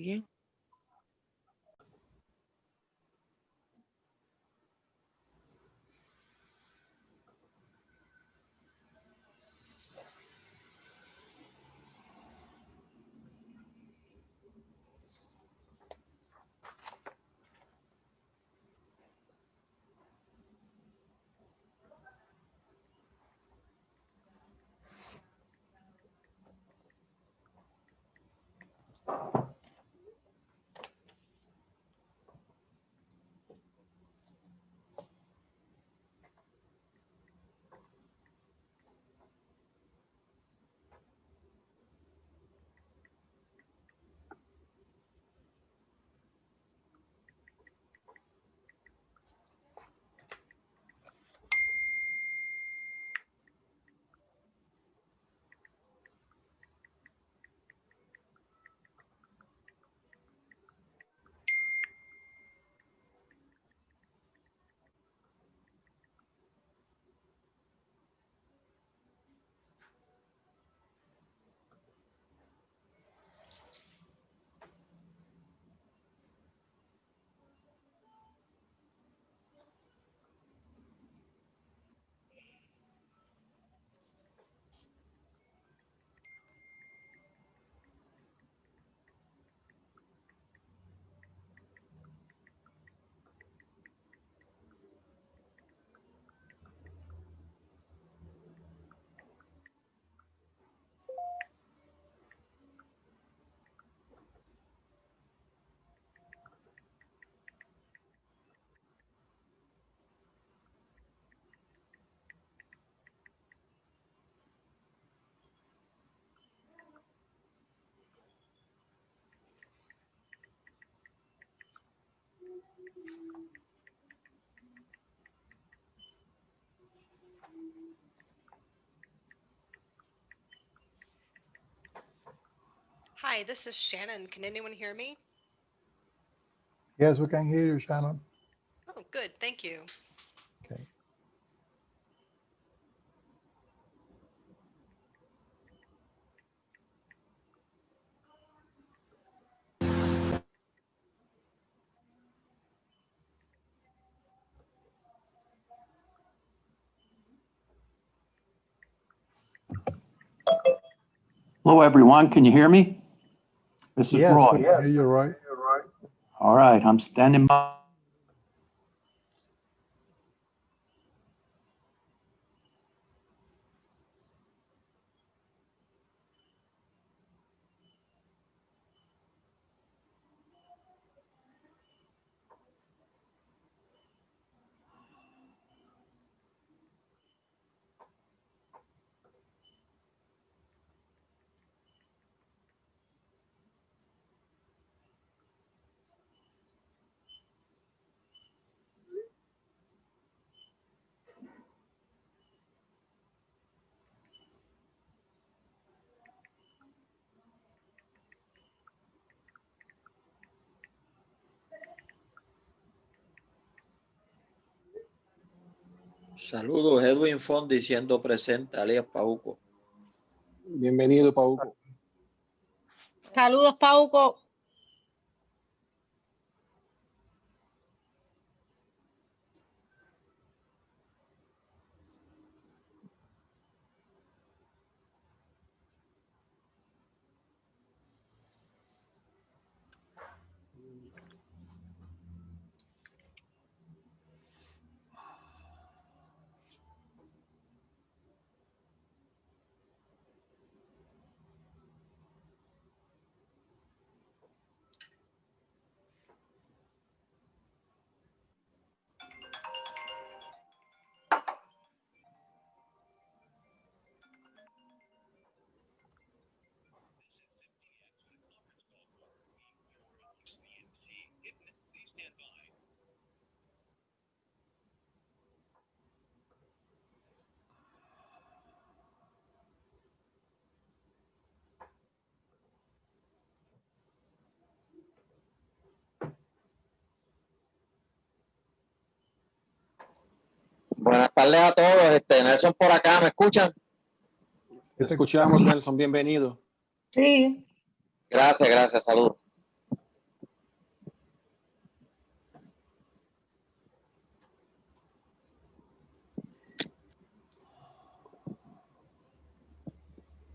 alguien? Hi, this is Shannon. Can anyone hear me? Yes, we can hear you, Shannon. Oh, good. Thank you. Okay. Hello, everyone. Can you hear me? This is Yes, Roy. we can hear you, Roy. All right, I'm standing by. Saludos, Edwin Fondi siendo presente, alias Pauco. Bienvenido, Pauco. Saludos, Pauco. Buenas tardes a todos. Nelson por acá, ¿me escuchan? Te escuchamos, Nelson. Bienvenido. Sí. Gracias, saludos.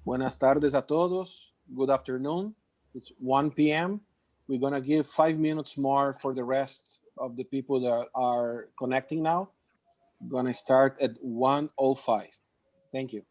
Buenas tardes a todos. Good afternoon. It's 1 p.m. We're going to give 5 minutes more for the rest of the people that are connecting now. Going to start at 1:05. Thank you.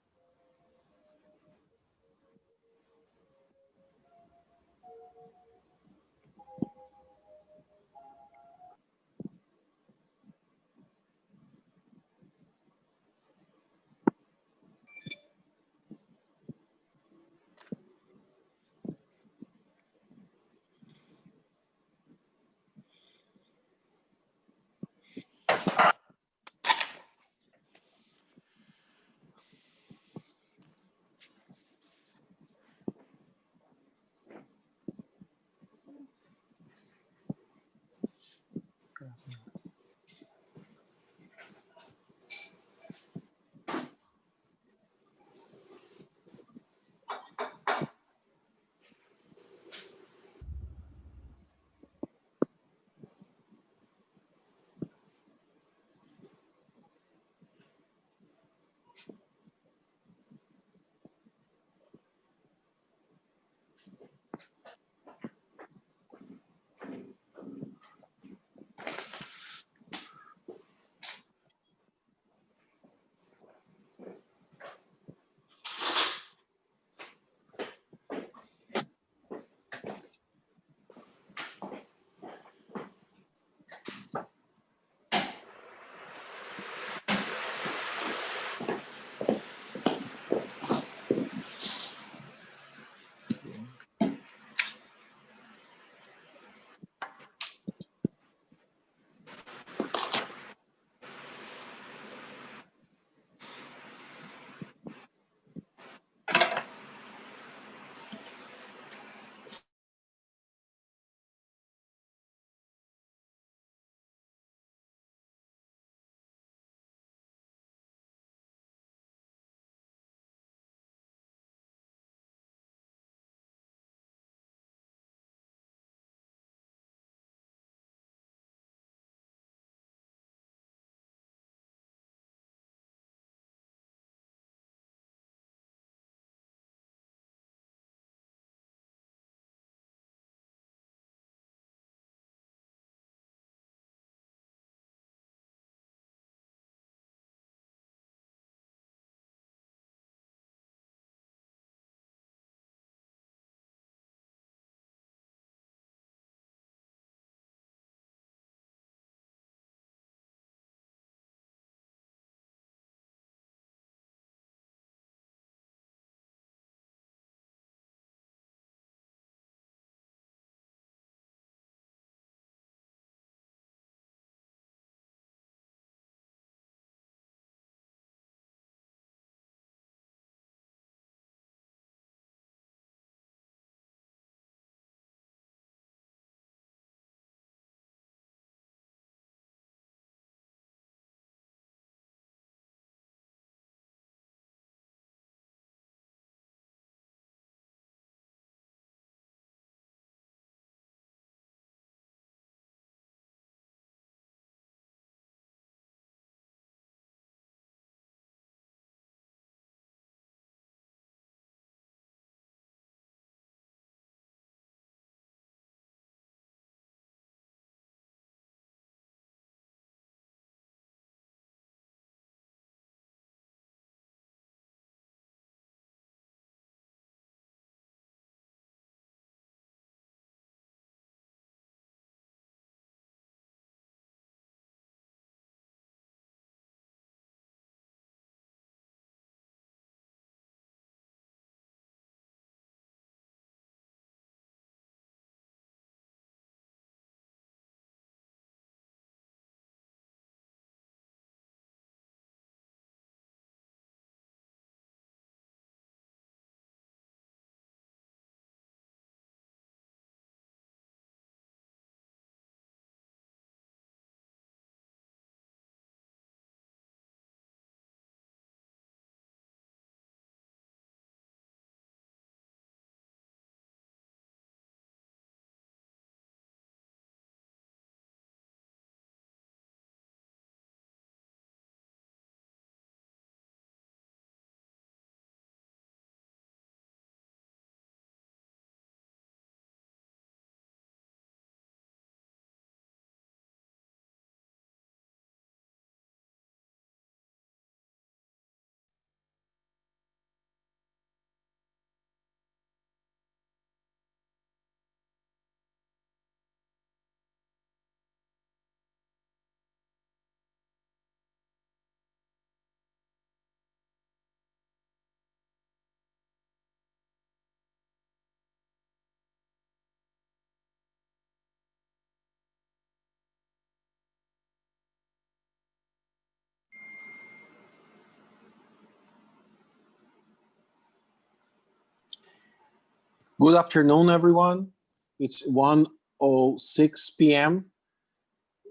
Good afternoon, everyone. It's 1:06 p.m.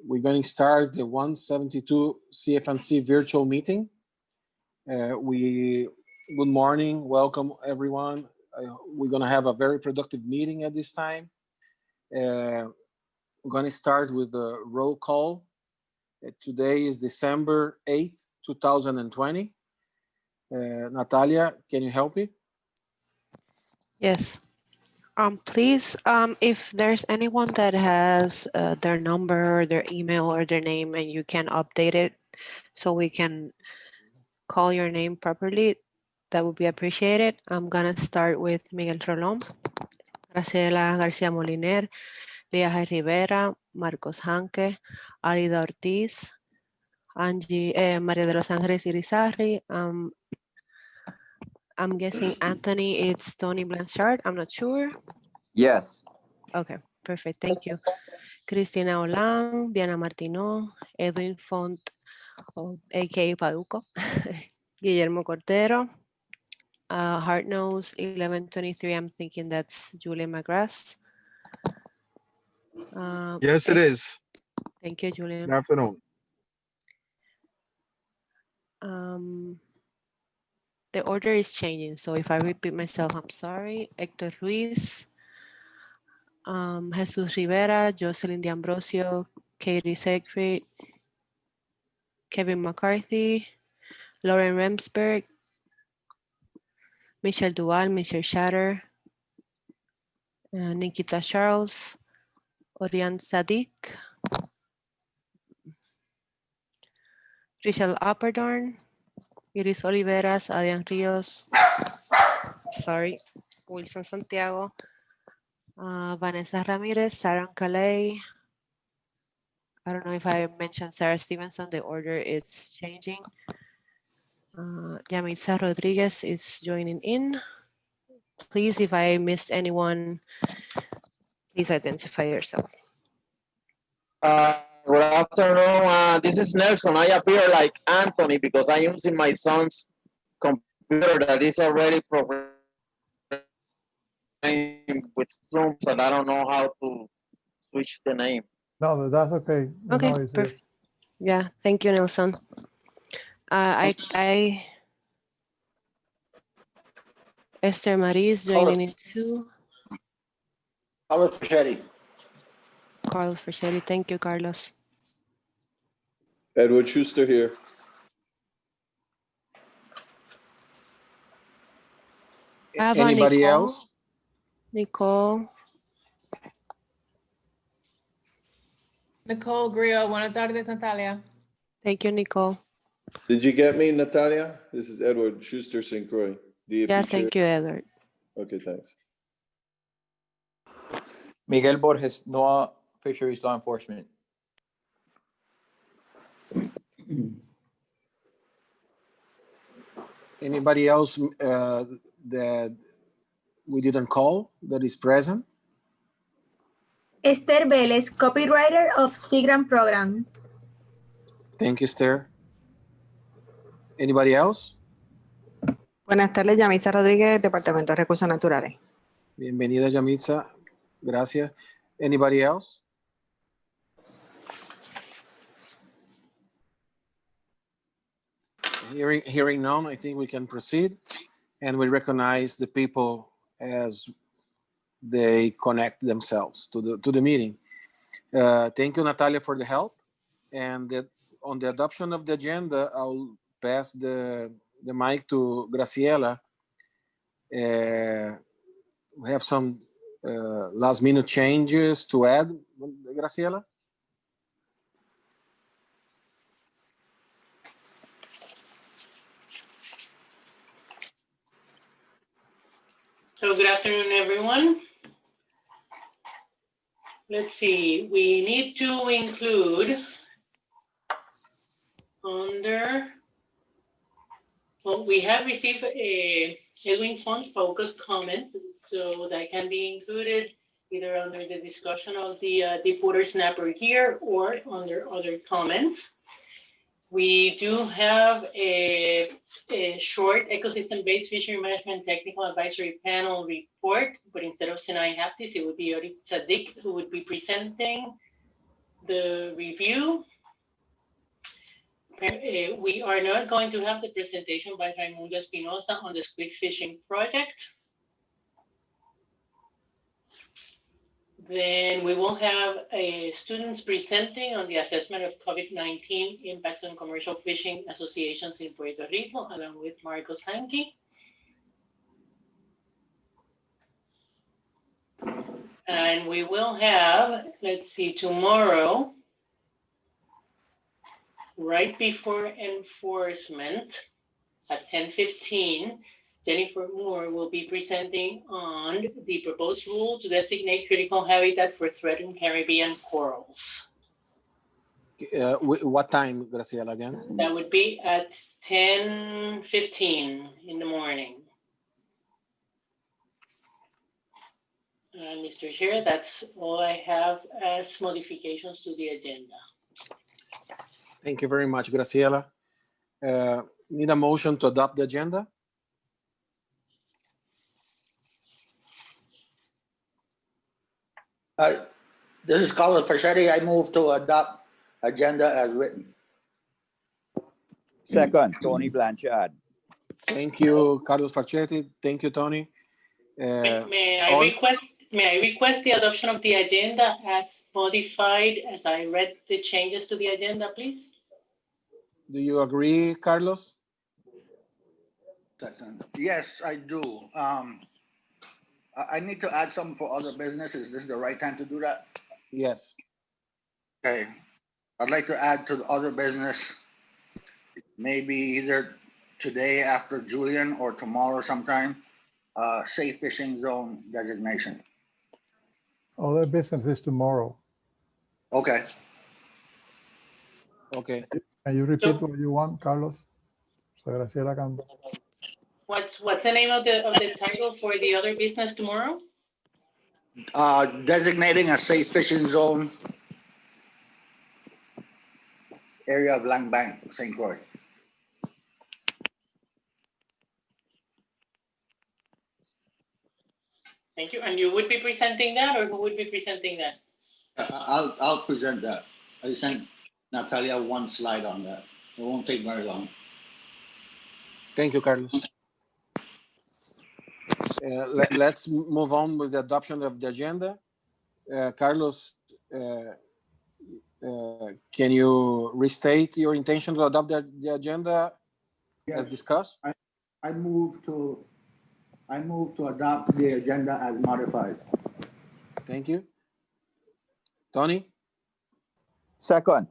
We're going to start the 172 CFMC virtual meeting. Good morning, welcome everyone. We're going to have a very productive meeting at this time. I'm going to start with the roll call. Today is December 8th, 2020. Natalia, can you help me? Yes. Please, if there's anyone that has their number, their email, or their name, and you can update it so we can call your name properly, that would be appreciated. I'm gonna start with Miguel Rolón, Graciela García Moliner, Lía Rivera, Marcos Hanke, Alida Ortiz, Angie, María de los Ángeles Irizarry. I'm guessing Anthony, it's Tony Blanchard. I'm not sure. Yes. Okay, perfect. Thank you. Cristina Olan, Diana Martino, Edwin Font, aka Pauco, Guillermo Cortero, Hard Nose 1123. I'm thinking that's Julie McGrath. Yes, it is. Thank you, Julian. Good afternoon. The order is changing, so if I repeat myself, I'm sorry. Hector Ruiz, Jesus Rivera, Jocelyn D'Ambrosio, Katie Siegfried, Kevin McCarthy, Lauren Remsberg, Michelle Duval, Michelle Shatter, Nikita Charles, Orion Sadiq, Richelle Upperdorn, Iris Oliveras, Adrian Rios, sorry, Wilson Santiago, Vanessa Ramirez, Sarah Calais. I don't know if I mentioned Sarah Stevenson, the order is changing. Yamitza Rodriguez is joining in. Please, if I missed anyone, please identify yourself. Good afternoon. This is Nelson. I appear like Anthony because I'm using my son's computer that is already programmed with Zoom, so I don't know how to switch the name. No, that's okay. We Okay, know it's here. perfect. Yeah, thank you, Nelson. Esther Marie is joining in too. Carlos Fischetti. Carlos Frischetti, thank you, Carlos. Edward Schuster here. Anybody Nicole. else? Nicole. Nicole Grillo, buenas tardes, Natalia. Thank you, Nicole. Did you get me, Natalia? This is Edward Schuster St. Croix. Yeah, thank you, Edward. Okay, thanks. Miguel Borges, NOAA Fisheries Law Enforcement. Anybody else that we didn't call that is present? Esther Vélez, copywriter of SIGRAM program. Thank you, Esther. Anybody else? Buenas tardes, Yamitza Rodríguez, Departamento de Recursos Naturales. Bienvenida, Yamitza. Gracias. Anybody else? Hearing none, I think we can proceed. And we recognize the people as they connect themselves to the meeting. Thank you, Natalia, for the help. And on the adoption of the agenda, I'll pass the mic to Graciela. We have some last minute changes to add, Graciela. So good afternoon, everyone. Let's see, we need to include under, well, we have received Edwin Font's focus comments, so that can be included either under the discussion of the deep water snapper here or under other comments. We do have a short ecosystem-based fishery management technical advisory panel report, but instead of Sinai Haptis, it would be Orit Sadiq who would be presenting the review. We are not going to have the presentation by Raimundo Espinosa on the squid fishing project. Then we will have students presenting on the assessment of COVID-19 impacts on commercial fishing associations in Puerto Rico, along with Marcos Hanke. And we will have, let's see, tomorrow, right before enforcement at 10:15, Jennifer Moore will be presenting on the proposed rule to designate critical habitat for threatened Caribbean corals. What time, Graciela, again? That would be at 10:15 in the morning. Mr. Chair, that's all I have as modifications to the agenda. Thank you very much, Graciela. Need a motion to adopt the agenda? This is Carlos Pachetti. I move to adopt agenda as written. Second, Tony Blanchard. Thank you, Carlos Farchetti. Thank you, Tony. May I request the adoption of the agenda as modified as I read the changes to the agenda, please? Do you agree, Carlos? Yes, I do. I need to add something for other businesses. This is the right time to do that? Yes. Okay. I'd like to add to the other business, maybe either today after Julian or tomorrow sometime, safe fishing zone designation. Other business is tomorrow. Okay. Okay. Can you repeat what you want, Carlos? So Graciela can. What's the name of the title for the other business tomorrow? Designating a safe fishing zone area of Lang Bank, St. Croix. Thank you. And you would be presenting that, or who would be presenting that? I'll present that. I sent Natalia one slide on that. It won't take very long. Thank you, Carlos. Let's move on with the adoption of the agenda. Carlos, can you restate your intention to adopt the agenda as discussed? I move to adopt the agenda as modified. Thank you. Tony? Second.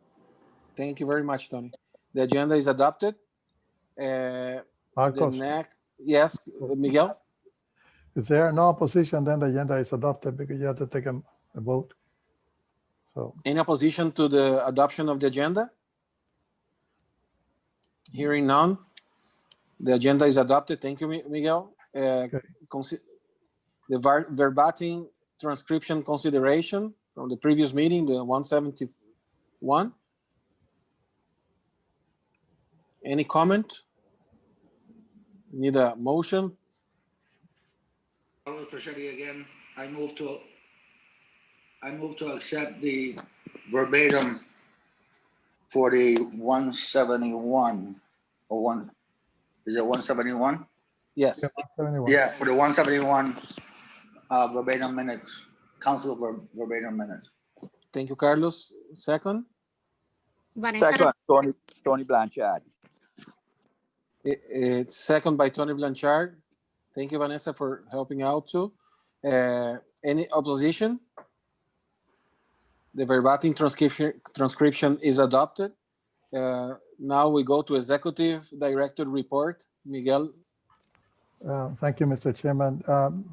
Thank you very much, Tony. The agenda is adopted. Marcos. Yes, Miguel? If there are no opposition, then the agenda is adopted because you have to take a vote. So. Any opposition to the adoption of the agenda? Hearing none. The agenda is adopted. Thank you, Miguel. Okay. The verbatim transcription consideration from the previous meeting, the 171. Any comment? Need a motion? Carlos Pachetti again. I move to accept the verbatim for the 171 or one. Is it 171? Yes. Yeah, 171. Yeah, for the 171 verbatim minutes, council verbatim minutes. Thank you, Carlos. Second? Second, Tony Blanchard. It's second by Tony Blanchard. Thank you, Vanessa, for helping out too. Any opposition? The verbatim transcription is adopted. Now we go to Executive Director Report. Miguel. Thank you, Mr. Chairman.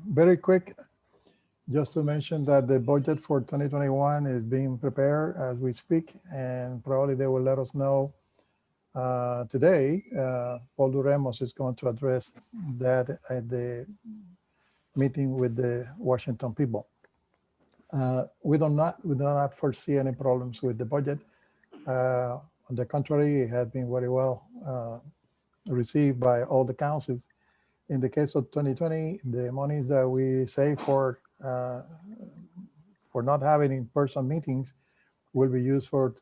Very quick, just to mention that the budget for 2021 is being prepared as we speak, and probably they will let us know today. Paul Duremos is going to address that at the meeting with the Washington people. We do not foresee any problems with the budget. On the contrary, it has been very well received by all the councils. In the case of 2020, the monies that we save for not having in-person meetings will be used for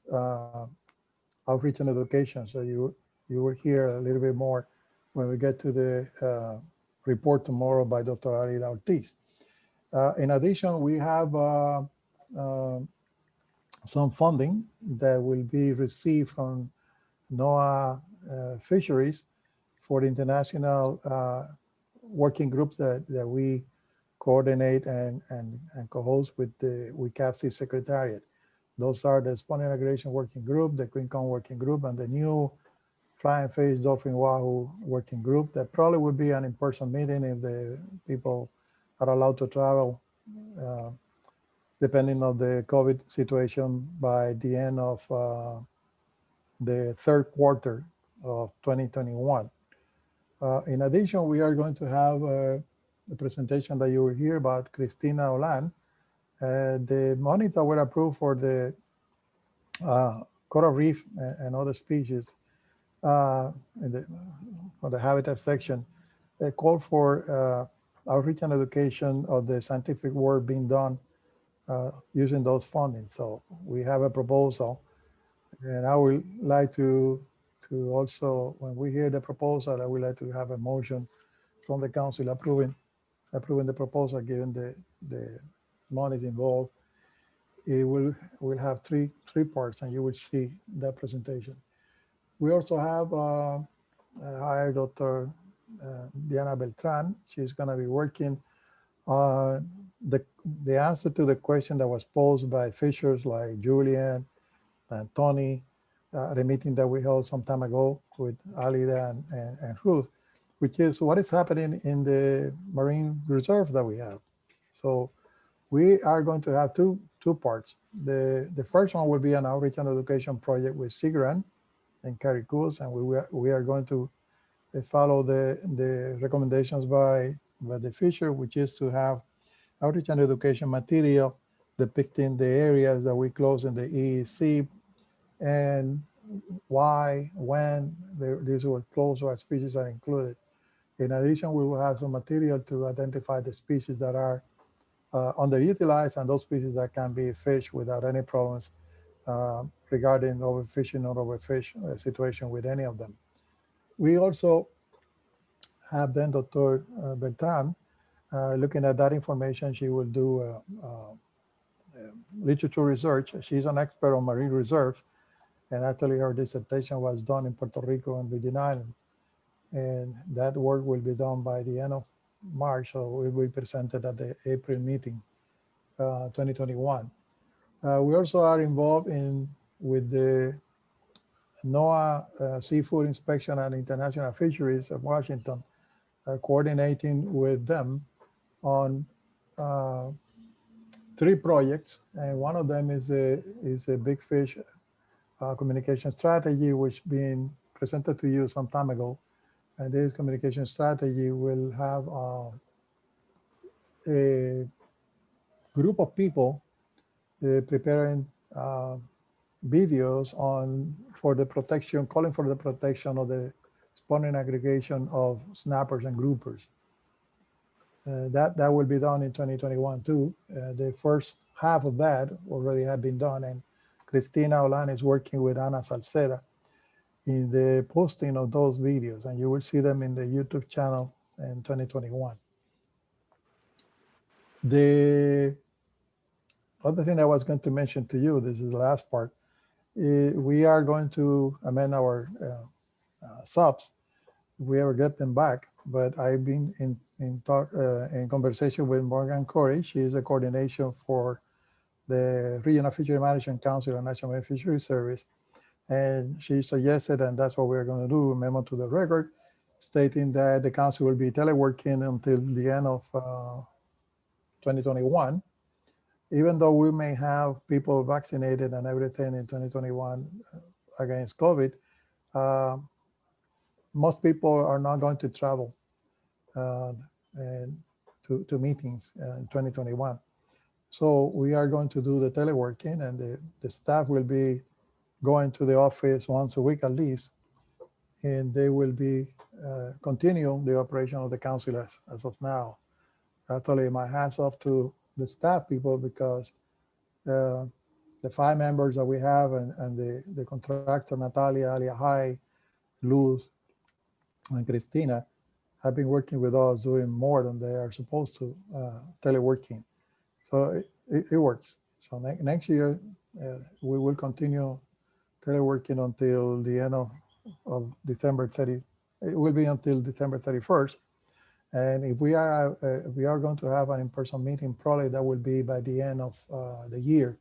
outreach and education. So you will hear a little bit more when we get to the report tomorrow by Dr. Arida Ortiz. In addition, we have some funding that will be received from NOAA Fisheries for the international working groups that we coordinate and co-host with the WCAFC Secretariat. Those are the Spiny Integration Working Group, the Queen Kong Working Group, and the new Flying Fish Dolphin Wahoo Working Group. That probably would be an in-person meeting if the people are allowed to travel, depending on the COVID situation by the end of the third quarter of 2021. In addition, we are going to have the presentation that you will hear about Cristina Olan. The monies that were approved for the coral reef and other species for the habitat section, they call for outreach and education of the scientific work being done using those funding. So we have a proposal, and I would like to also, when we hear the proposal, I would like to have a motion from the council approving the proposal, given the monies involved. It will have three parts, and you will see that presentation. We also have hired Dr. Diana Beltran. She's going to be working on the answer to the question that was posed by fishers like Julian and Tony at a meeting that we held some time ago with Alida and Ruth, which is what is happening in the marine reserve that we have. So we are going to have two parts. The first one will be an outreach and education project with SIGRAN and Caricus, and we are going to follow the recommendations by the fisher, which is to have outreach and education material depicting the areas that we close in the EEC and why, when these were closed, what species are included. In addition, we will have some material to identify the species that are underutilized and those species that can be fished without any problems regarding overfishing or overfish situation with any of them. We also have then Dr. Beltran looking at that information. She will do literature research. She's an expert on marine reserves, and actually her dissertation was done in Puerto Rico and Virgin Islands. And that work will be done by the end of March, so it will be presented at the April meeting, 2021. We also are involved with the NOAA Seafood Inspection and International Fisheries of Washington, coordinating with them on 3 projects, and one of them is a big fish communication strategy, which being presented to you some time ago. And this communication strategy will have a group of people preparing videos for the protection, calling for the protection of the spawning aggregation of snappers and groupers. That will be done in 2021 too. The first half of that already have been done, and Cristina Olan is working with Ana Salceda in the posting of those videos, and you will see them in the YouTube channel in 2021. The other thing I was going to mention to you, this is the last part, we are going to amend our subs. We ever get them back, but I've been in conversation with Morgan Corey. She is a coordination for the Regional Fishery Management Council and National Marine Fisheries Service. And she suggested, and that's what we're going to do, a memo to the record stating that the council will be teleworking until the end of 2021. Even though we may have people vaccinated and everything in 2021 against COVID, most people are not going to travel and to meetings in 2021. So we are going to do the teleworking, and the staff will be going to the office once a week at least, and they will be continuing the operation of the council as of now. Actually, my hats off to the staff people, because the 5 members that we have and the contractor, Natalia, Alia High, Luz, and Cristina, have been working with us, doing more than they are supposed to, teleworking. So it works. So next year, we will continue teleworking until the end of December 30. It will be until December 31st. And if we are going to have an in-person meeting, probably that will be by the end of the year,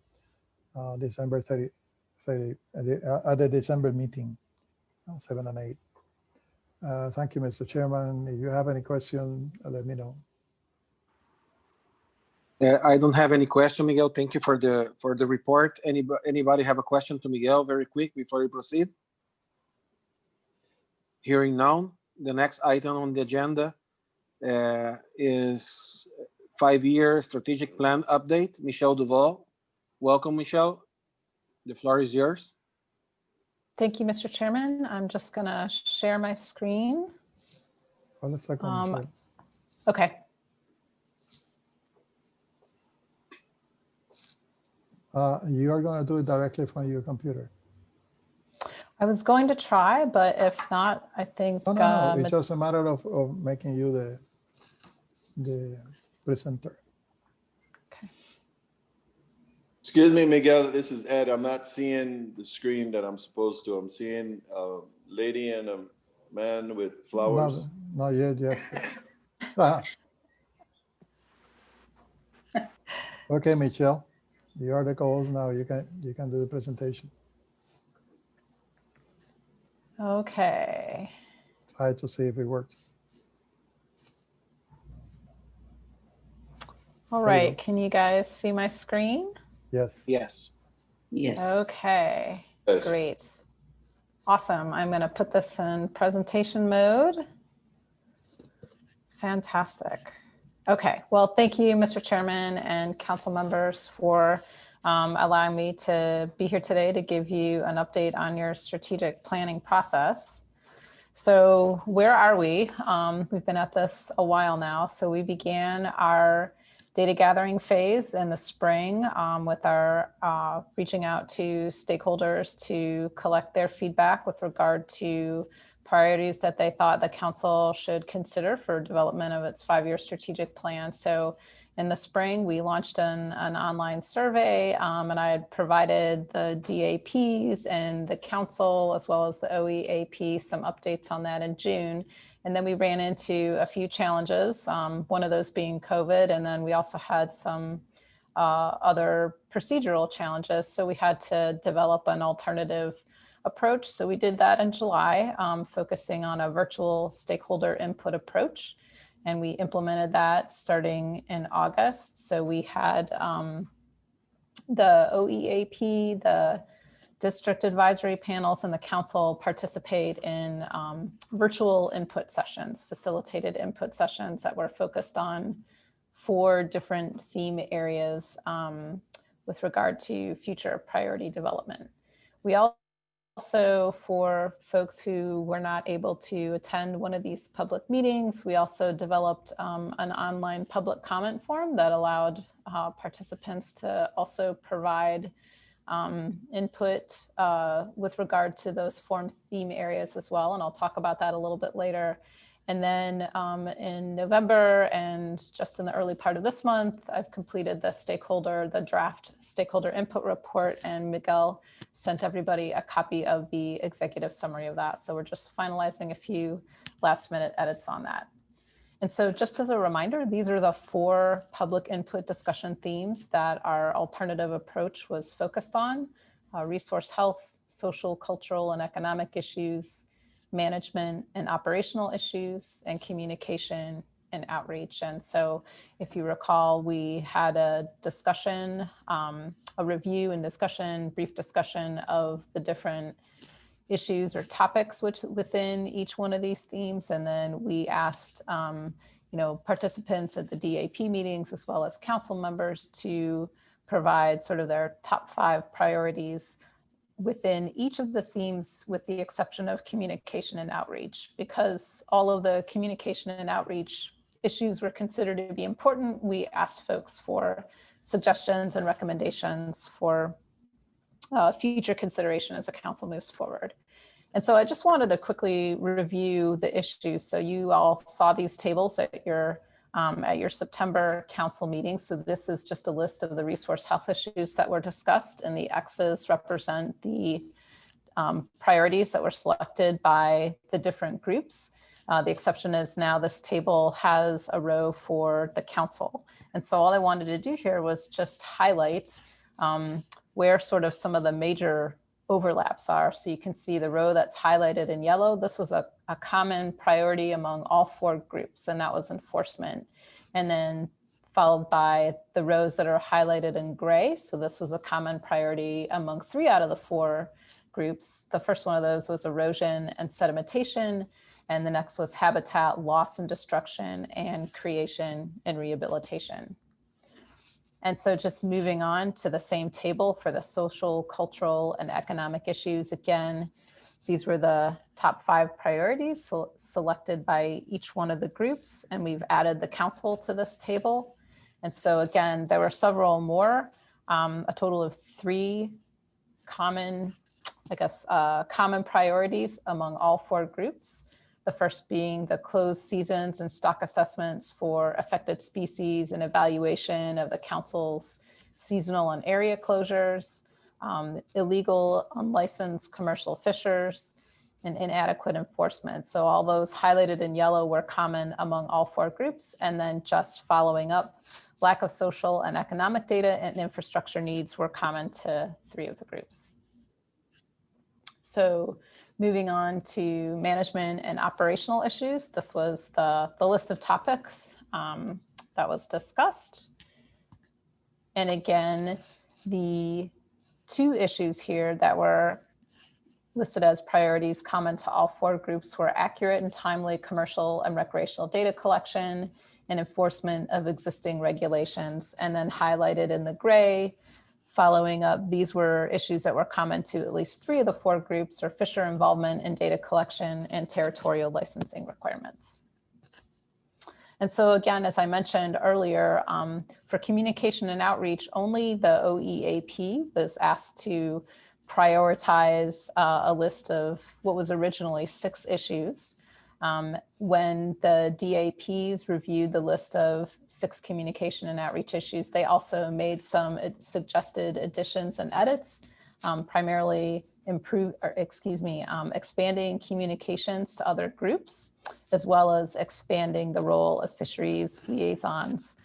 December 30 at the December meeting, 7 and 8. Thank you, Mr. Chairman. If you have any question, let me know. I don't have any question, Miguel. Thank you for the report. Anybody have a question to Miguel very quick before we proceed? Hearing none, the next item on the agenda is 5-year strategic plan update. Michelle Duval. Welcome, Michelle. The floor is yours. Thank you, Mr. Chairman. I'm just going to share my screen. Hold a second, Michelle. Okay. You are going to do it directly from your computer. I was going to try, but if not, I think... No. It's just a matter of making you the presenter. Okay. Excuse me, Miguel, this is Ed. I'm not seeing the screen that I'm supposed to. I'm seeing a lady and a man with flowers. Not yet, yes. Okay, Michelle, you are the co-host now. You can do the presentation. Okay. Try to see if it works. All right. Can you guys see my screen? Yes. Yes. Yes. Okay. Yes. Great. Awesome. I'm going to put this in presentation mode. Fantastic. Okay. Well, thank you, Mr. Chairman and council members, for allowing me to be here today to give you an update on your strategic planning process. So where are we? We've been at this a while now. So we began our data gathering phase in the spring with our reaching out to stakeholders to collect their feedback with regard to priorities that they thought the council should consider for development of its 5-year strategic plan. So in the spring, we launched an online survey, and I had provided the DAPs and the council, as well as the OEAP, some updates on that in June. And then we ran into a few challenges, one of those being COVID, and then we also had some other procedural challenges. So we had to develop an alternative approach. So we did that in July, focusing on a virtual stakeholder input approach. And we implemented that starting in August. So we had the OEAP, the district advisory panels, and the council participate in virtual input sessions, facilitated input sessions that were focused on 4 different theme areas with regard to future priority development. We also, for folks who were not able to attend one of these public meetings, we also developed an online public comment form that allowed participants to also provide input with regard to those form theme areas as well. And I'll talk about that a little bit later. And then in November and just in the early part of this month, I've completed the draft stakeholder input report, and Miguel sent everybody a copy of the executive summary of that. So we're just finalizing a few last minute edits on that. And so just as a reminder, these are the 4 public input discussion themes that our alternative approach was focused on: resource health, social, cultural, and economic issues, management and operational issues, and communication and outreach. And so if you recall, we had a discussion, a review and discussion, brief discussion of the different issues or topics within each one of these themes. And then we asked participants at the DAP meetings, as well as council members, to provide sort of their top 5 priorities within each of the themes with the exception of communication and outreach. Because all of the communication and outreach issues were considered to be important, we asked folks for suggestions and recommendations for future consideration as the council moves forward. And so I just wanted to quickly review the issues. So you all saw these tables at your September council meeting. So this is just a list of the resource health issues that were discussed, and the X's represent the priorities that were selected by the different groups. The exception is now this table has a row for the council. And so all I wanted to do here was just highlight where sort of some of the major overlaps are. So you can see the row that's highlighted in yellow. This was a common priority among all 4 groups, and that was enforcement. And then followed by the rows that are highlighted in gray. So this was a common priority among 3 out of the 4 groups. The first one of those was erosion and sedimentation, and the next was habitat loss and destruction, and creation and rehabilitation. And so just moving on to the same table for the social, cultural, and economic issues. Again, these were the top 5 priorities selected by each one of the groups, and we've added the council to this table. And so again, there were several more, a total of 3 common, common priorities among all 4 groups. The first being the closed seasons and stock assessments for affected species and evaluation of the council's seasonal and area closures, illegal unlicensed commercial fishers, and inadequate enforcement. So all those highlighted in yellow were common among all 4 groups. And then just following up, lack of social and economic data and infrastructure needs were common to 3 of the groups. So moving on to management and operational issues, this was the list of topics that was discussed. And again, the 2 issues here that were listed as priorities common to all 4 groups were accurate and timely commercial and recreational data collection and enforcement of existing regulations. And then highlighted in the gray, following up, these were issues that were common to at least 3 of the 4 groups, or fisher involvement in data collection and territorial licensing requirements. And so again, as I mentioned earlier, for communication and outreach, only the OEAP was asked to prioritize a list of what was originally 6 issues. When the DAPs reviewed the list of 6 communication and outreach issues, they also made some suggested additions and edits, primarily expanding communications to other groups, as well as expanding the role of fisheries liaisons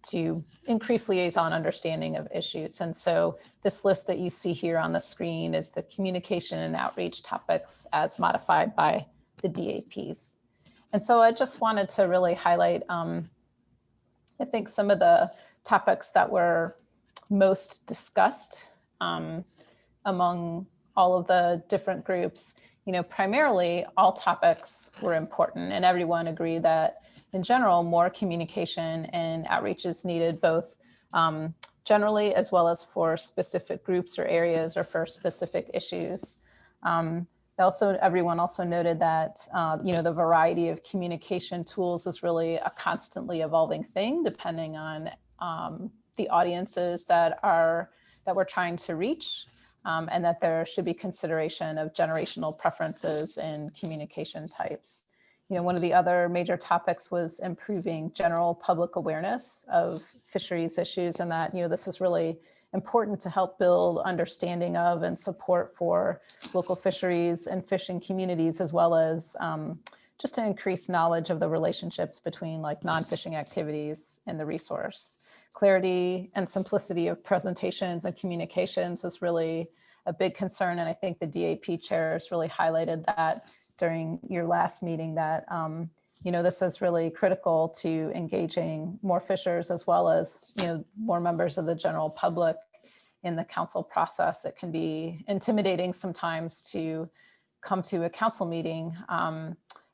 to increase liaison understanding of issues. And so this list that you see here on the screen is the communication and outreach topics as modified by the DAPs. And so I just wanted to really highlight, I think, some of the topics that were most discussed among all of the different groups. You know, primarily all topics were important, and everyone agreed that in general, more communication and outreach is needed, both generally as well as for specific groups or areas or for specific issues. Everyone also noted that the variety of communication tools is really a constantly evolving thing, depending on the audiences that we're trying to reach, and that there should be consideration of generational preferences and communication types. You know, one of the other major topics was improving general public awareness of fisheries issues, and that, this is really important to help build understanding of and support for local fisheries and fishing communities, as well as just to increase knowledge of the relationships between non-fishing activities and the resource. Clarity and simplicity of presentations and communications was really a big concern, and I think the DAP chairs really highlighted that during your last meeting, that this is really critical to engaging more fishers, as well as more members of the general public in the council process. It can be intimidating sometimes to come to a council meeting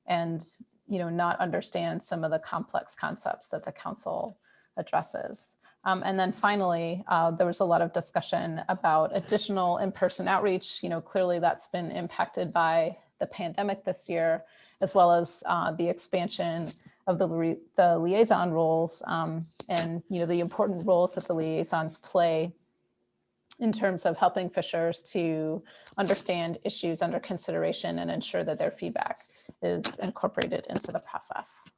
and not understand some of the complex concepts that the council addresses. And then finally, there was a lot of discussion about additional in-person outreach. Clearly that's been impacted by the pandemic this year, as well as the expansion of the liaison roles and the important roles that the liaisons play in terms of helping fishers to understand issues under consideration and ensure that their feedback is incorporated into the process.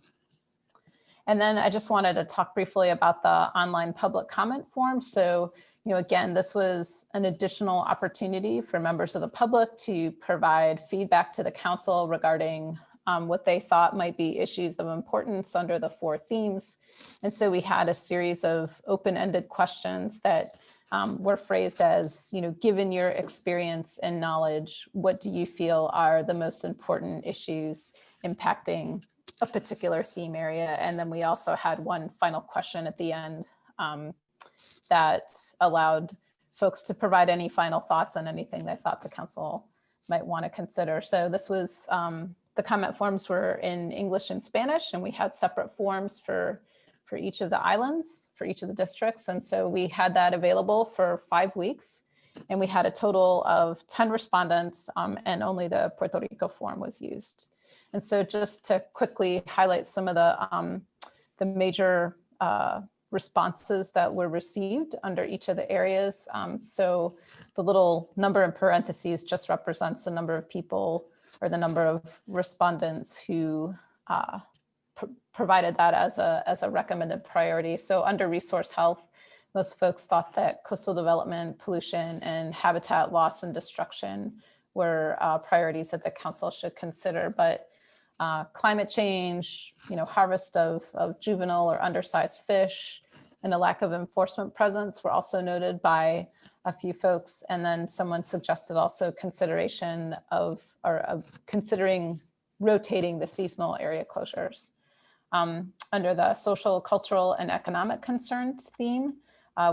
And then I just wanted to talk briefly about the online public comment form. So, again, this was an additional opportunity for members of the public to provide feedback to the council regarding what they thought might be issues of importance under the 4 themes. And so we had a series of open-ended questions that were phrased as, given your experience and knowledge, what do you feel are the most important issues impacting a particular theme area? And then we also had one final question at the end that allowed folks to provide any final thoughts on anything they thought the council might want to consider. So this was, the comment forms were in English and Spanish, and we had separate forms for each of the islands, for each of the districts. And so we had that available for 5 weeks, and we had a total of 10 respondents, and only the Puerto Rico form was used. And so just to quickly highlight some of the major responses that were received under each of the areas. So the little number in parentheses just represents the number of people or the number of respondents who provided that as a recommended priority. So under resource health, most folks thought that coastal development, pollution, and habitat loss and destruction were priorities that the council should consider. But climate change, harvest of juvenile or undersized fish, and a lack of enforcement presence were also noted by a few folks. And then someone suggested also consideration of considering rotating the seasonal area closures. Under the social, cultural, and economic concerns theme,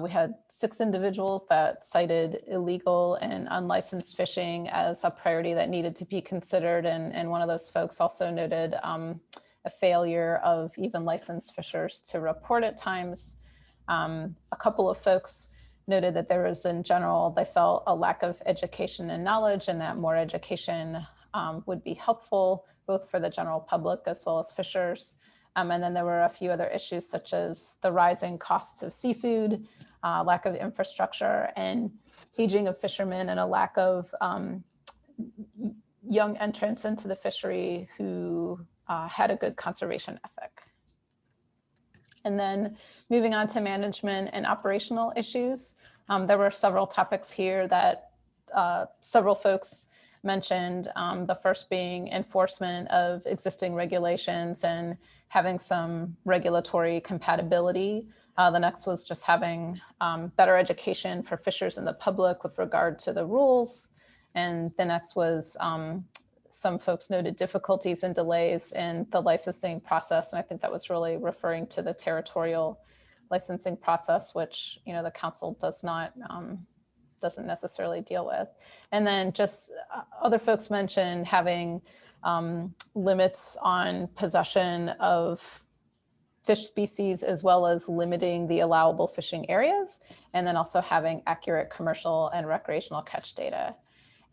we had 6 individuals that cited illegal and unlicensed fishing as a priority that needed to be considered. And one of those folks also noted a failure of even licensed fishers to report at times. A couple of folks noted that there was, in general, they felt a lack of education and knowledge, and that more education would be helpful, both for the general public as well as fishers. And then there were a few other issues, such as the rising costs of seafood, lack of infrastructure, and aging of fishermen, and a lack of young entrants into the fishery who had a good conservation ethic. And then moving on to management and operational issues, there were several topics here that several folks mentioned, the first being enforcement of existing regulations and having some regulatory compatibility. The next was just having better education for fishers and the public with regard to the rules. And the next was some folks noted difficulties and delays in the licensing process. And I think that was really referring to the territorial licensing process, which the council doesn't necessarily deal with. And then just other folks mentioned having limits on possession of fish species, as well as limiting the allowable fishing areas, and then also having accurate commercial and recreational catch data.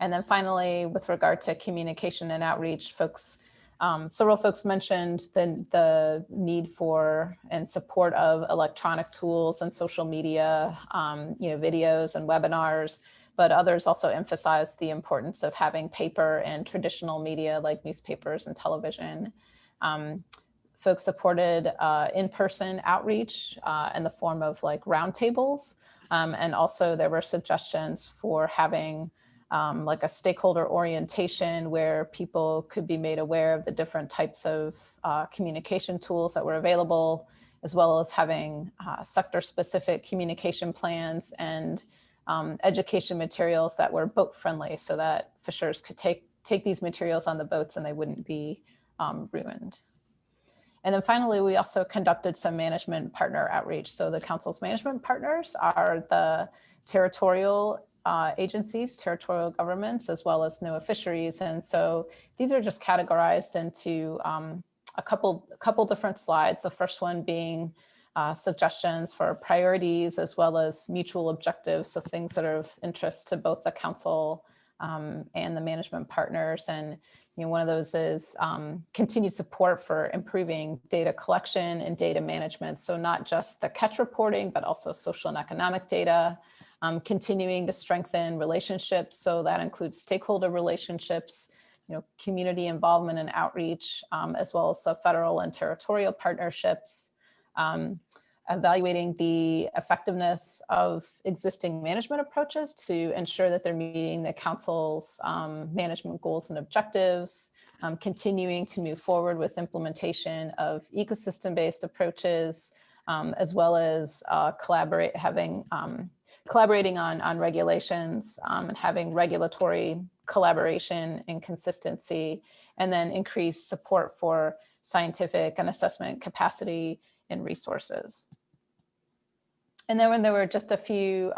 And then finally, with regard to communication and outreach, several folks mentioned the need for and support of electronic tools and social media, videos and webinars, but others also emphasized the importance of having paper and traditional media like newspapers and television. Folks supported in-person outreach in the form of like roundtables. And also there were suggestions for having like a stakeholder orientation where people could be made aware of the different types of communication tools that were available, as well as having sector-specific communication plans and education materials that were boat friendly, so that fishers could take these materials on the boats and they wouldn't be ruined. And then finally, we also conducted some management partner outreach. So the council's management partners are the territorial agencies, territorial governments, as well as NOAA fisheries. And so these are just categorized into a couple different slides. The first one being suggestions for priorities as well as mutual objectives, so things that are of interest to both the council and the management partners. And one of those is continued support for improving data collection and data management. So not just the catch reporting, but also social and economic data, continuing to strengthen relationships. So that includes stakeholder relationships, community involvement and outreach, as well as the federal and territorial partnerships, evaluating the effectiveness of existing management approaches to ensure that they're meeting the council's management goals and objectives, continuing to move forward with implementation of ecosystem-based approaches, as well as collaborating on regulations and having regulatory collaboration and consistency, and then increased support for scientific and assessment capacity and resources. And then when there were just a few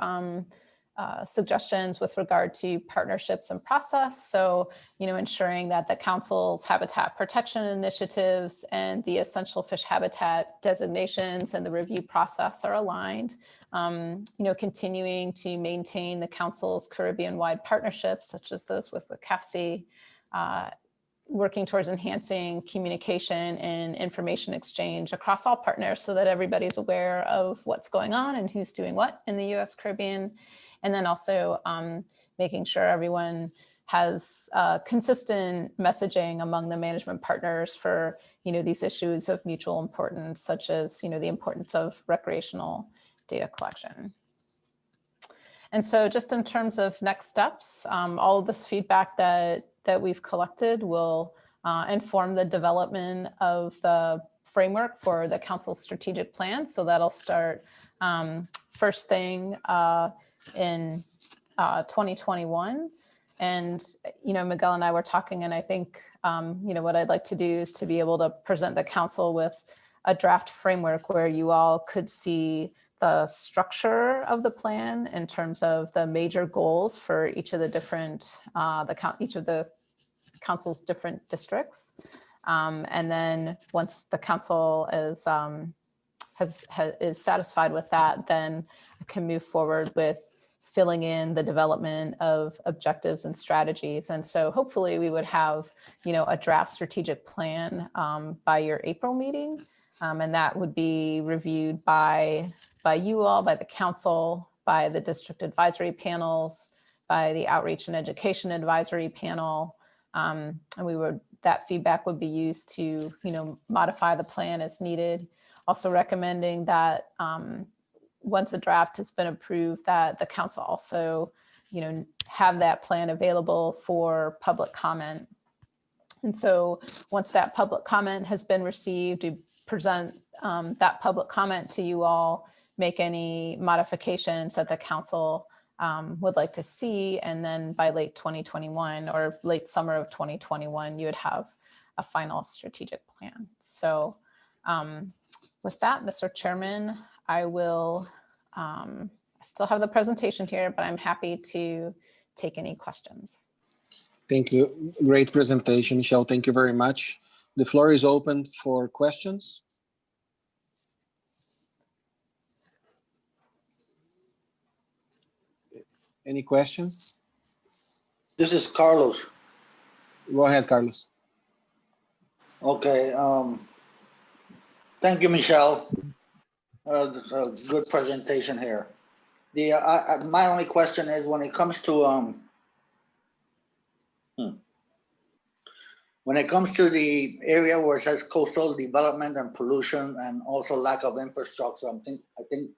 suggestions with regard to partnerships and process. So, ensuring that the council's habitat protection initiatives and the essential fish habitat designations and the review process are aligned. Continuing to maintain the council's Caribbean-wide partnerships, such as those with CAFC, working towards enhancing communication and information exchange across all partners so that everybody's aware of what's going on and who's doing what in the US Caribbean. And then also making sure everyone has consistent messaging among the management partners for, these issues of mutual importance, such as, the importance of recreational data collection. And so just in terms of next steps, all of this feedback that we've collected will inform the development of the framework for the council's strategic plan. So that'll start first thing in 2021. And, Miguel and I were talking, and I think, what I'd like to do is to be able to present the council with a draft framework where you all could see the structure of the plan in terms of the major goals for each of the different, each of the council's different districts. And then once the council is satisfied with that, then I can move forward with filling in the development of objectives and strategies. And so hopefully we would have, a draft strategic plan by your April meeting. And that would be reviewed by you all, by the council, by the district advisory panels, by the outreach and education advisory panel. And that feedback would be used to, modify the plan as needed. Also recommending that once a draft has been approved, that the council also, have that plan available for public comment. And so once that public comment has been received, we present that public comment to you all, make any modifications that the council would like to see. And then by late 2021 or late summer of 2021, you would have a final strategic plan. So with that, Mr. Chairman, I will, I still have the presentation here, but I'm happy to take any questions. Thank you. Great presentation, Michelle. Thank you very much. The floor is open for questions. Any question? This is Carlos. Go ahead, Carlos. Okay. Thank you, Michelle. It's a good presentation here. My only question is when it comes to the area where it says coastal development and pollution and also lack of infrastructure, I think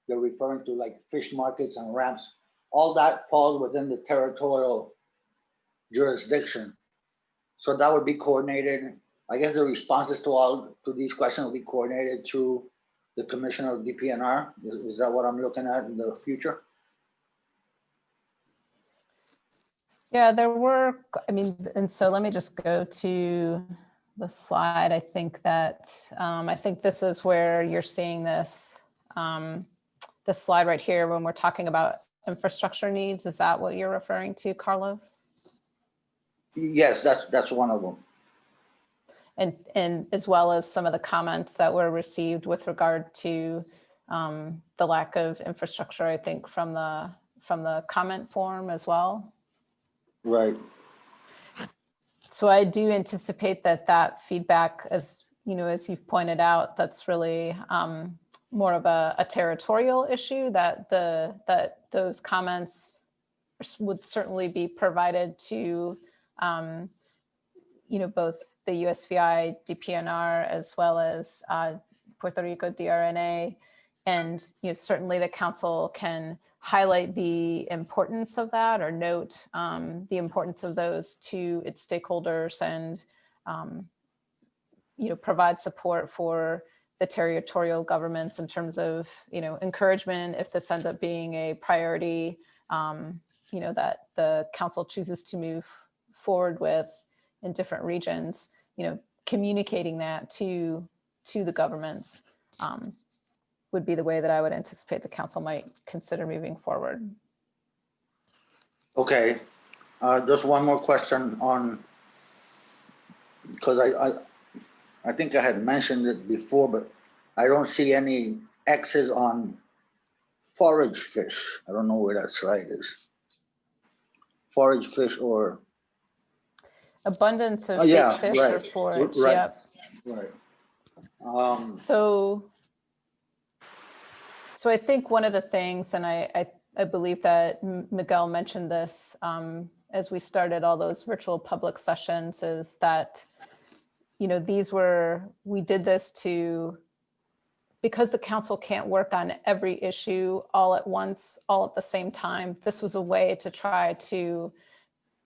they're referring to like fish markets and ramps. All that falls within the territorial jurisdiction. So that would be coordinated. I guess the responses to these questions will be coordinated through the Commissioner of DPNR. Is that what I'm looking at in the future? Yeah, there were, and so let me just go to the slide. I think that, I think this is where you're seeing this, this slide right here when we're talking about infrastructure needs. Is that what you're referring to, Carlos? Yes, that's one of them. and as well as some of the comments that were received with regard to the lack of infrastructure, I think, from the comment form as well. Right. So I do anticipate that feedback, as you know, as you've pointed out, that's really more of a territorial issue, that those comments would certainly be provided to both the USVI DPNR as well as Puerto Rico DRNA, and certainly the council can highlight the importance of that, or note the importance of those to its stakeholders, and provide support for the territorial governments in terms of encouragement if this ends up being a priority that the council chooses to move forward with in different regions. Communicating that to the governments would be the way that I would anticipate the council might consider moving forward. Okay, just one more question on, because I think I had mentioned it before, but I don't see any X's on forage fish. I don't know where that's right is. Forage fish or abundance of bait fish or forage. Right. Yep. Right. So I think one of the things, and I believe that Miguel mentioned this as we started all those virtual public sessions, is that we did this because the council can't work on every issue all at once, all at the same time. This was a way to try to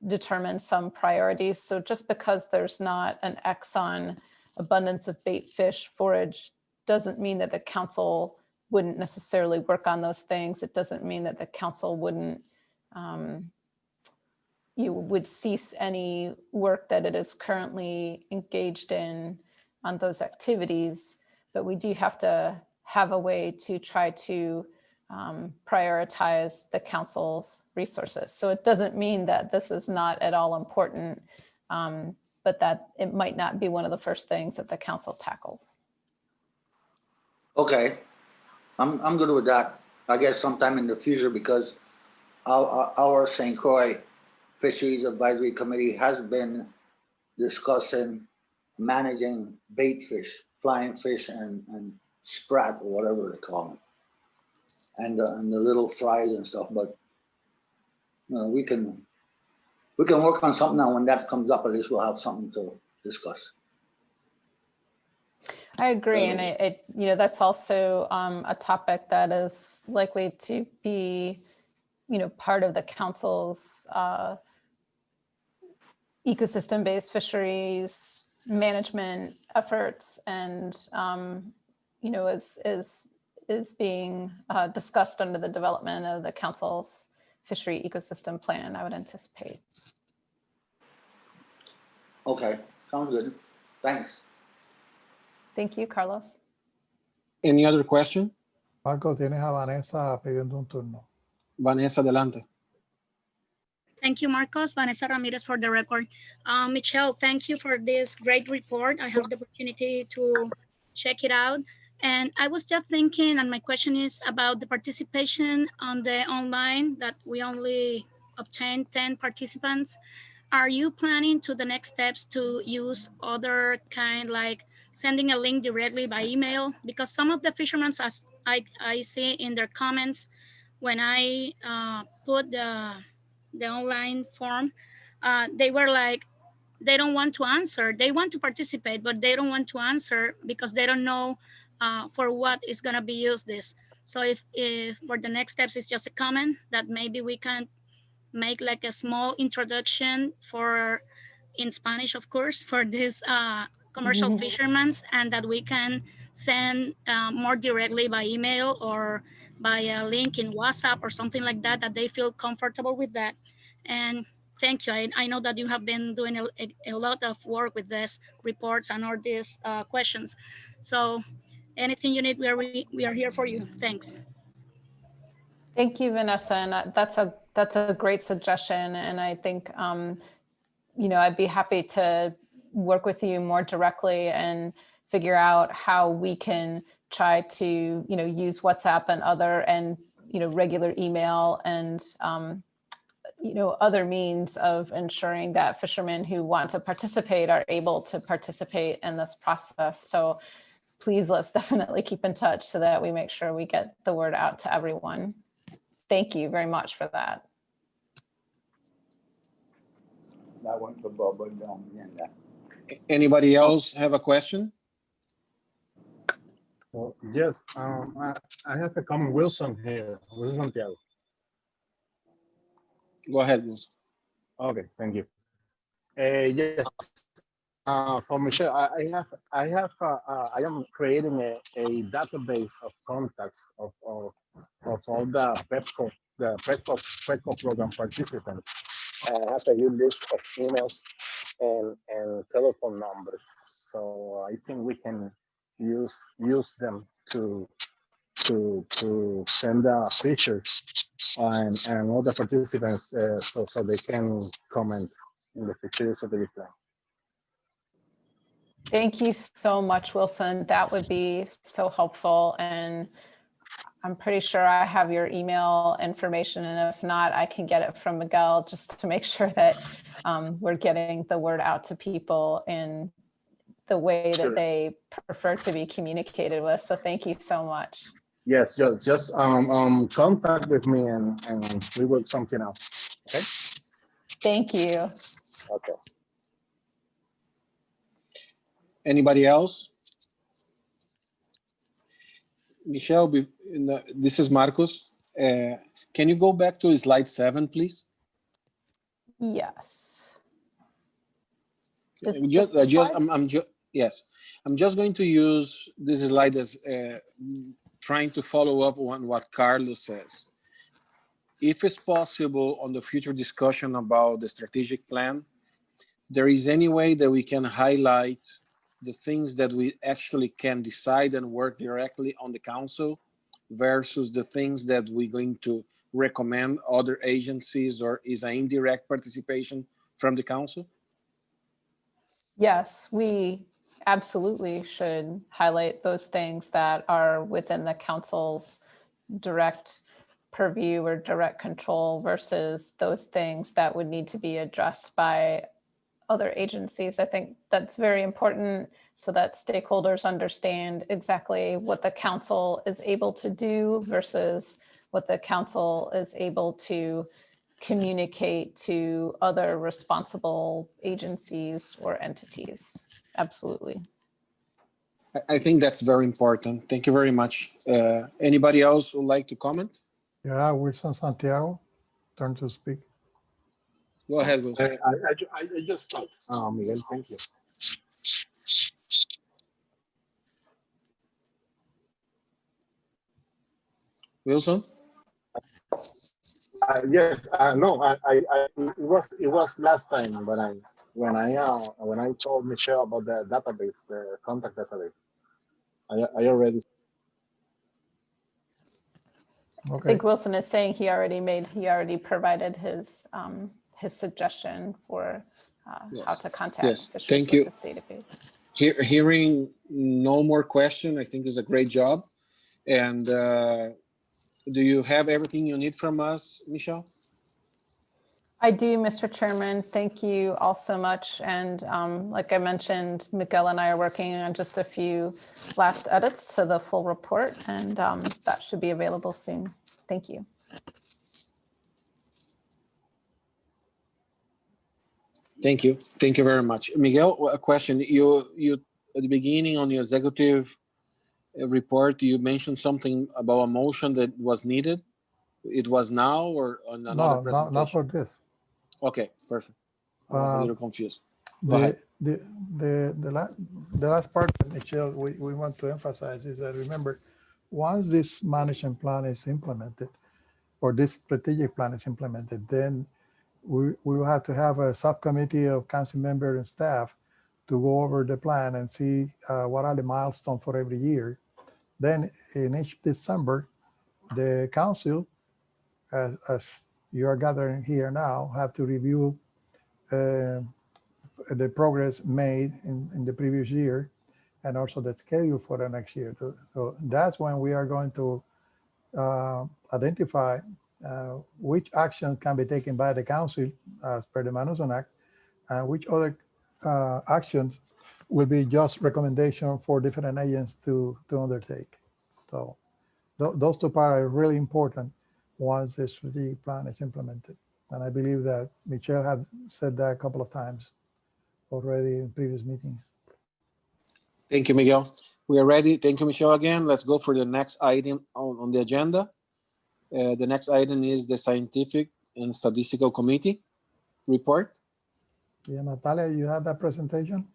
determine some priorities. So just because there's not an X on abundance of bait fish forage doesn't mean that the council wouldn't necessarily work on those things. It doesn't mean that the council wouldn't would cease any work that it is currently engaged in on those activities. But we do have to have a way to try to prioritize the council's resources. So it doesn't mean that this is not at all important, but that it might not be one of the first things that the council tackles. Okay, I'm good with that. I guess sometime in the future, because our St. Croix Fisheries Advisory Committee has been discussing managing bait fish, flying fish, and sprat, or whatever they call them, and the little flies and stuff. But we can work on something now. When that comes up, at least we'll have something to discuss. I agree, and that's also a topic that is likely to be, part of the council's ecosystem-based fisheries management efforts, and is being discussed under the development of the council's fishery ecosystem plan, I would anticipate. Okay, sounds good. Thanks. Thank you, Carlos. Any other question? Marco, tienes a Vanessa pidiendo un turno. Vanessa, adelante. Thank you, Marcos. Vanessa Ramirez for the record. Michelle, thank you for this great report. I have the opportunity to check it out. And I was just thinking, and my question is about the participation on the online, that we only obtained 10 participants. Are you planning to the next steps to use other kind, like sending a link directly by email? Because some of the fishermen, as I see in their comments, when I put the online form, they were like, they don't want to answer. They want to participate, but they don't want to answer because they don't know for what is gonna be used this. So if for the next steps, it's just a comment that maybe we can make like a small introduction for, in Spanish, of course, for this commercial fishermen, and that we can send more directly by email or by a link in WhatsApp or something like that, that they feel comfortable with that. And thank you. I know that you have been doing a lot of work with this reports and all these questions. So anything you need, we are here for you. Thanks. Thank you, Vanessa. And that's a great suggestion. And I think, I'd be happy to work with you more directly and figure out how we can try to, use WhatsApp and other and, regular email and, other means of ensuring that fishermen who want to participate are able to participate in this process. So please, let's definitely keep in touch so that we make sure we get the word out to everyone. Thank you very much for that. That one for Bob down. Anybody else have a question? Well, yes, I have a comment. Wilson here. Wilson Santiago. Go ahead, Wilson. Okay, thank you. Yes. So Michelle, I am creating a database of contacts of all the PEPCO program participants. I have a huge list of emails and telephone numbers. So I think we can use them to send features and all the participants so they can comment in the features of the plan. Thank you so much, Wilson. That would be so helpful. And I'm pretty sure I have your email information. And if not, I can get it from Miguel just to make sure that we're getting the word out to people in the way that they prefer to be communicated with. So thank you so much. Yes, just contact with me and we work something out. Okay. Thank you. Okay. Anybody else? Michelle, this is Marcos. Can you go back to slide 7, please? Yes. Yes. I'm just going to use this slide as trying to follow up on what Carlos says. If it's possible on the future discussion about the strategic plan, there is any way that we can highlight the things that we actually can decide and work directly on the council versus the things that we're going to recommend other agencies or is an indirect participation from the council? Yes, we absolutely should highlight those things that are within the council's direct purview or direct control versus those things that would need to be addressed by other agencies. I think that's very important so that stakeholders understand exactly what the council is able to do versus what the council is able to communicate to other responsible agencies or entities. Absolutely. I think that's very important. Thank you very much. Anybody else would like to comment? Yeah, Wilson Santiago, turn to speak. Go ahead, Wilson. I just talked, Miguel, thank you. Wilson? Yes, no, it was last time when I told Michelle about the database, the contact database. I already. Okay. I think Wilson is saying he already provided his suggestion for how to contact fishers Thank you. with this database. Hearing no more question, I think is a great job. And do you have everything you need from us, Michelle? I do, Mr. Chairman. Thank you all so much. And like I mentioned, Miguel and I are working on just a few last edits to the full report, and that should be available soon. Thank you. Thank you. Thank you very much. Miguel, a question. You at the beginning on your executive report, you mentioned something about a motion that was needed. It was now or on another presentation? No, not for this. Okay, perfect. I was a little confused. Go ahead. The last part, Michelle, we want to emphasize is that, remember, once this management plan is implemented, or this strategic plan is implemented, then we will have to have a subcommittee of council members and staff to go over the plan and see what are the milestones for every year. Then in each December, the council, as you are gathering here now, have to review the progress made in the previous year, and also the schedule for the next year. So that's when we are going to identify which action can be taken by the council as per the Manuson Act, and which other actions will be just recommendation for different agents to undertake. So those two parts are really important once the strategic plan is implemented. And I believe that Michelle had said that a couple of times already in previous meetings. Thank you, Miguel. We are ready. Thank you, Michelle, again. Let's go for the next item on the agenda. The next item is the Scientific and Statistical Committee report. Yeah, Natalia, you had that presentation?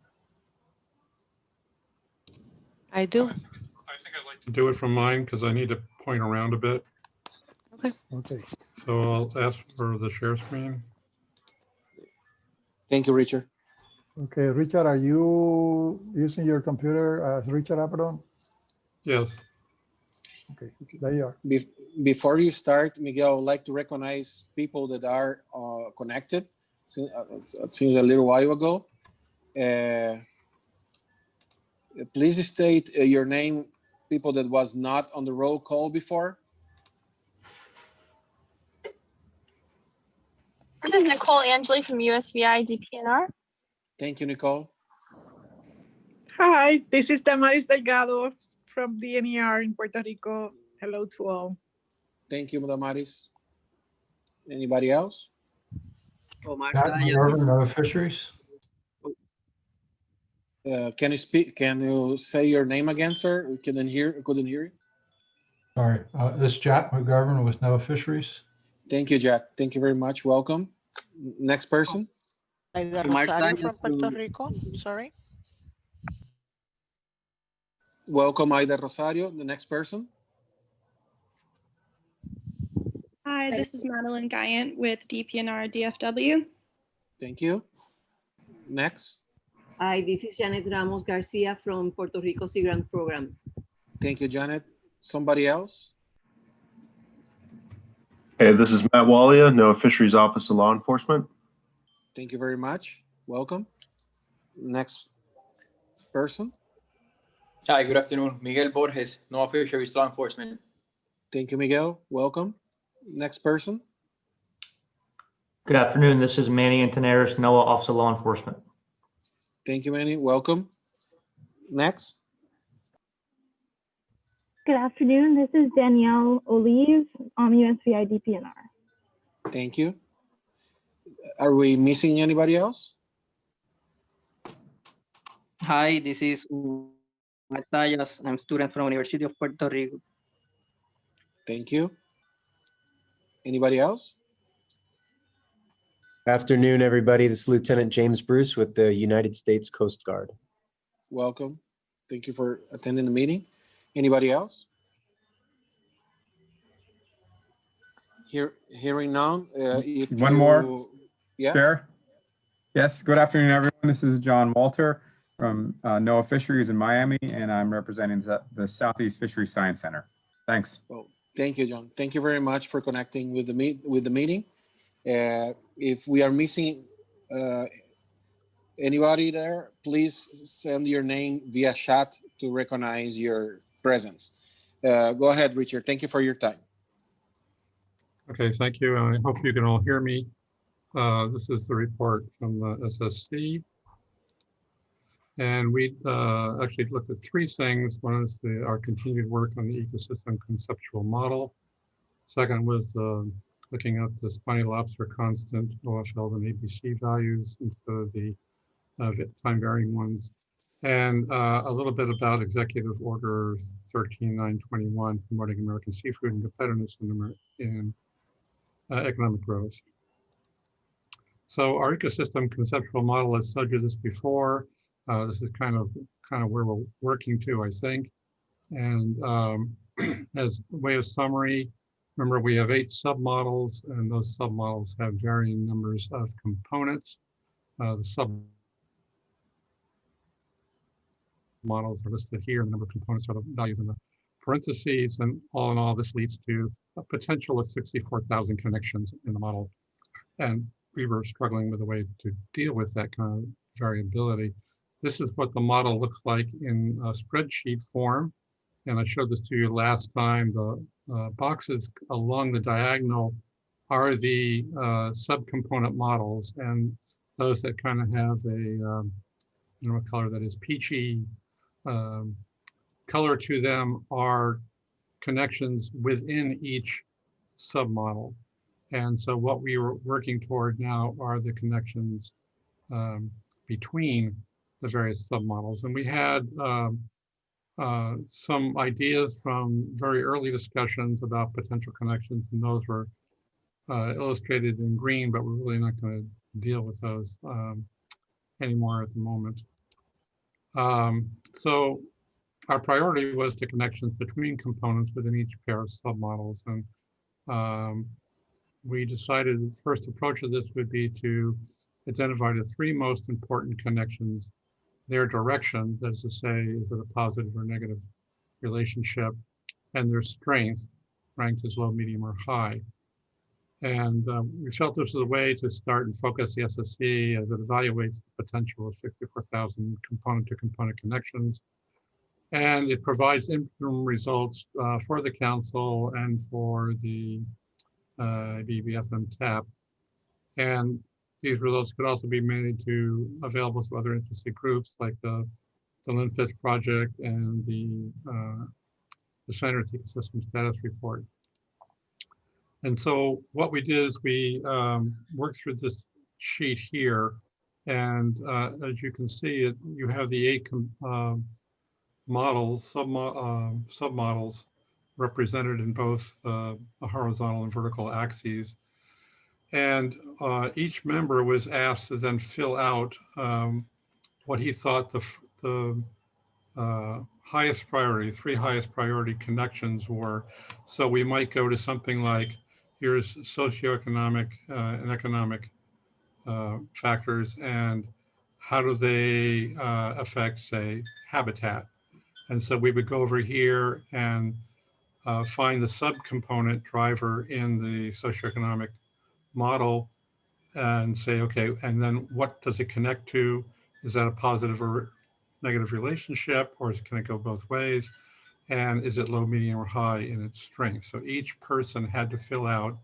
I do. I think I'd like to do it from mine because I need to point around a bit. Okay. Okay. So I'll ask for the share screen. Thank you, Richard. Okay, Richard, are you using your computer as Richard Aperon? Yes. Okay, there you are. Before you start, Miguel, I would like to recognize people that are connected. It seems a little while ago. Please state your name, people that was not on the roll call before. This is Nicole Angeli from USVI DPNR. Thank you, Nicole. Hi, this is Damaris Delgado from DNER in Puerto Rico. Hello to all. Thank you, Damaris. Anybody else? Matt McGovern, no fisheries. Can you speak? Can you say your name again, sir? We couldn't hear you. Sorry, this is Jack McGovern with NOAA Fisheries. Thank you, Jack. Thank you very much. Welcome. Next person. Aida Rosario from Puerto Rico. Sorry. Welcome, Aida Rosario. The next person. Hi, this is Madeline Guyant with DPNR DFW. Thank you. Next. Hi, this is Janet Ramos Garcia from Puerto Rico Sea Grant Program. Thank you, Janet. Somebody else? Hey, this is Matt Walia, NOAA Fisheries Office of Law Enforcement. Thank you very much. Welcome. Next person. Hi, good afternoon. Miguel Borges, NOAA Fisheries Law Enforcement. Thank you, Miguel. Welcome. Next person. Good afternoon. This is Manny Antoneris, NOAA Office of Law Enforcement. Thank you, Manny. Welcome. Next. Good afternoon. This is Danielle Olive on USVI DPNR. Thank you. Are we missing anybody else? Hi, this is Matthias. I'm a student from University of Puerto Rico. Thank you. Anybody else? Afternoon, everybody. This is Lieutenant James Bruce with the United States Coast Guard. Welcome. Thank you for attending the meeting. Anybody else? Hearing none. One more. Yeah. Chair. Yes. Good afternoon, everyone. This is John Walter from NOAA Fisheries in Miami, and I'm representing the Southeast Fisheries Science Center. Thanks. Well, thank you, John. Thank you very much for connecting with the meeting. If we are missing anybody there, please send your name via chat to recognize your presence. Go ahead, Richard. Thank you for your time. Okay, thank you. I hope you can all hear me. This is the report from the SSC. And we actually looked at three things. One is our continued work on the ecosystem conceptual model. Second was looking at the spiny lobster constant, OSLs and ABC values instead of the time varying ones. And a little bit about Executive Order 13921, promoting American seafood and competitiveness in economic growth. So our ecosystem conceptual model, I've studied this before. This is kind of where we're working to, I think. And as a way of summary, remember we have 8 submodels, and those submodels have varying numbers of components. The submodels are listed here. The number of components are the values in the parentheses, and all in all, this leads to a potential of 64,000 connections in the model. And we were struggling with a way to deal with that kind of variability. This is what the model looks like in a spreadsheet form. And I showed this to you last time. The boxes along the diagonal are the subcomponent models, and those that kind of have a what color that is, peachy color to them are connections within each submodel. And so what we were working toward now are the connections between the various submodels. And we had some ideas from very early discussions about potential connections, and those were illustrated in green, but we're really not going to deal with those anymore at the moment. So our priority was the connections between components within each pair of submodels. And we decided the first approach of this would be to identify the three most important connections, their direction, that is to say, is it a positive or negative relationship, and their strength, ranked as low, medium, or high. And we felt this was a way to start and focus the SSC as it evaluates the potential of 64,000 component-to-component connections. And it provides interim results for the council and for the BBFM TAP. And these results could also be made available to other interested groups like the Linfish Project and the Center Ecosystem Status Report. And so what we did is we worked through this sheet here. And as you can see, you have the 8 submodels represented in both the horizontal and vertical axes. And each member was asked to then fill out what he thought the highest priority, 3 highest priority connections were. So we might go to something like, here's socioeconomic and economic factors, and how do they affect, say, habitat? And so we would go over here and find the subcomponent driver in the socioeconomic model and say, okay, and then what does it connect to? Is that a positive or negative relationship, or can it go both ways? And is it low, medium, or high in its strength? So each person had to fill out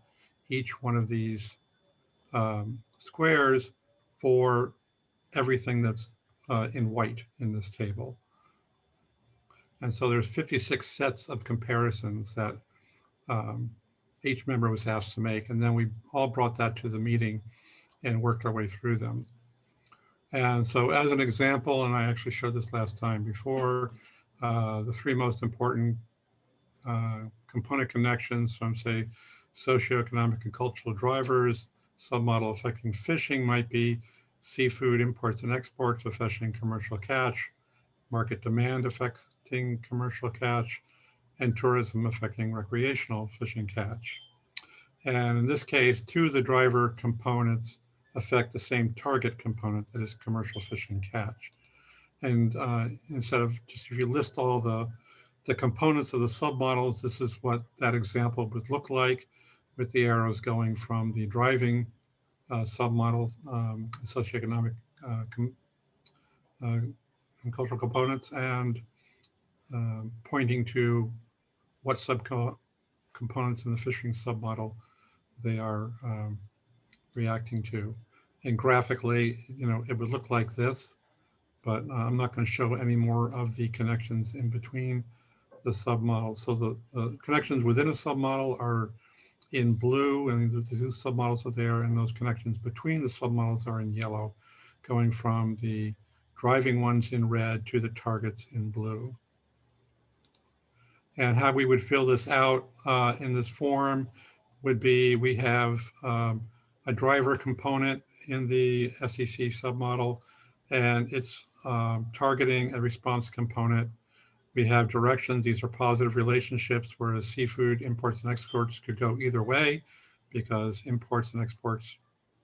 each one of these squares for everything that's in white in this table. And so there's 56 sets of comparisons that each member was asked to make. And then we all brought that to the meeting and worked our way through them. And so as an example, and I actually showed this last time before, the 3 most important component connections from, say, socioeconomic and cultural drivers, submodel affecting fishing might be seafood imports and exports affecting commercial catch, market demand affecting commercial catch, and tourism affecting recreational fishing catch. And in this case, 2 of the driver components affect the same target component, that is commercial fishing catch. And instead of just, if you list all the components of the submodels, this is what that example would look like, with the arrows going from the driving submodels, socioeconomic and cultural components, and pointing to what subcomponents in the fishing submodel they are reacting to. And graphically, it would look like this, but I'm not going to show any more of the connections in between the submodels. So the connections within a submodel are in blue, and the 2 submodels are there, and those connections between the submodels are in yellow, going from the driving ones in red to the targets in blue. And how we would fill this out in this form would be, we have a driver component in the SEC submodel, and it's targeting a response component. We have directions. These are positive relationships, whereas seafood imports and exports could go either way, because imports and exports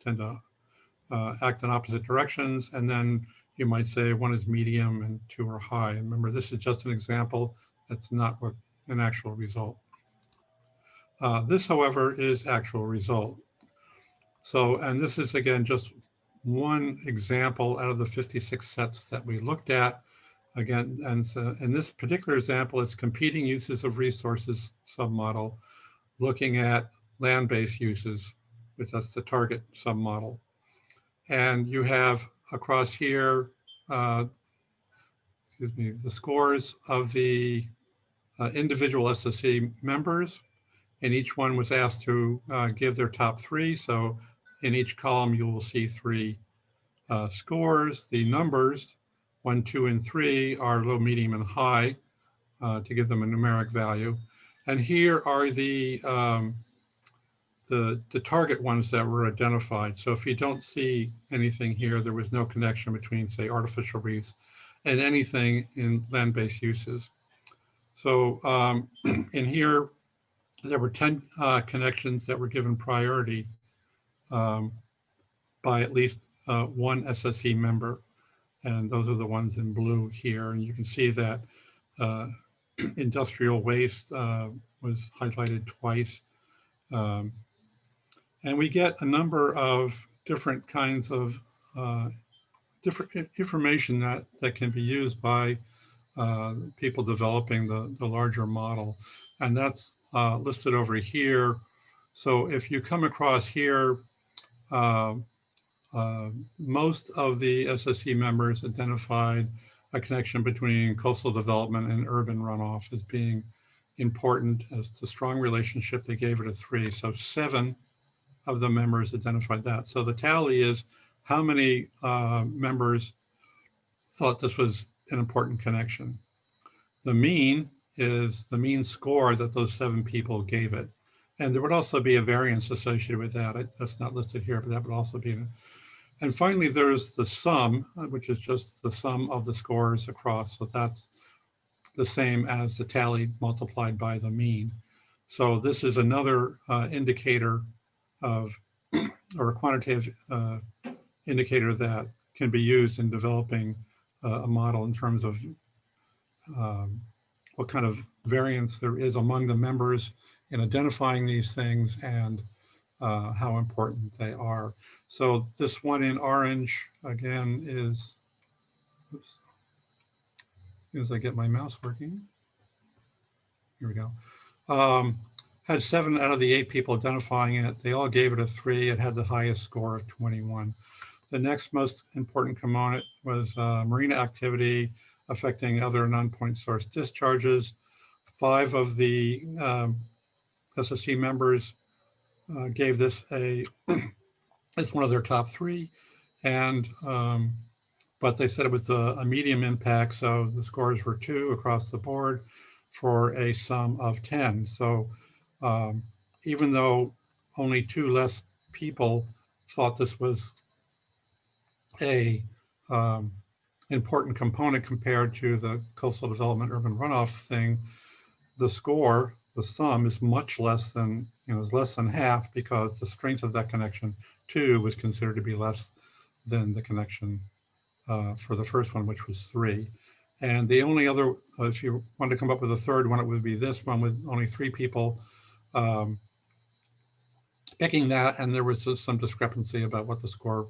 tend to act in opposite directions. And then you might say 1 is medium and 2 are high. And remember, this is just an example. That's not what an actual result. This, however, is actual result. So, and this is, again, just one example out of the 56 sets that we looked at. Again, and so in this particular example, it's competing uses of resources submodel, looking at land-based uses, which that's the target submodel. And you have across here, excuse me, the scores of the individual SSC members, and each one was asked to give their top 3. So in each column, you will see 3 scores. The numbers 1, 2, and 3 are low, medium, and high to give them a numeric value. And here are the target ones that were identified. So if you don't see anything here, there was no connection between, say, artificial reefs and anything in land-based uses. So in here, there were 10 connections that were given priority by at least one SSE member. And those are the ones in blue here. And you can see that industrial waste was highlighted twice. And we get a number of different kinds of different information that can be used by people developing the larger model. And that's listed over here. So if you come across here, most of the SSE members identified a connection between coastal development and urban runoff as being important as the strong relationship. They gave it a 3. So 7 of the members identified that. So the tally is how many members thought this was an important connection. The mean is the mean score that those 7 people gave it. And there would also be a variance associated with that. That's not listed here, but that would also be. And finally, there's the sum, which is just the sum of the scores across. So that's the same as the tally multiplied by the mean. So this is another indicator of, or a quantitative indicator that can be used in developing a model in terms of what kind of variance there is among the members in identifying these things and how important they are. So this one in orange, again, is, oops, as I get my mouse working, here we go. Had 7 out of the 8 people identifying it. They all gave it a 3. It had the highest score of 21. The next most important component was marina activity affecting other non-point source discharges. 5 of the SSC members gave this as one of their top 3. And, but they said it was a medium impact. So the scores were 2 across the board for a sum of 10. So even though only 2 less people thought this was a important component compared to the coastal development urban runoff thing, the score, the sum is much less than, is less than half, because the strength of that connection 2 was considered to be less than the connection for the first one, which was 3. And the only other, if you want to come up with a third one, it would be this one with only 3 people picking that, and there was some discrepancy about what the score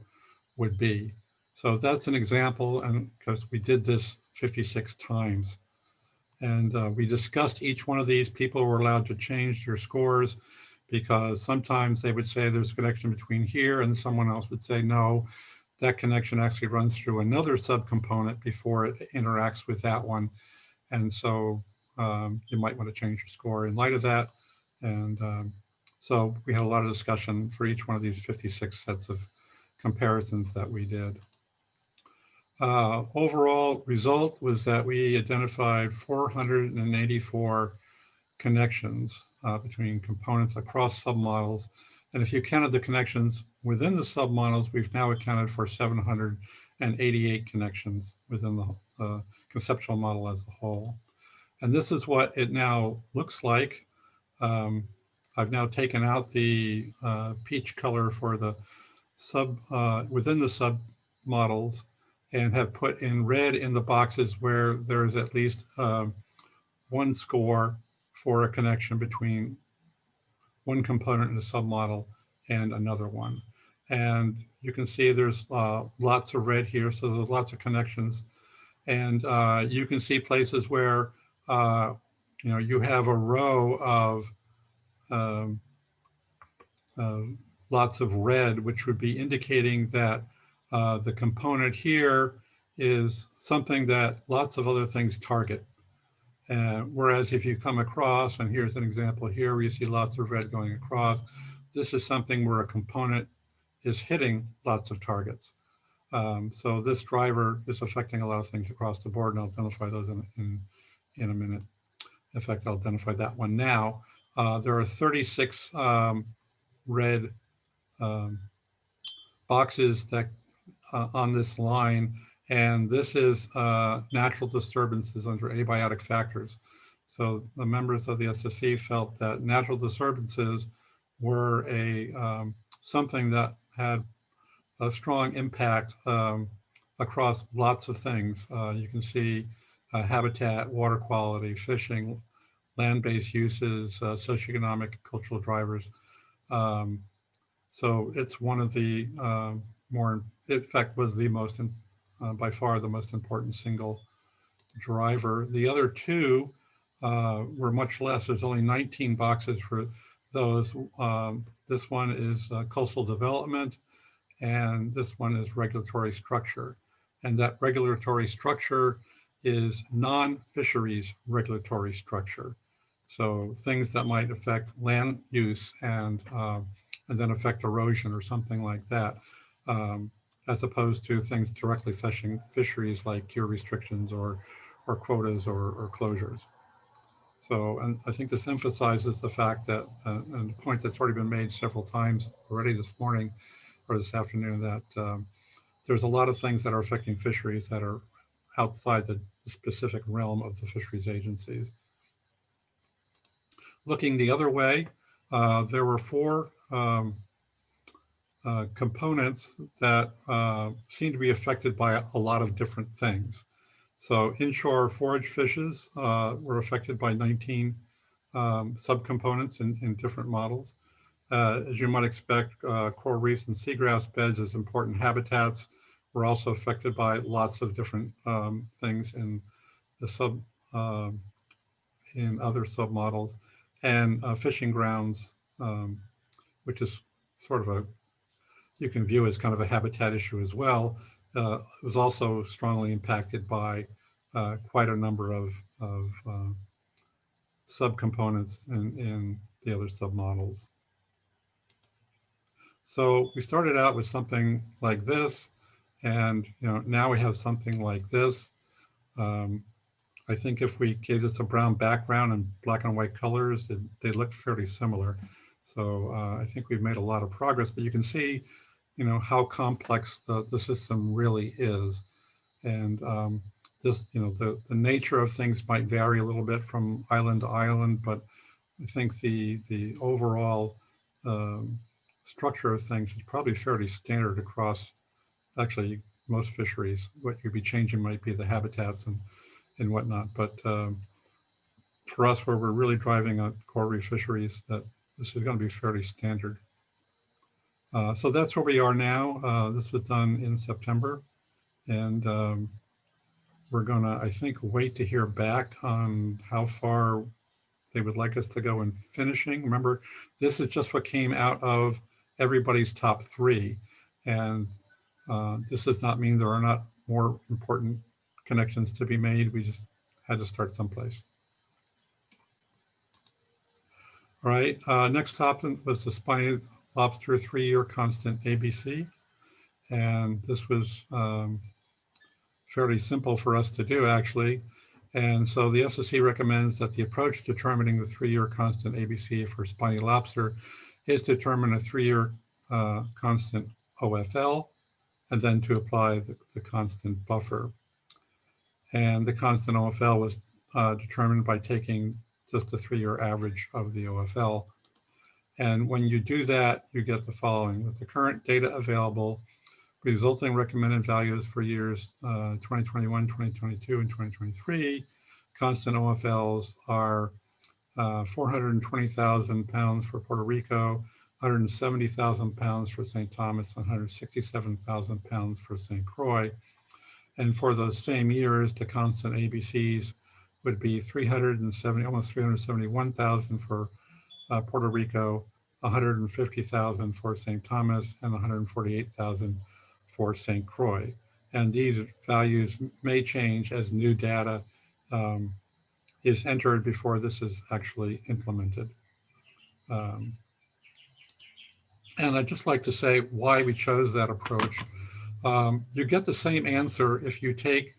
would be. So that's an example, and because we did this 56 times. And we discussed each one of these. People were allowed to change their scores because sometimes they would say there's a connection between here, and someone else would say, no, that connection actually runs through another subcomponent before it interacts with that one. And so you might want to change your score in light of that. And so we had a lot of discussion for each one of these 56 sets of comparisons that we did. Overall result was that we identified 484 connections between components across submodels. And if you counted the connections within the submodels, we've now accounted for 788 connections within the conceptual model as a whole. And this is what it now looks like. I've now taken out the peach color for the within the submodels, and have put in red in the boxes where there's at least 1 score for a connection between one component in a submodel and another one. And you can see there's lots of red here, so there's lots of connections. And you can see places where you have a row of lots of red, which would be indicating that the component here is something that lots of other things target. Whereas if you come across, and here's an example here where you see lots of red going across, this is something where a component is hitting lots of targets. So this driver is affecting a lot of things across the board, and I'll identify those in a minute. In fact, I'll identify that one now. There are 36 red boxes that on this line, and this is natural disturbances under abiotic factors. So the members of the SSC felt that natural disturbances were something that had a strong impact across lots of things. You can see habitat, water quality, fishing, land-based uses, socioeconomic, cultural drivers. So it's one of the in fact, was the most, by far the most important single driver. The other two were much less. There's only 19 boxes for those. This one is coastal development, and this one is regulatory structure. And that regulatory structure is non-fisheries regulatory structure. So things that might affect land use and then affect erosion or something like that, as opposed to things directly affecting fisheries like gear restrictions or quotas or closures. So, and I think this emphasizes the fact that, and the point that's already been made several times already this morning or this afternoon, that there's a lot of things that are affecting fisheries that are outside the specific realm of the fisheries agencies. Looking the other way, there were 4 components that seem to be affected by a lot of different things. So inshore forage fishes were affected by 19 subcomponents in different models. As you might expect, coral reefs and seagrass beds as important habitats were also affected by lots of different things in the in other submodels. And fishing grounds, which is sort of you can view as kind of a habitat issue as well, was also strongly impacted by quite a number of subcomponents in the other submodels. So we started out with something like this, and now we have something like this. I think if we gave this a brown background and black and white colors, they look fairly similar. So I think we've made a lot of progress, but you can see, how complex the system really is. And this, the nature of things might vary a little bit from island to island, but I think the overall structure of things is probably fairly standard across actually most fisheries. What you'd be changing might be the habitats and whatnot. But for us, where we're really driving on coral reef fisheries, that this is going to be fairly standard. So that's where we are now. This was done in September, and we're going to, I think, wait to hear back on how far they would like us to go in finishing. Remember, this is just what came out of everybody's top 3. And this does not mean there are not more important connections to be made. We just had to start someplace. All right, next topic was the Spiny lobster 3-year constant ABC. And this was fairly simple for us to do, actually. And so the SSC recommends that the approach determining the 3-year constant ABC for spiny lobster is to determine a 3-year constant OFL, and then to apply the constant buffer. And the constant OFL was determined by taking just the 3-year average of the OFL. And when you do that, you get the following. With the current data available, resulting recommended values for years 2021, 2022, and 2023, constant OFLs are 420,000 pounds for Puerto Rico, 170,000 pounds for St. Thomas, 167,000 pounds for St. Croix. And for those same years, the constant ABCs would be almost 371,000 for Puerto Rico, 150,000 for St. Thomas, and 148,000 for St. Croix. And these values may change as new data is entered before this is actually implemented. And I'd just like to say why we chose that approach. You get the same answer if you take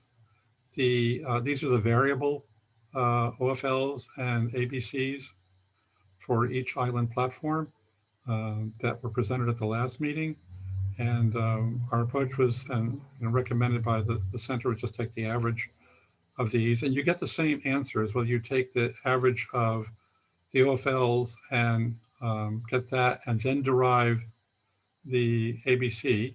these are the variable OFLs and ABCs for each island platform that were presented at the last meeting. And our approach was recommended by the center would just take the average of these, and you get the same answers whether you take the average of the OFLs and get that and then derive the ABC,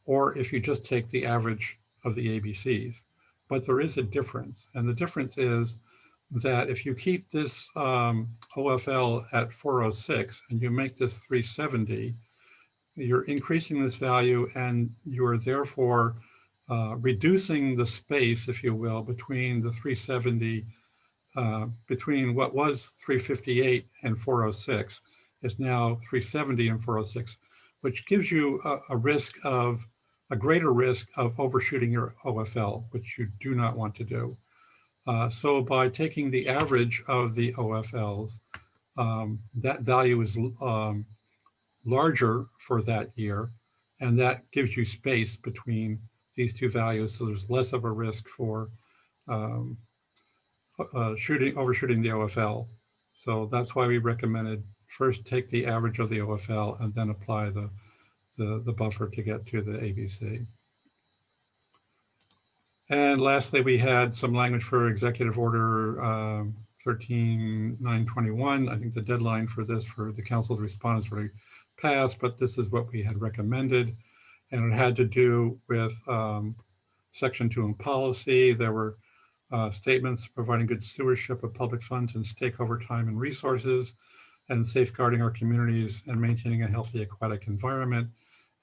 or if you just take the average of the ABCs. But there is a difference, and the difference is that if you keep this OFL at 406 and you make this 370, you're increasing this value and you're therefore reducing the space, if you will, between the 370, between what was 358 and 406 is now 370 and 406, which gives you a greater risk of overshooting your OFL, which you do not want to do. So by taking the average of the OFLs, that value is larger for that year, and that gives you space between these two values, so there's less of a risk for overshooting the OFL. So that's why we recommended first take the average of the OFL and then apply the buffer to get to the ABC. And lastly, we had some language for Executive Order 13921. I think the deadline for this for the council to respond is already passed, but this is what we had recommended. And it had to do with Section 2 in policy. There were statements providing good stewardship of public funds and stake over time and resources, and safeguarding our communities and maintaining a healthy aquatic environment.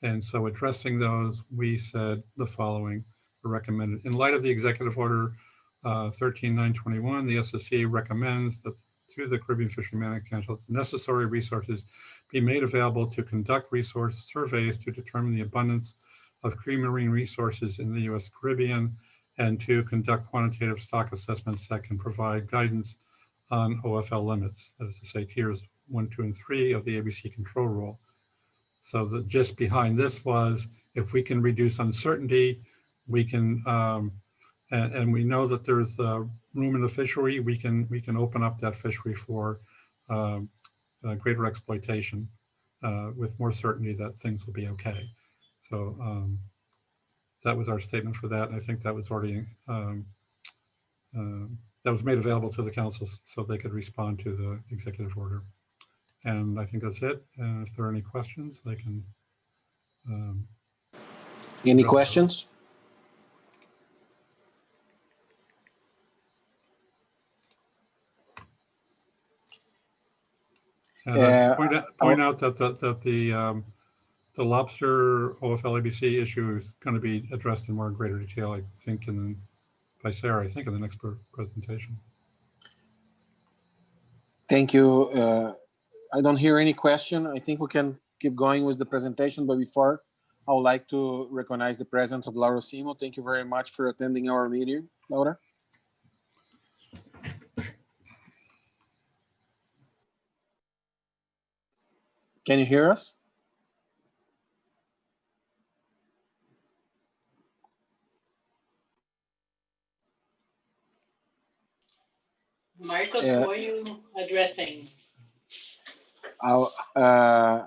And so addressing those, we said the following, recommended. In light of the Executive Order 13921, the SSC recommends that through the Caribbean Fishery Management Council, the necessary resources be made available to conduct resource surveys to determine the abundance of marine resources in the U.S. Caribbean, and to conduct quantitative stock assessments that can provide guidance on OFL limits, that is to say tiers 1, 2, and 3 of the ABC control rule. So the gist behind this was, if we can reduce uncertainty, we can, and we know that there's room in the fishery, we can open up that fishery for greater exploitation with more certainty that things will be okay. So that was our statement for that. And I think that was already, that was made available to the council so they could respond to the executive order. And I think that's it. And if there are any questions, I can. Any questions? And point out that the lobster OFL ABC issue is going to be addressed in more greater detail, I think, by Sarah, I think, in the next presentation. Thank you. I don't hear any question. I think we can keep going with the presentation, but before, I would like to recognize the presence of Laura Simo. Thank you very much for attending our meeting, Laura. Can you hear us? Marcos, who are you addressing? I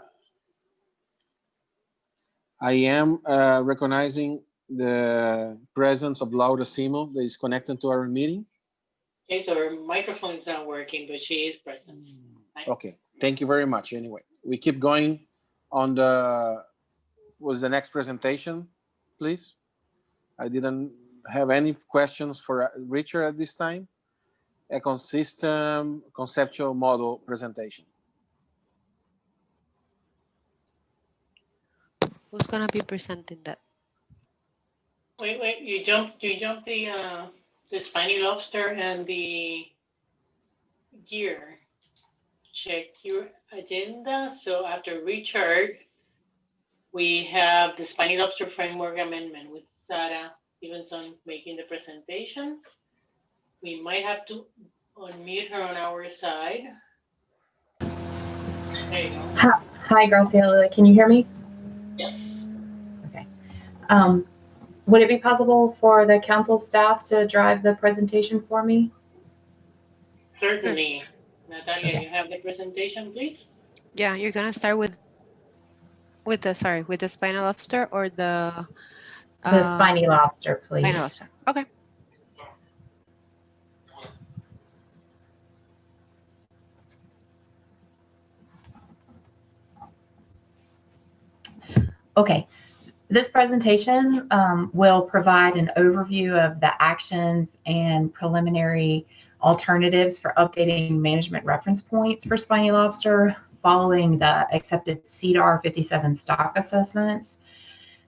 am recognizing the presence of Laura Simo that is connected to our meeting. Okay, so her microphone is not working, but she is present. Right? Okay, thank you very much. Anyway, we keep going on what's the next presentation, please? I didn't have any questions for Richard at this time. Ecosystem conceptual model presentation. Who's gonna be presenting that? Wait, you jumped the spiny lobster and the gear. Check your agenda. So after Richard, we have the spiny lobster framework amendment with Sarah Stevenson making the presentation. We might have to unmute her on our side. There you go. Hi, Graciela. Can you hear me? Yes. Okay. Would it be possible for the council staff to drive the presentation for me? Certainly. Natalia, okay. You have the presentation, please? Yeah, you're gonna start with the spiny lobster or the spiny lobster, please. Spiny lobster. Okay. Okay. This presentation will provide an overview of the actions and preliminary alternatives for updating management reference points for spiny lobster following the accepted CDAR 57 stock assessments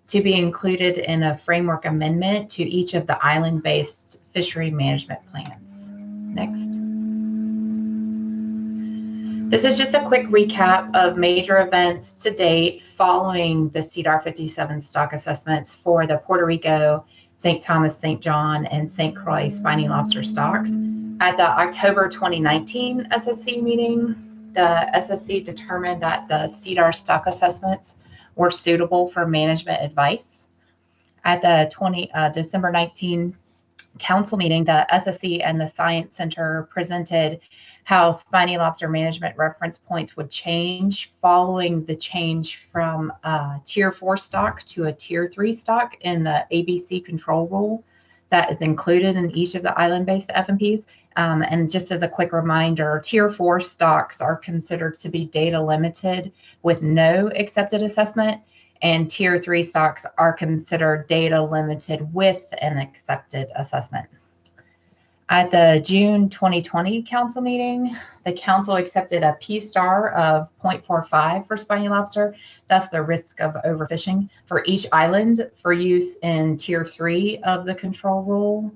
to be included in a framework amendment to each of the island-based fishery management plans. Next. This is just a quick recap of major events to date following the CDAR 57 stock assessments for the Puerto Rico, St. Thomas, St. John, and St. Croix spiny lobster stocks. At the October 2019 SSC meeting, the SSC determined that the CDAR stock assessments were suitable for management advice. At the December 19 council meeting, the SSC and the Science Center presented how spiny lobster management reference points would change following the change from a Tier 4 stock to a Tier 3 stock in the ABC control rule that is included in each of the island-based FMPs. And just as a quick reminder, Tier 4 stocks are considered to be data limited with no accepted assessment, and Tier 3 stocks are considered data limited with an accepted assessment. At the June 2020 council meeting, the council accepted a P-star of 0.45 for spiny lobster. That's the risk of overfishing for each island for use in Tier 3 of the control rule.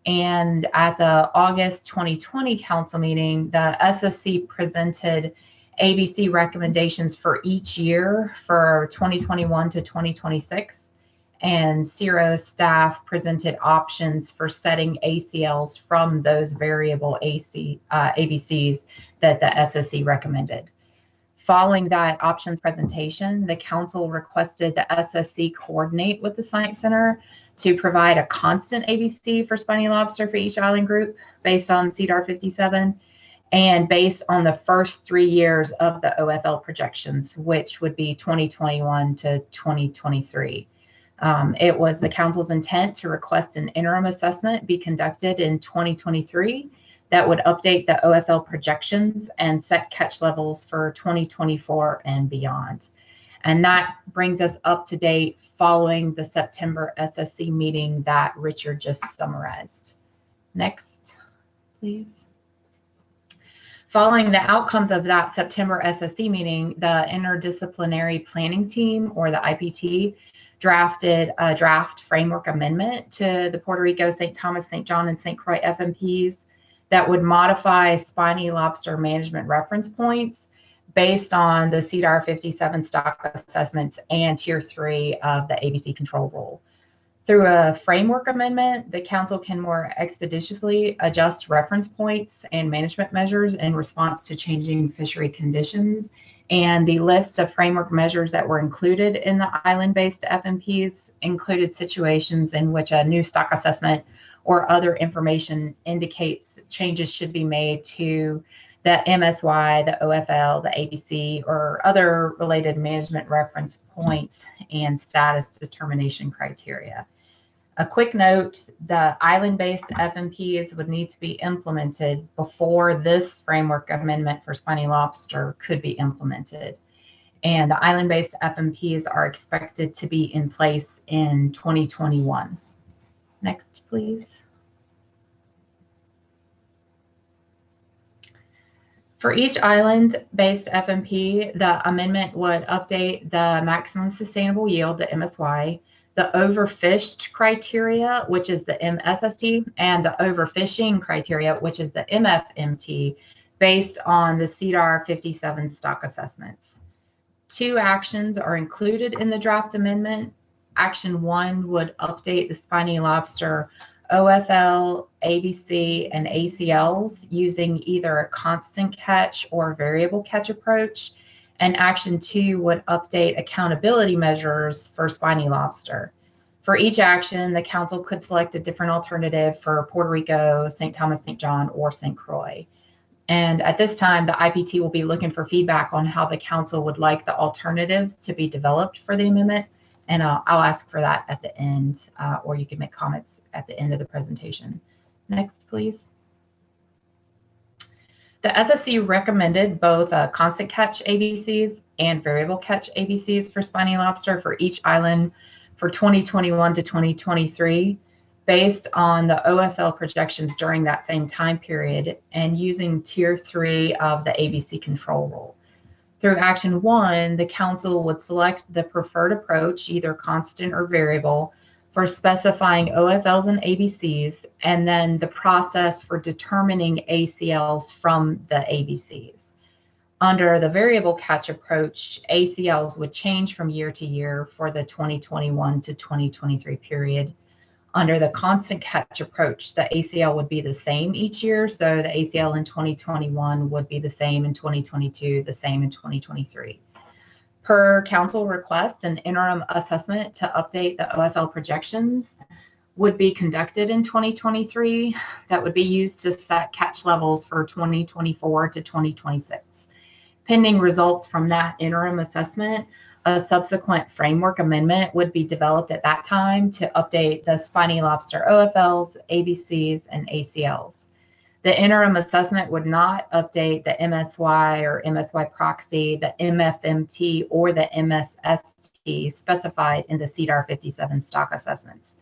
And at the August 2020 council meeting, the SSC presented ABC recommendations for each year for 2021 to 2026. And CIRO staff presented options for setting ACLs from those variable ABCs that the SSC recommended. Following that options presentation, the council requested the SSC coordinate with the Science Center to provide a constant ABC for spiny lobster for each island group based on CDAR 57 and based on the first 3 years of the OFL projections, which would be 2021 to 2023. It was the council's intent to request an interim assessment be conducted in 2023 that would update the OFL projections and set catch levels for 2024 and beyond. And that brings us up to date following the September SSC meeting that Richard just summarized. Next, please. Following the outcomes of that September SSC meeting, the interdisciplinary planning team, or the IPT, drafted a draft framework amendment to the Puerto Rico, St. Thomas, St. John, and St. Croix FMPs that would modify spiny lobster management reference points based on the CDAR 57 stock assessments and Tier 3 of the ABC control rule. Through a framework amendment, the council can more expeditiously adjust reference points and management measures in response to changing fishery conditions. And the list of framework measures that were included in the island-based FMPs included situations in which a new stock assessment or other information indicates changes should be made to the MSY, the OFL, the ABC, or other related management reference points and status determination criteria. A quick note, the island-based FMPs would need to be implemented before this framework amendment for spiny lobster could be implemented. And the island-based FMPs are expected to be in place in 2021. Next, please. For each island-based FMP, the amendment would update the maximum sustainable yield, the MSY, the overfished criteria, which is the MSST, and the overfishing criteria, which is the MFMT, based on the CDAR 57 stock assessments. 2 actions are included in the draft amendment. Action 1 would update the spiny lobster OFL, ABC, and ACLs using either a constant catch or variable catch approach. And action 2 would update accountability measures for spiny lobster. For each action, the council could select a different alternative for Puerto Rico, St. Thomas, St. John, or St. Croix. And at this time, the IPT will be looking for feedback on how the council would like the alternatives to be developed for the amendment. And I'll ask for that at the end, or you can make comments at the end of the presentation. Next, please. The SSC recommended both constant catch ABCs and variable catch ABCs for spiny lobster for each island for 2021 to 2023, based on the OFL projections during that same time period and using Tier 3 of the ABC control rule. Through Action 1, the council would select the preferred approach, either constant or variable, for specifying OFLs and ABCs, and then the process for determining ACLs from the ABCs. Under the variable catch approach, ACLs would change from year to year for the 2021 to 2023 period. Under the constant catch approach, the ACL would be the same each year. So the ACL in 2021 would be the same in 2022, the same in 2023. Per council request, an interim assessment to update the OFL projections would be conducted in 2023. That would be used to set catch levels for 2024 to 2026. Pending results from that interim assessment, a subsequent framework amendment would be developed at that time to update the spiny lobster OFLs, ABCs, and ACLs. The interim assessment would not update the MSY or MSY proxy, the MFMT, or the MSST specified in the CDAR 57 stock assessments.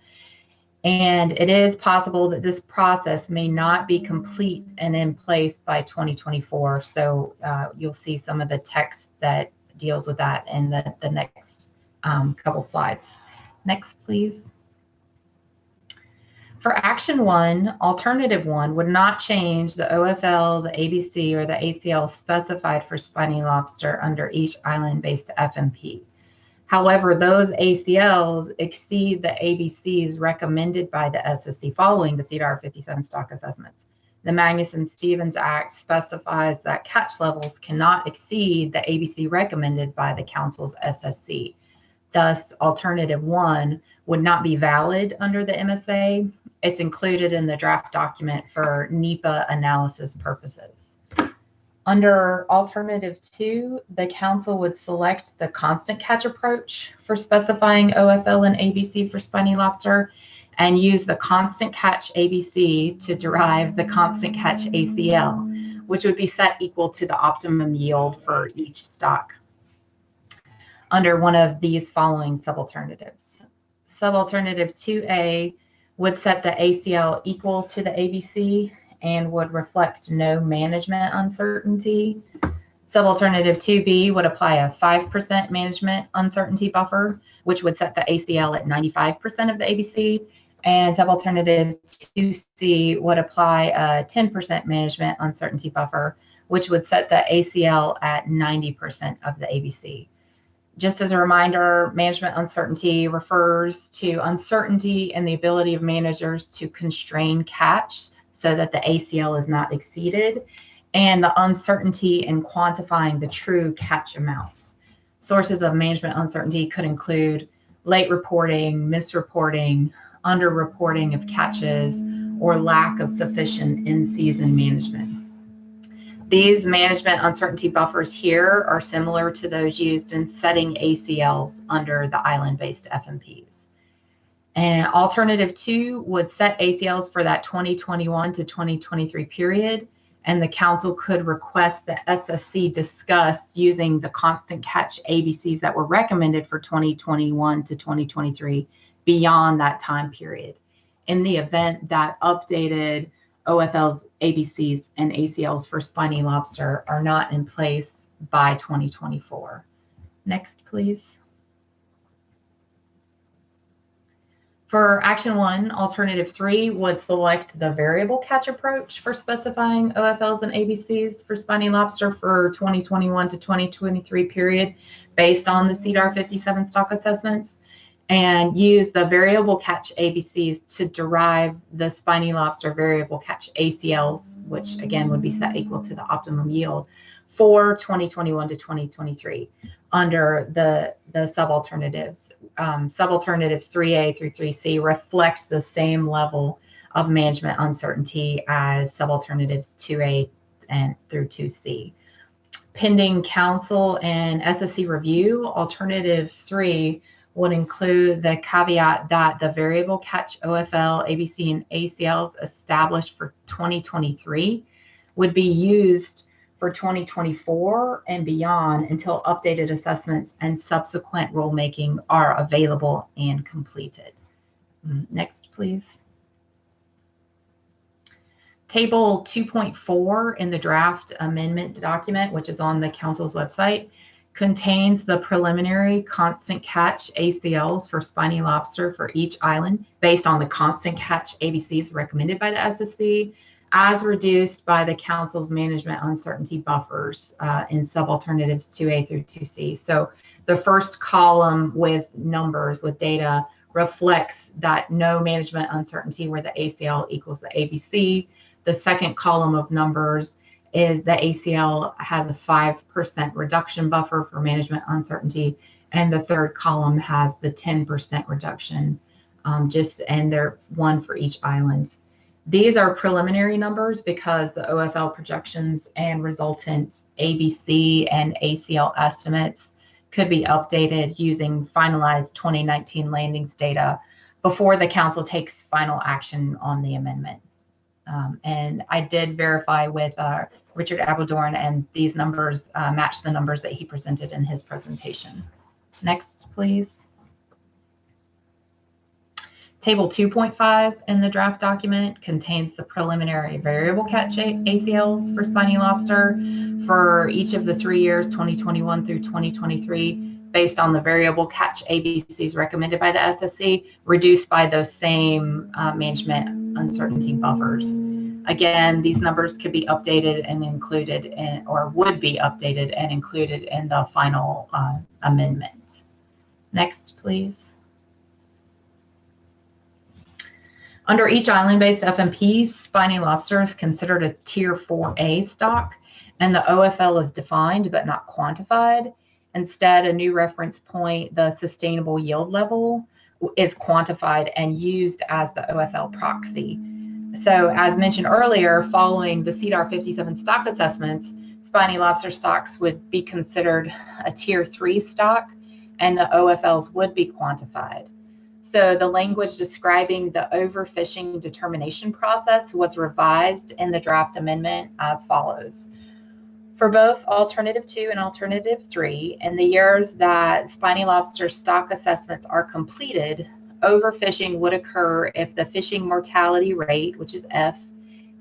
And it is possible that this process may not be complete and in place by 2024. So you'll see some of the text that deals with that in the next couple slides. Next, please. For Action 1, Alternative 1 would not change the OFL, the ABC, or the ACL specified for spiny lobster under each island-based FMP. However, those ACLs exceed the ABCs recommended by the SSC following the CDAR 57 stock assessments. The Magnuson-Stevens Act specifies that catch levels cannot exceed the ABC recommended by the Council's SSC. Thus, Alternative 1 would not be valid under the MSA. It's included in the draft document for NEPA analysis purposes. Under Alternative 2, the Council would select the constant catch approach for specifying OFL and ABC for spiny lobster, and use the constant catch ABC to derive the constant catch ACL, which would be set equal to the optimum yield for each stock under one of these following subalternatives. Subalternative 2A would set the ACL equal to the ABC and would reflect no management uncertainty. Subalternative 2B would apply a 5% management uncertainty buffer, which would set the ACL at 95% of the ABC. And subalternative 2C would apply a 10% management uncertainty buffer, which would set the ACL at 90% of the ABC. Just as a reminder, management uncertainty refers to uncertainty in the ability of managers to constrain catch so that the ACL is not exceeded, and the uncertainty in quantifying the true catch amounts. Sources of management uncertainty could include late reporting, misreporting, underreporting of catches, or lack of sufficient in-season management. These management uncertainty buffers here are similar to those used in setting ACLs under the island-based FMPs. And Alternative 2 would set ACLs for that 2021 to 2023 period, and the Council could request the SSC discuss using the constant catch ABCs that were recommended for 2021 to 2023 beyond that time period. In the event that updated OFLs, ABCs, and ACLs for spiny lobster are not in place by 2024. Next, please. For action 1, alternative 3 would select the variable catch approach for specifying OFLs and ABCs for spiny lobster for 2021 to 2023 period based on the CDAR 57 stock assessments, and use the variable catch ABCs to derive the spiny lobster variable catch ACLs, which again would be set equal to the optimum yield for 2021 to 2023 under the sub-alternatives. Sub-alternatives 3A through 3C reflects the same level of management uncertainty as sub-alternatives 2A and through 2C. Pending council and SSC review, alternative 3 would include the caveat that the variable catch OFL, ABC, and ACLs established for 2023 would be used for 2024 and beyond until updated assessments and subsequent rulemaking are available and completed. Next, please. Table 2.4 in the draft amendment document, which is on the council's website, contains the preliminary constant catch ACLs for spiny lobster for each island based on the constant catch ABCs recommended by the SSC, as reduced by the council's management uncertainty buffers in sub-alternatives 2A through 2C. So the first column with numbers, with data, reflects that no management uncertainty where the ACL equals the ABC. The second column of numbers is the ACL has a 5% reduction buffer for management uncertainty, and the third column has the 10% reduction, and they're one for each island. These are preliminary numbers because the OFL projections and resultant ABC and ACL estimates could be updated using finalized 2019 landings data before the council takes final action on the amendment. And I did verify with Richard Abledorn, and these numbers match the numbers that he presented in his presentation. Next, please. Table 2.5 in the draft document contains the preliminary variable catch ACLs for spiny lobster for each of the 3 years, 2021 through 2023, based on the variable catch ABCs recommended by the SSC, reduced by those same management uncertainty buffers. Again, these numbers could be updated and included in, or would be updated and included in the final amendment. Next, please. Under each island-based FMP, spiny lobster is considered a Tier 4A stock, and the OFL is defined but not quantified. Instead, a new reference point, the sustainable yield level, is quantified and used as the OFL proxy. So as mentioned earlier, following the CDAR 57 stock assessments, spiny lobster stocks would be considered a Tier 3 stock, and the OFLs would be quantified. So the language describing the overfishing determination process was revised in the draft amendment as follows. For both Alternative 2 and Alternative 3, in the years that spiny lobster stock assessments are completed, overfishing would occur if the fishing mortality rate, which is F,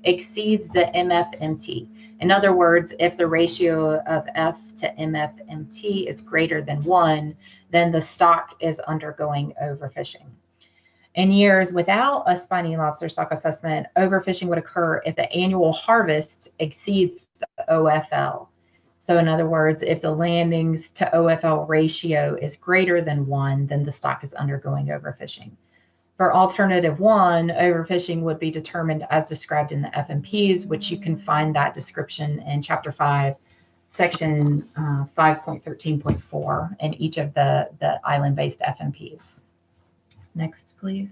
exceeds the MFMT. In other words, if the ratio of F to MFMT is greater than 1, then the stock is undergoing overfishing. In years without a spiny lobster stock assessment, overfishing would occur if the annual harvest exceeds the OFL. So in other words, if the landings to OFL ratio is greater than 1, then the stock is undergoing overfishing. For Alternative 1, overfishing would be determined as described in the FMPs, which you can find that description in Chapter 5, Section 5.13.4 in each of the island-based FMPs. Next, please.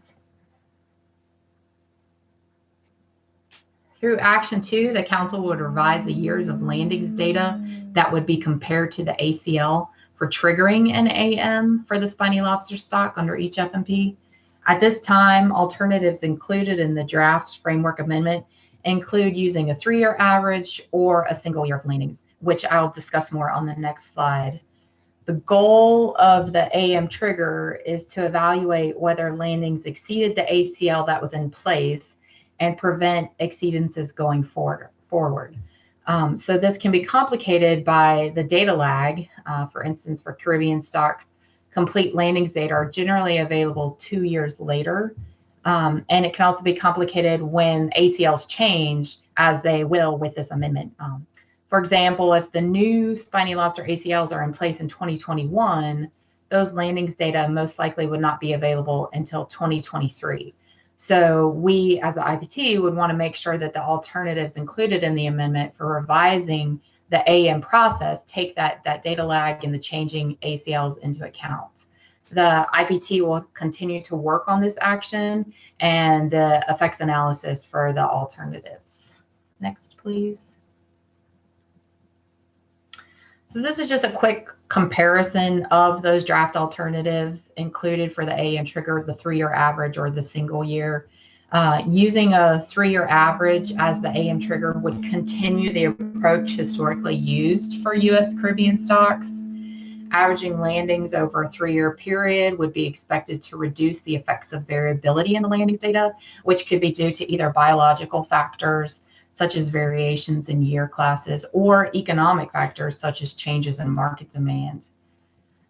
Through Action 2, the Council would revise the years of landings data that would be compared to the ACL for triggering an AM for the spiny lobster stock under each FMP. At this time, alternatives included in the draft framework amendment include using a 3-year average or a single year of landings, which I'll discuss more on the next slide. The goal of the AM trigger is to evaluate whether landings exceeded the ACL that was in place and prevent exceedances going forward. So this can be complicated by the data lag. For instance, for Caribbean stocks, complete landings data are generally available 2 years later. And it can also be complicated when ACLs change, as they will with this amendment. For example, if the new spiny lobster ACLs are in place in 2021, those landings data most likely would not be available until 2023. So we, as the IPT, would want to make sure that the alternatives included in the amendment for revising the AM process take that data lag and the changing ACLs into account. The IPT will continue to work on this action and the effects analysis for the alternatives. Next, please. So this is just a quick comparison of those draft alternatives included for the AM trigger, the 3-year average or the single year. Using a 3-year average as the AM trigger would continue the approach historically used for U.S. Caribbean stocks. Averaging landings over a 3-year period would be expected to reduce the effects of variability in the landings data, which could be due to either biological factors, such as variations in year classes, or economic factors, such as changes in market demand.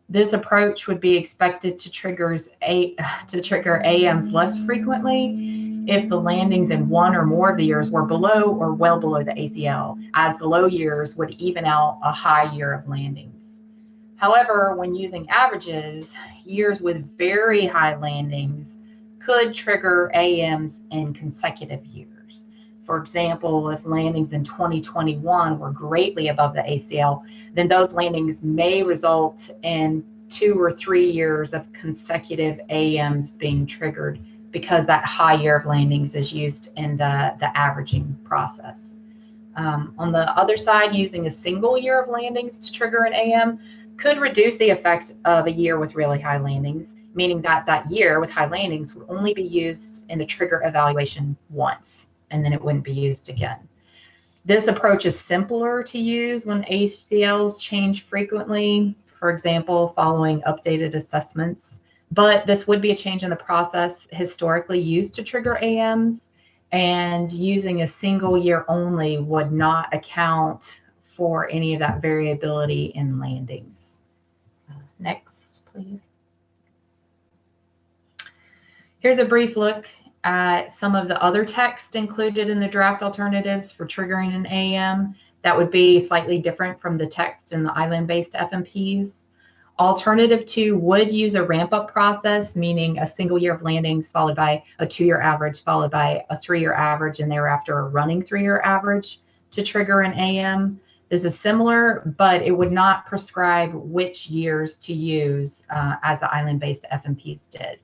This approach would be expected to trigger AMs less frequently if the landings in one or more of the years were below or well below the ACL, as the low years would even out a high year of landings. However, when using averages, years with very high landings could trigger AMs in consecutive years. For example, if landings in 2021 were greatly above the ACL, then those landings may result in 2 or 3 years of consecutive AMs being triggered because that high year of landings is used in the averaging process. On the other side, using a single year of landings to trigger an AM could reduce the effect of a year with really high landings, meaning that that year with high landings would only be used in the trigger evaluation once, and then it wouldn't be used again. This approach is simpler to use when ACLs change frequently, for example, following updated assessments. But this would be a change in the process historically used to trigger AMs, and using a single year only would not account for any of that variability in landings. Next, please. Here's a brief look at some of the other text included in the draft alternatives for triggering an AM that would be slightly different from the text in the island-based FMPs. Alternative 2 would use a ramp-up process, meaning a single year of landings followed by a 2-year average, followed by a 3-year average, and thereafter a running 3-year average to trigger an AM. This is similar, but it would not prescribe which years to use as the island-based FMPs did.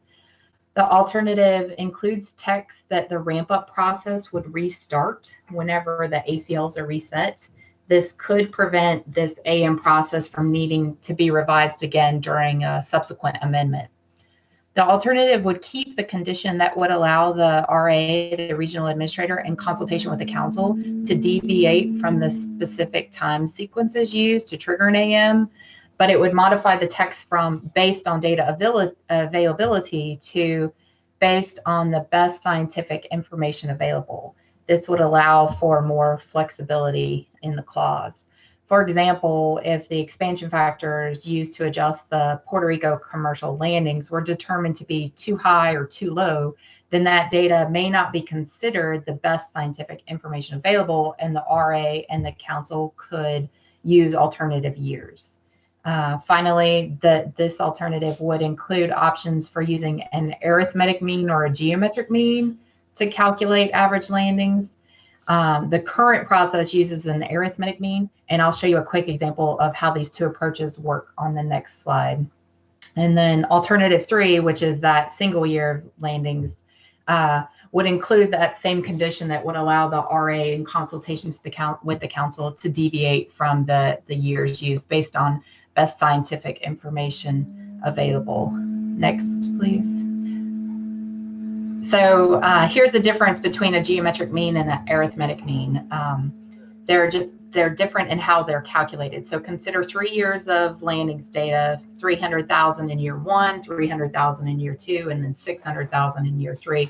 The alternative includes text that the ramp-up process would restart whenever the ACLs are reset. This could prevent this AM process from needing to be revised again during a subsequent amendment. The alternative would keep the condition that would allow the RA, the regional administrator, in consultation with the council, to deviate from the specific time sequences used to trigger an AM, but it would modify the text from based on data availability to based on the best scientific information available. This would allow for more flexibility in the clause. For example, if the expansion factors used to adjust the Puerto Rico commercial landings were determined to be too high or too low, then that data may not be considered the best scientific information available, and the RA and the council could use alternative years. Finally, this alternative would include options for using an arithmetic mean or a geometric mean to calculate average landings. The current process uses an arithmetic mean, and I'll show you a quick example of how these two approaches work on the next slide. And then alternative 3, which is that single year of landings, would include that same condition that would allow the RA in consultations with the council to deviate from the years used based on best scientific information available. Next, please. So here's the difference between a geometric mean and an arithmetic mean. They're different in how they're calculated. So consider 3 years of landings data, 300,000 in year 1, 300,000 in year 2, and then 600,000 in year 3.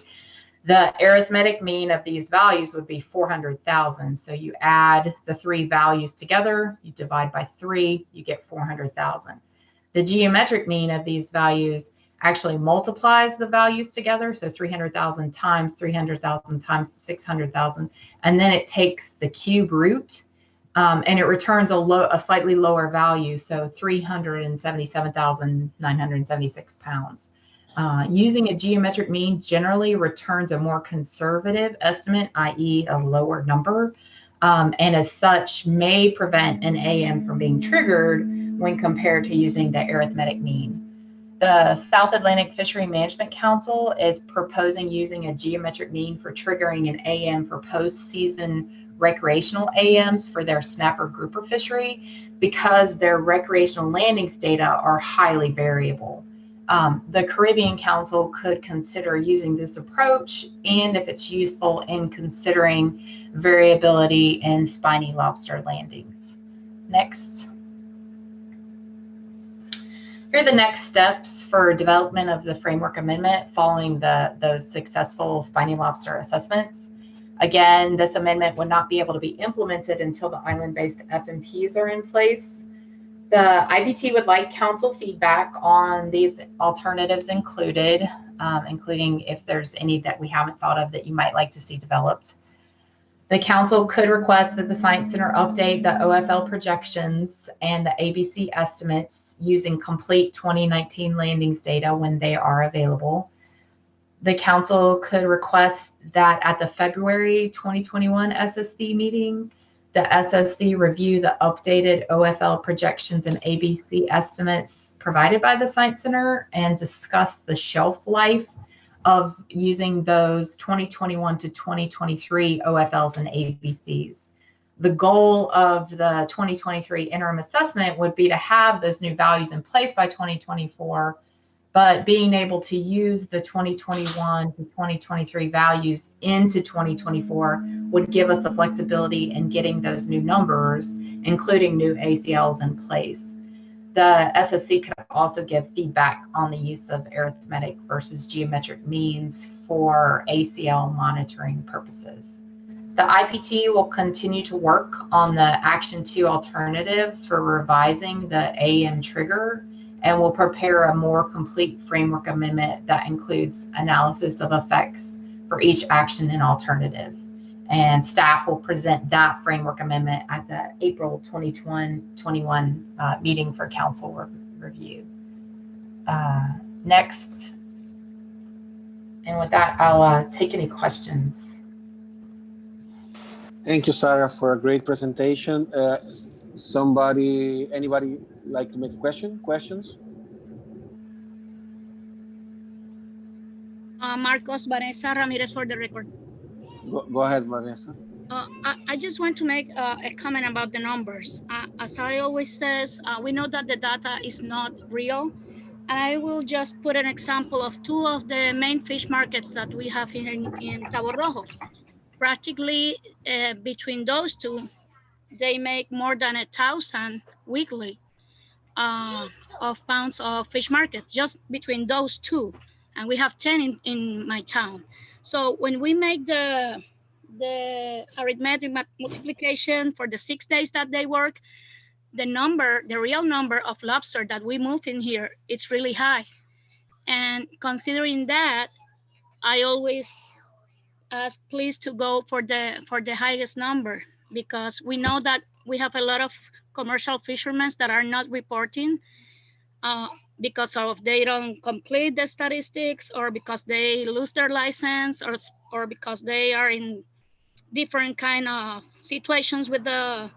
The arithmetic mean of these values would be 400,000. So you add the three values together, you divide by 3, you get 400,000. The geometric mean of these values actually multiplies the values together. So 300,000 times 300,000 times 600,000. And then it takes the cube root and it returns a slightly lower value. So 377,976 pounds. Using a geometric mean generally returns a more conservative estimate, i.e. a lower number, and as such may prevent an AM from being triggered when compared to using the arithmetic mean. The South Atlantic Fishery Management Council is proposing using a geometric mean for triggering an AM for post-season recreational AMs for their snapper grouper fishery because their recreational landings data are highly variable. The Caribbean Council could consider using this approach and if it's useful in considering variability in spiny lobster landings. Next. Here are the next steps for development of the framework amendment following those successful spiny lobster assessments. Again, this amendment would not be able to be implemented until the island-based FMPs are in place. The IBT would like council feedback on these alternatives included, including if there's any that we haven't thought of that you might like to see developed. The council could request that the Science Center update the OFL projections and the ABC estimates using complete 2019 landings data when they are available. The council could request that at the February 2021 SSC meeting, the SSC review the updated OFL projections and ABC estimates provided by the Science Center and discuss the shelf life of using those 2021 to 2023 OFLs and ABCs. The goal of the 2023 interim assessment would be to have those new values in place by 2024, but being able to use the 2021 to 2023 values into 2024 would give us the flexibility in getting those new numbers, including new ACLs in place. The SSC could also give feedback on the use of arithmetic versus geometric means for ACL monitoring purposes. The IPT will continue to work on the Action 2 alternatives for revising the AM trigger and will prepare a more complete framework amendment that includes analysis of effects for each action and alternative. And staff will present that framework amendment at the April 2021 meeting for council review. Next. And with that, I'll take any questions. Thank you, Sarah, for a great presentation. Anybody like to make a question? Questions? Marcos Vanessa Ramirez for the record. Go ahead, Vanessa. I just want to make a comment about the numbers. As I always says, we know that the data is not real. And I will just put an example of two of the main fish markets that we have here in Cabo Rojo. Practically between those two, they make more than 1,000 weekly of pounds of fish market, just between those two. And we have 10 in my town. So when we make the arithmetic multiplication for the 6 days that they work, the real number of lobster that we move in here, it's really high. And considering that, I always ask please to go for the highest number, because we know that we have a lot of commercial fishermen that are not reporting because of they don't complete the statistics, or because they lose their license, or because they are in different kind of situations with the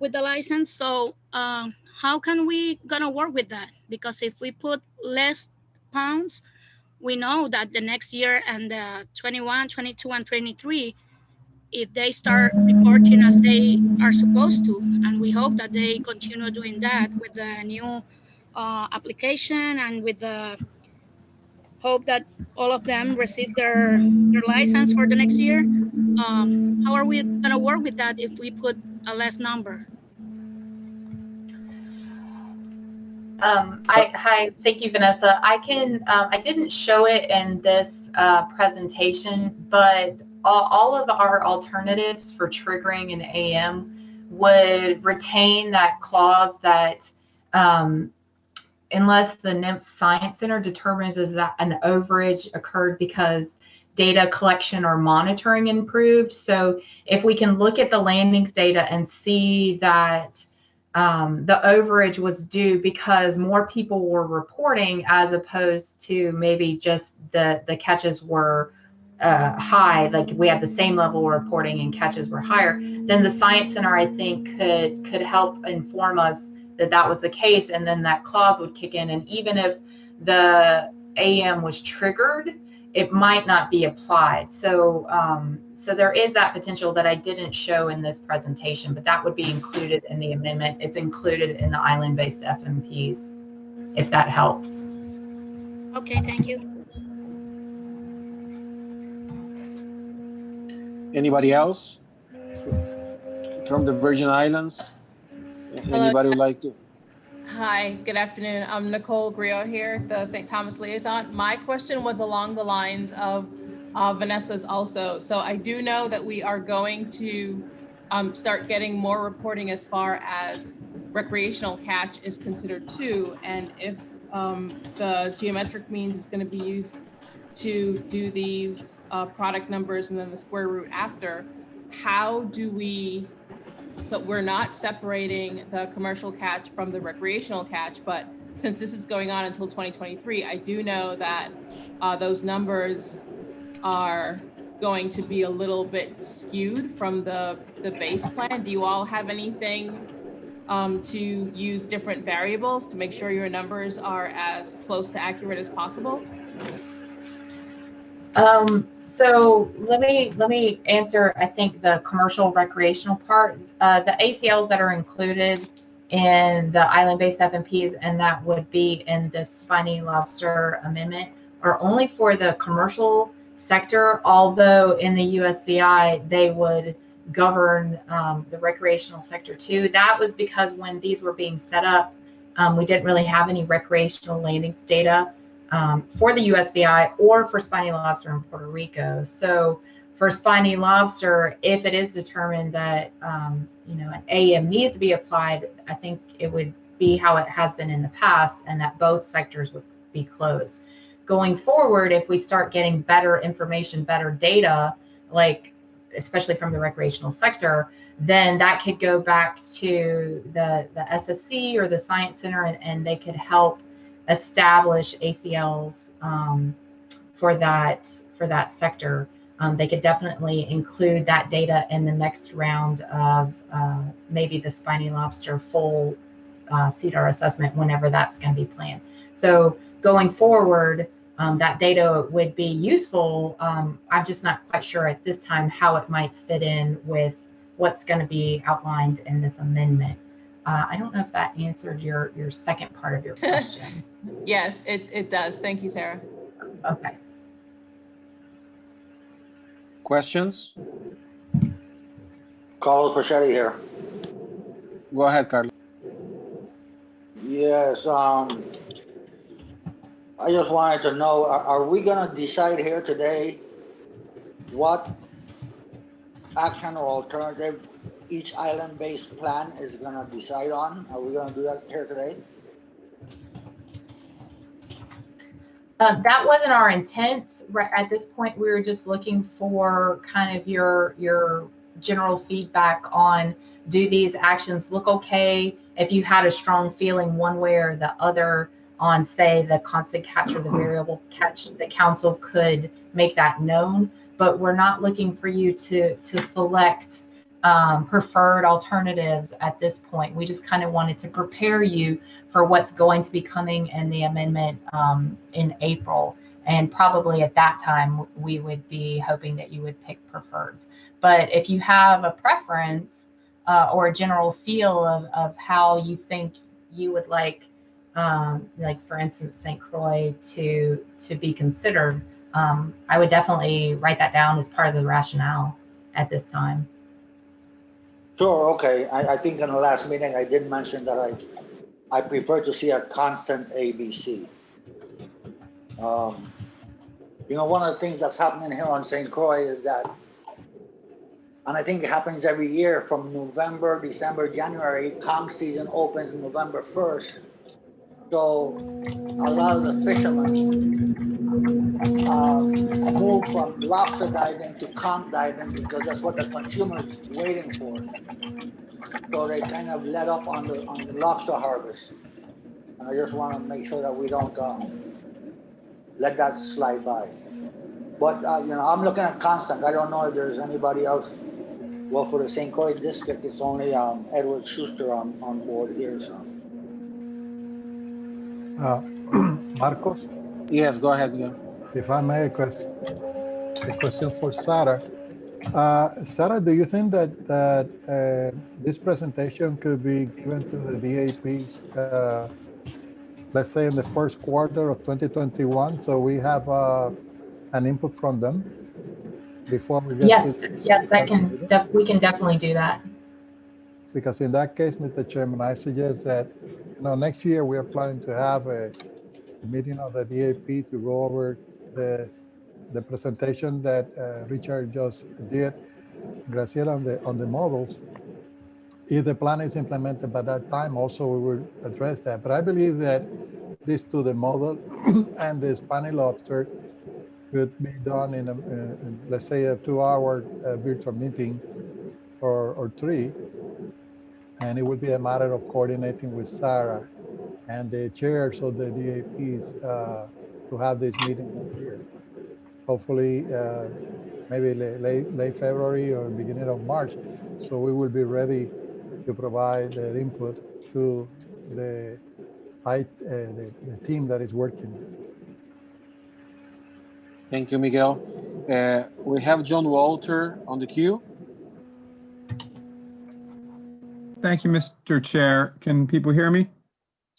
license. So how can we gonna work with that? Because if we put less pounds, we know that the next year and the 21, 22, and 23, if they start reporting as they are supposed to, and we hope that they continue doing that with the new application, and with the hope that all of them receive their license for the next year, how are we gonna work with that if we put a less number? Hi, thank you, Vanessa. I didn't show it in this presentation, but all of our alternatives for triggering an AM would retain that clause that unless the NIMS Science Center determines that an overage occurred because data collection or monitoring improved. So if we can look at the landings data and see that the overage was due because more people were reporting as opposed to maybe just the catches were high, like we had the same level of reporting and catches were higher, then the Science Center, I think, could help inform us that that was the case, and then that clause would kick in. And even if the AM was triggered, it might not be applied. So so there is that potential that I didn't show in this presentation, but that would be included in the amendment. It's included in the island-based FMPs, if that helps. Okay, thank you. Anybody else from the Virgin Islands? Anybody would like to? Hi, good afternoon. I'm Nicole Griot here, the St. Thomas liaison. My question was along the lines of Vanessa's also. So I do know that we are going to start getting more reporting as far as recreational catch is considered too. And if the geometric means is going to be used to do these product numbers and then the square root after, how do we, but we're not separating the commercial catch from the recreational catch, but since this is going on until 2023, I do know that those numbers are going to be a little bit skewed from the base plan. Do you all have anything to use different variables to make sure your numbers are as close to accurate as possible? So let me answer, I think, the commercial recreational part. The ACLs that are included in the island-based FMPs, and that would be in the Spiny Lobster amendment, are only for the commercial sector, although in the USVI, they would govern the recreational sector too. That was because when these were being set up, we didn't really have any recreational landings data for the USVI or for spiny lobster in Puerto Rico. So for spiny lobster, if it is determined that you know, an AM needs to be applied, I think it would be how it has been in the past, and that both sectors would be closed. Going forward, if we start getting better information, better data, like especially from the recreational sector, then that could go back to the SSC or the Science Center, and they could help establish ACLs for that sector. They could definitely include that data in the next round of maybe the spiny lobster full CDAR assessment, whenever that's going to be planned. So going forward, that data would be useful. I'm just not quite sure at this time how it might fit in with what's going to be outlined in this amendment. I don't know if that answered your second part of your question. Yes, it does. Thank you, Sarah. Okay. Questions? Carlos Fischetti here. Go ahead, Carlos. Yes, I just wanted to know, are we going to decide here today what action or alternative each island-based plan is going to decide on? Are we going to do that here today? That wasn't our intent. At this point, we were just looking for kind of your general feedback on, do these actions look okay? If you had a strong feeling one way or the other on, say, the constant catch or the variable catch, the council could make that known. But we're not looking for you to select preferred alternatives at this point. We just kind of wanted to prepare you for what's going to be coming in the amendment in April. And probably at that time, we would be hoping that you would pick preferreds. But if you have a preference or a general feel of how you think you would like for instance, St. Croix to be considered, I would definitely write that down as part of the rationale at this time. Sure, okay. I think in the last meeting I did mention that I prefer to see a constant ABC. You know, one of the things that's happening here on St. Croix is that, and I think it happens every year from November, December, January, conch season opens November 1st. So a lot of the fishermen move from lobster diving to conch diving because that's what the consumer's waiting for. So they kind of let up on the lobster harvest. And I just want to make sure that we don't let that slide by. But you know, I'm looking at constant. I don't know if there's anybody else. Well, for the St. Croix district, it's only Edward Schuster on board here. So. Marcos? Yes, go ahead, Miguel. If I may, a question for Sarah. Sarah, do you think that this presentation could be given to the DAPs, let's say in the first quarter of 2021, so we have an input from them before we get Yes, to yes, we can definitely do that. Because in that case, Mr. Chairman, I suggest that, you know, next year we are planning to have a meeting of the DAP to go over the presentation that Richard just did, Graciela, on the models. If the plan is implemented by that time, also we will address that. But I believe that these two, the model and the Spiny lobster, could be done in let's say a 2-hour virtual meeting or 3. And it will be a matter of coordinating with Sarah and the chairs of the DAPs to have this meeting here. Hopefully, maybe late February or beginning of March. So we will be ready to provide their input to the team that is working. Thank you, Miguel. We have John Walter on the queue. Thank you, Mr. Chair. Can people hear me?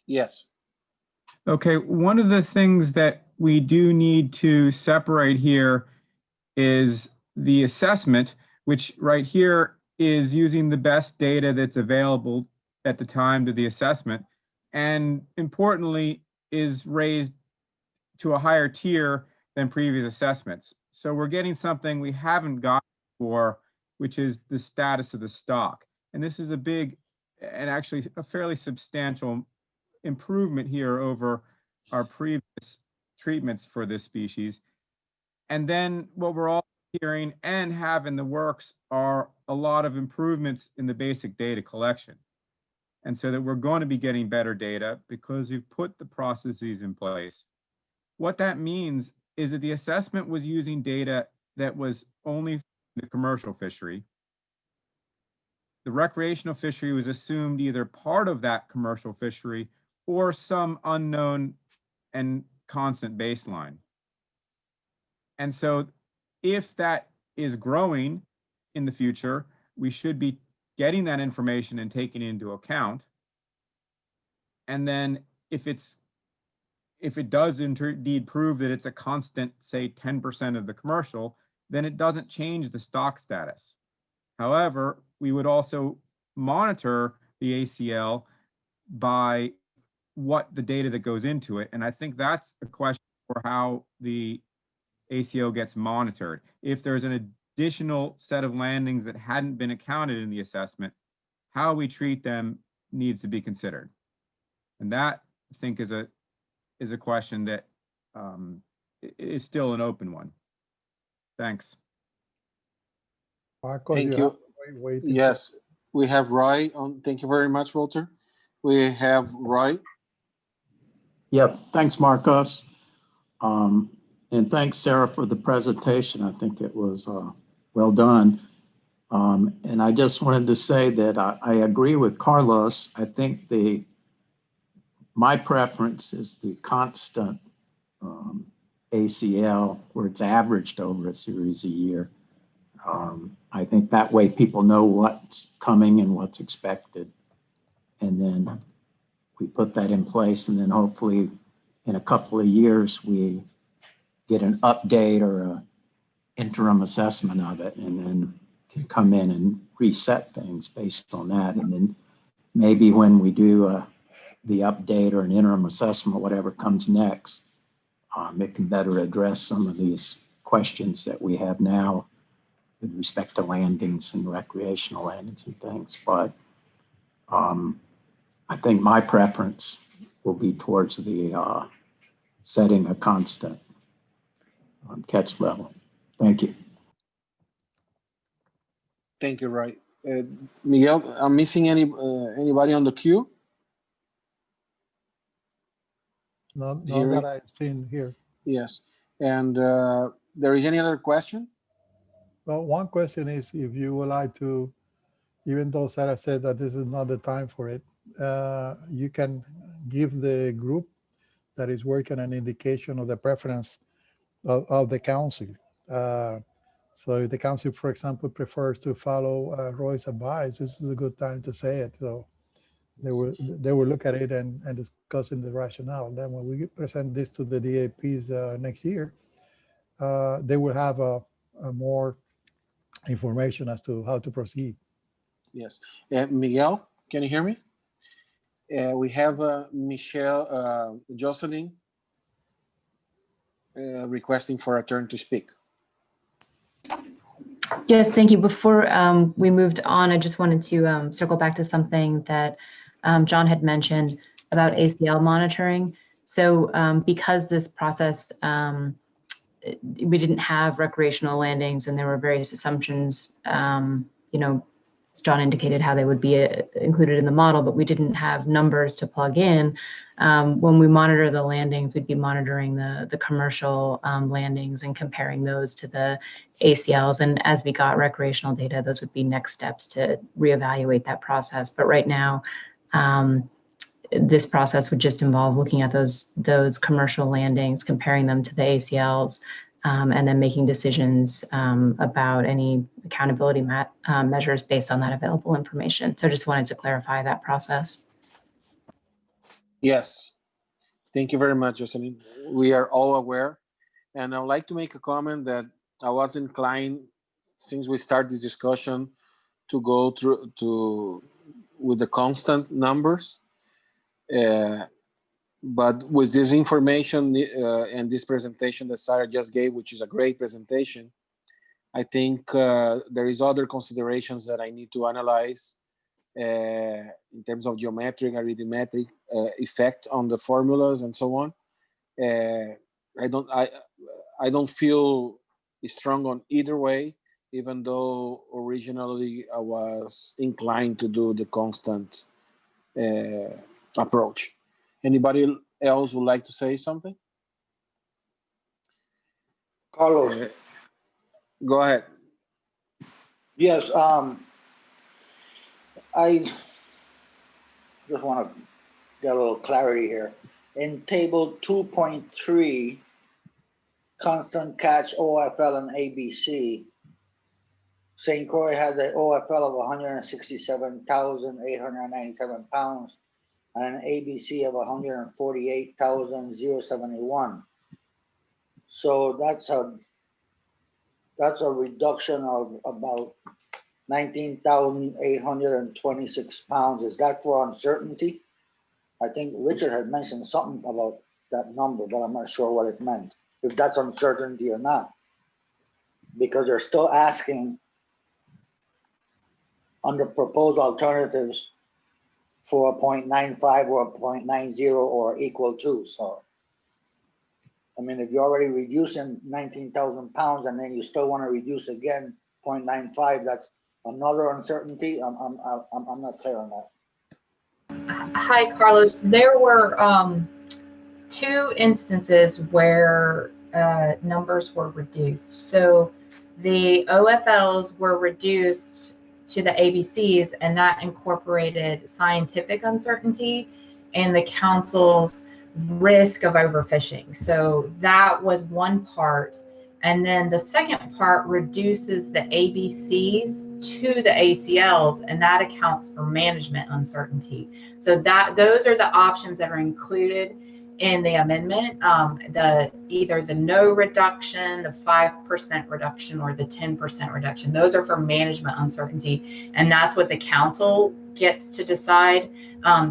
Yes. Okay, one of the things that we do need to separate here is the assessment, which right here is using the best data that's available at the time to the assessment, and importantly is raised to a higher tier than previous assessments. So we're getting something we haven't got before, which is the status of the stock. And this is a big and actually a fairly substantial improvement here over our previous treatments for this species. And then what we're all hearing and have in the works are a lot of improvements in the basic data collection. And so that we're going to be getting better data because we've put the processes in place. What that means is that the assessment was using data that was only the commercial fishery. The recreational fishery was assumed either part of that commercial fishery or some unknown and constant baseline. And so if that is growing in the future, we should be getting that information and taking it into account. And then if it does indeed prove that it's a constant, say 10% of the commercial, then it doesn't change the stock status. However, we would also monitor the ACL by what the data that goes into it. And I think that's a question for how the ACO gets monitored. If there's an additional set of landings that hadn't been accounted in the assessment, how we treat them needs to be considered. And that, I think, is a question that is still an open one. Thanks. Marcos, Thank you. Yes, we have Roy on. Thank you very much, Walter. We have Roy. Yep, thanks, Marcos. And thanks, Sarah, for the presentation. I think it was well done. And I just wanted to say that I agree with Carlos. I think my preference is the constant ACL, where it's averaged over a series a year. I think that way people know what's coming and what's expected. And then we put that in place, and then hopefully in a couple of years, we get an update or an interim assessment of it, and then can come in and reset things based on that. And then maybe when we do the update or an interim assessment, whatever comes next, it can better address some of these questions that we have now with respect to landings and recreational landings and things. But I think my preference will be towards the setting a constant catch level. Thank you. Thank you, Roy. Miguel, I'm missing anybody on the queue? Not that I've seen here. Yes. And there is any other question? Well, one question is if you would like to, even though Sarah said that this is not the time for it, you can give the group that is working an indication of the preference of the council. So if the council, for example, prefers to follow Roy's advice, this is a good time to say it. So they will look at it and discuss in the rationale. Then when we present this to the DAPs next year, they will have a more information as to how to proceed. Yes. Miguel, can you hear me? We have Jocelyn requesting for a turn to speak. Yes, thank you. Before we moved on, I just wanted to circle back to something that John had mentioned about ACL monitoring. So because this process, we didn't have recreational landings and there were various assumptions, you know, as John indicated how they would be included in the model, but we didn't have numbers to plug in. When we monitor the landings, we'd be monitoring the commercial landings and comparing those to the ACLs. And as we got recreational data, those would be next steps to reevaluate that process. But right now, this process would just involve looking at those commercial landings, comparing them to the ACLs, and then making decisions about any accountability measures based on that available information. So just wanted to clarify that process. Yes. Thank you very much, Jocelyn. We are all aware. And I would like to make a comment that I was inclined, since we started this discussion, to go through with the constant numbers. But with this information and this presentation that Sarah just gave, which is a great presentation, I think there is other considerations that I need to analyze in terms of geometric, arithmetic effect on the formulas and so on. I don't feel strong on either way, even though originally I was inclined to do the constant approach. Anybody else would like to say something? Carlos. Go ahead. Yes, I just want to get a little clarity here. In table 2.3, constant catch OFL and ABC, St. Croix had the OFL of 167,897 pounds and an ABC of 148,071. So that's a reduction of about 19,826 pounds. Is that for uncertainty? I think Richard had mentioned something about that number, but I'm not sure what it meant, if that's uncertainty or not. Because they're still asking under proposed alternatives for a 0.95 or a 0.90 or equal to. So, I mean, if you're already reducing 19,000 pounds and then you still want to reduce again 0.95, that's another uncertainty. I'm not clear on that. Hi, Carlos. There were 2 instances where numbers were reduced. So the OFLs were reduced to the ABCs, and that incorporated scientific uncertainty and the council's risk of overfishing. So that was one part. And then the second part reduces the ABCs to the ACLs, and that accounts for management uncertainty. So those are the options that are included in the amendment, either the no reduction, the 5% reduction, or the 10% reduction. Those are for management uncertainty, and that's what the council gets to decide.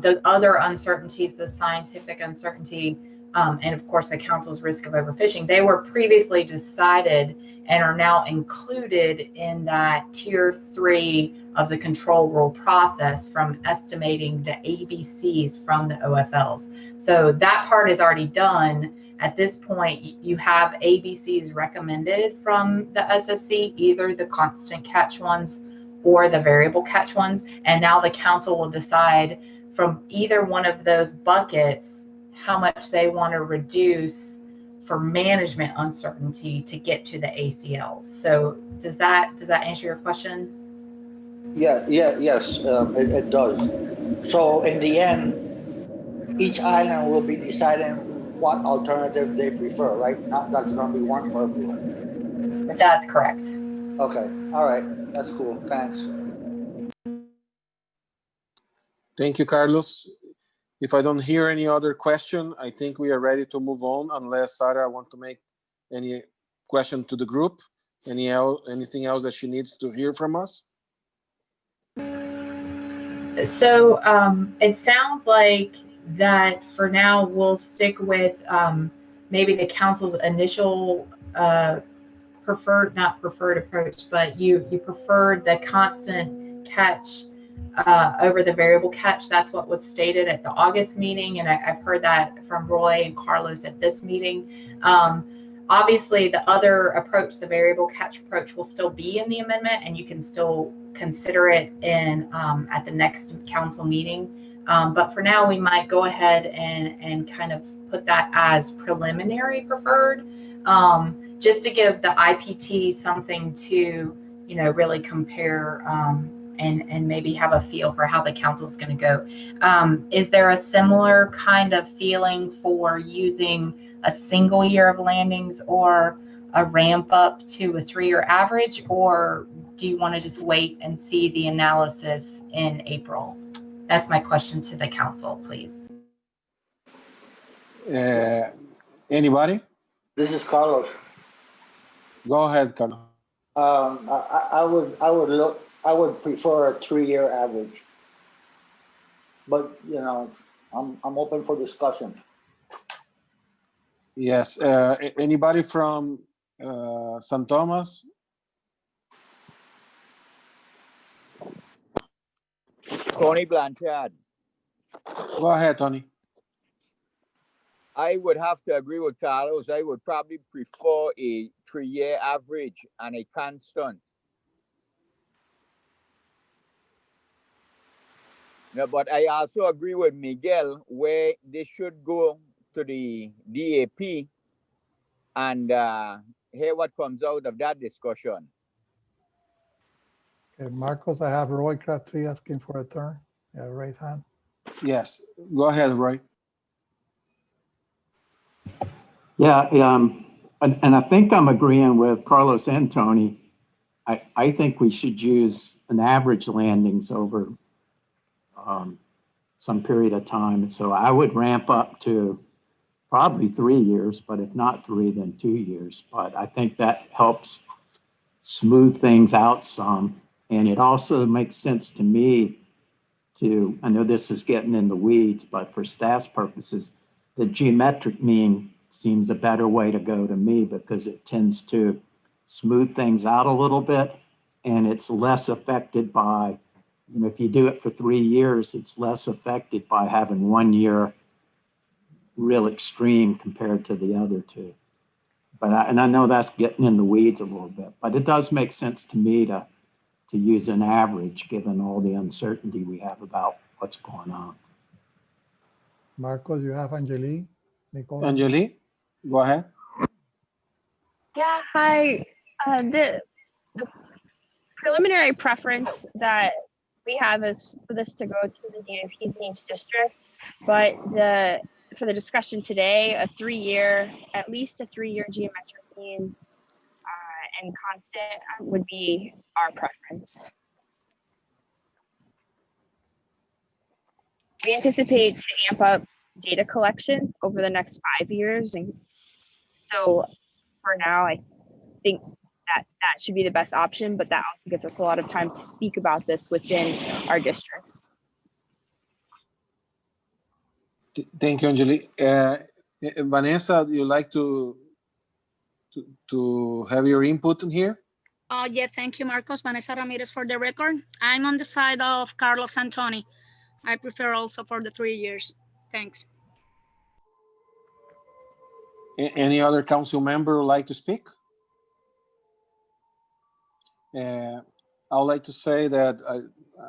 Those other uncertainties, the scientific uncertainty, and of course the council's risk of overfishing, they were previously decided and are now included in that tier 3 of the control rule process from estimating the ABCs from the OFLs. So that part is already done. At this point, you have ABCs recommended from the SSC, either the constant catch ones or the variable catch ones. And now the council will decide from either one of those buckets how much they want to reduce for management uncertainty to get to the ACLs. So does that answer your question? Yes, it does. So in the end, each island will be deciding what alternative they prefer, right? That's going to be one for everyone. That's correct. Okay, all right, that's cool. Thanks. Thank you, Carlos. If I don't hear any other question, I think we are ready to move on, unless Sarah wants to make any question to the group. Anything else that she needs to hear from us? So it sounds like that for now we'll stick with maybe the council's initial not preferred approach, but you preferred the constant catch over the variable catch. That's what was stated at the August meeting, and I've heard that from Roy and Carlos at this meeting. Obviously, the other approach, the variable catch approach, will still be in the amendment, and you can still consider it in at the next council meeting. But for now, we might go ahead and kind of put that as preliminary preferred, just to give the IPT something to, really compare and maybe have a feel for how the council is going to go. Is there a similar kind of feeling for using a single year of landings or a ramp up to a 3-year average, or do you want to just wait and see the analysis in April? That's my question to the council, please. Anybody? This is Carlos. Go ahead, Carlos. I would prefer a 3-year average, but I'm open for discussion. Yes. Anybody from St. Thomas? Tony Blanchard. Go ahead, Tony. I would have to agree with Carlos. I would probably prefer a 3-year average and a constant. No, but I also agree with Miguel where they should go to the DAP and hear what comes out of that discussion. Okay, Marcos, I have Roy Crabtree asking for a turn. Yeah, raise hand. Yes, go ahead, Roy. Yeah, and I think I'm agreeing with Carlos and Tony. I think we should use an average landings over some period of time. So I would ramp up to probably 3 years, but if not 3, then 2 years. But I think that helps smooth things out some. And it also makes sense to me to, I know this is getting in the weeds, but for staff's purposes, the geometric mean seems a better way to go to me because it tends to smooth things out a little bit, and it's less affected by, if you do it for 3 years, it's less affected by having 1 year real extreme compared to the other two. But I know that's getting in the weeds a little bit, but it does make sense to me to use an average given all the uncertainty we have about what's going on. Marcos, you have Angeli. Nicole. Angeli, go ahead. Yeah, hi. The preliminary preference that we have is for this to go to the DAP's needs district, but for the discussion today, at least a 3-year geometric mean and constant would be our preference. We anticipate to amp up data collection over the next 5 years. And so for now, I think that should be the best option, but that also gives us a lot of time to speak about this within our districts. Thank you, Anjali. Vanessa, do you like to have your input in here? Yeah, thank you, Marcos. Vanessa Ramirez for the record. I'm on the side of Carlos Antoni. I prefer also for the 3 years. Thanks. Any other council member would like to speak? I would like to say that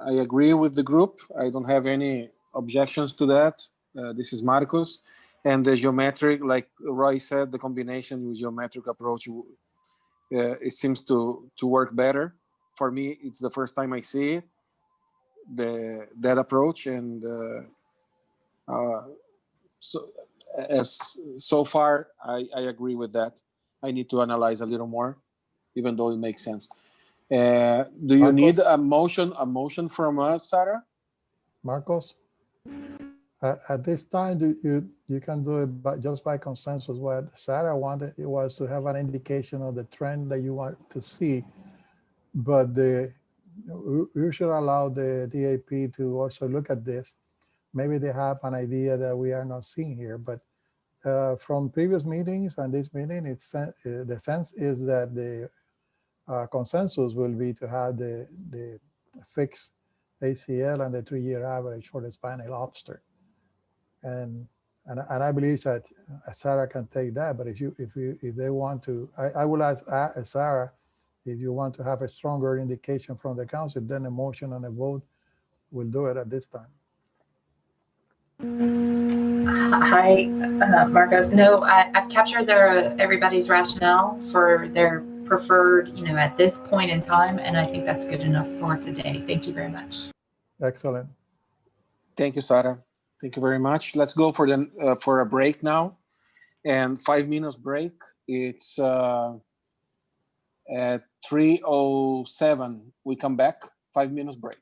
I agree with the group. I don't have any objections to that. This is Marcos. And the geometric, like Roy said, the combination with geometric approach, it seems to work better. For me, it's the first time I see it, that approach. And so far, I agree with that. I need to analyze a little more, even though it makes sense. Do you Marcos? need a motion from us, Sarah? Marcos, at this time, you can do it just by consensus. What Sarah wanted was to have an indication of the trend that you want to see, but you should allow the DAP to also look at this. Maybe they have an idea that we are not seeing here, but from previous meetings and this meeting, the sense is that the consensus will be to have the fixed ACL and the 3-year average for the Spiny lobster. And I believe that Sarah can take that, but if they want to, I will ask Sarah, if you want to have a stronger indication from the council, then a motion and a vote will do it at this time. Hi, Marcos. No, I've captured everybody's rationale for their preferred, at this point in time, and I think that's good enough for today. Thank you very much. Excellent. Thank you, Sarah. Thank you very much. Let's go for a break now, and 5 minutes break. It's at 3:07. We come back. 5 minutes break.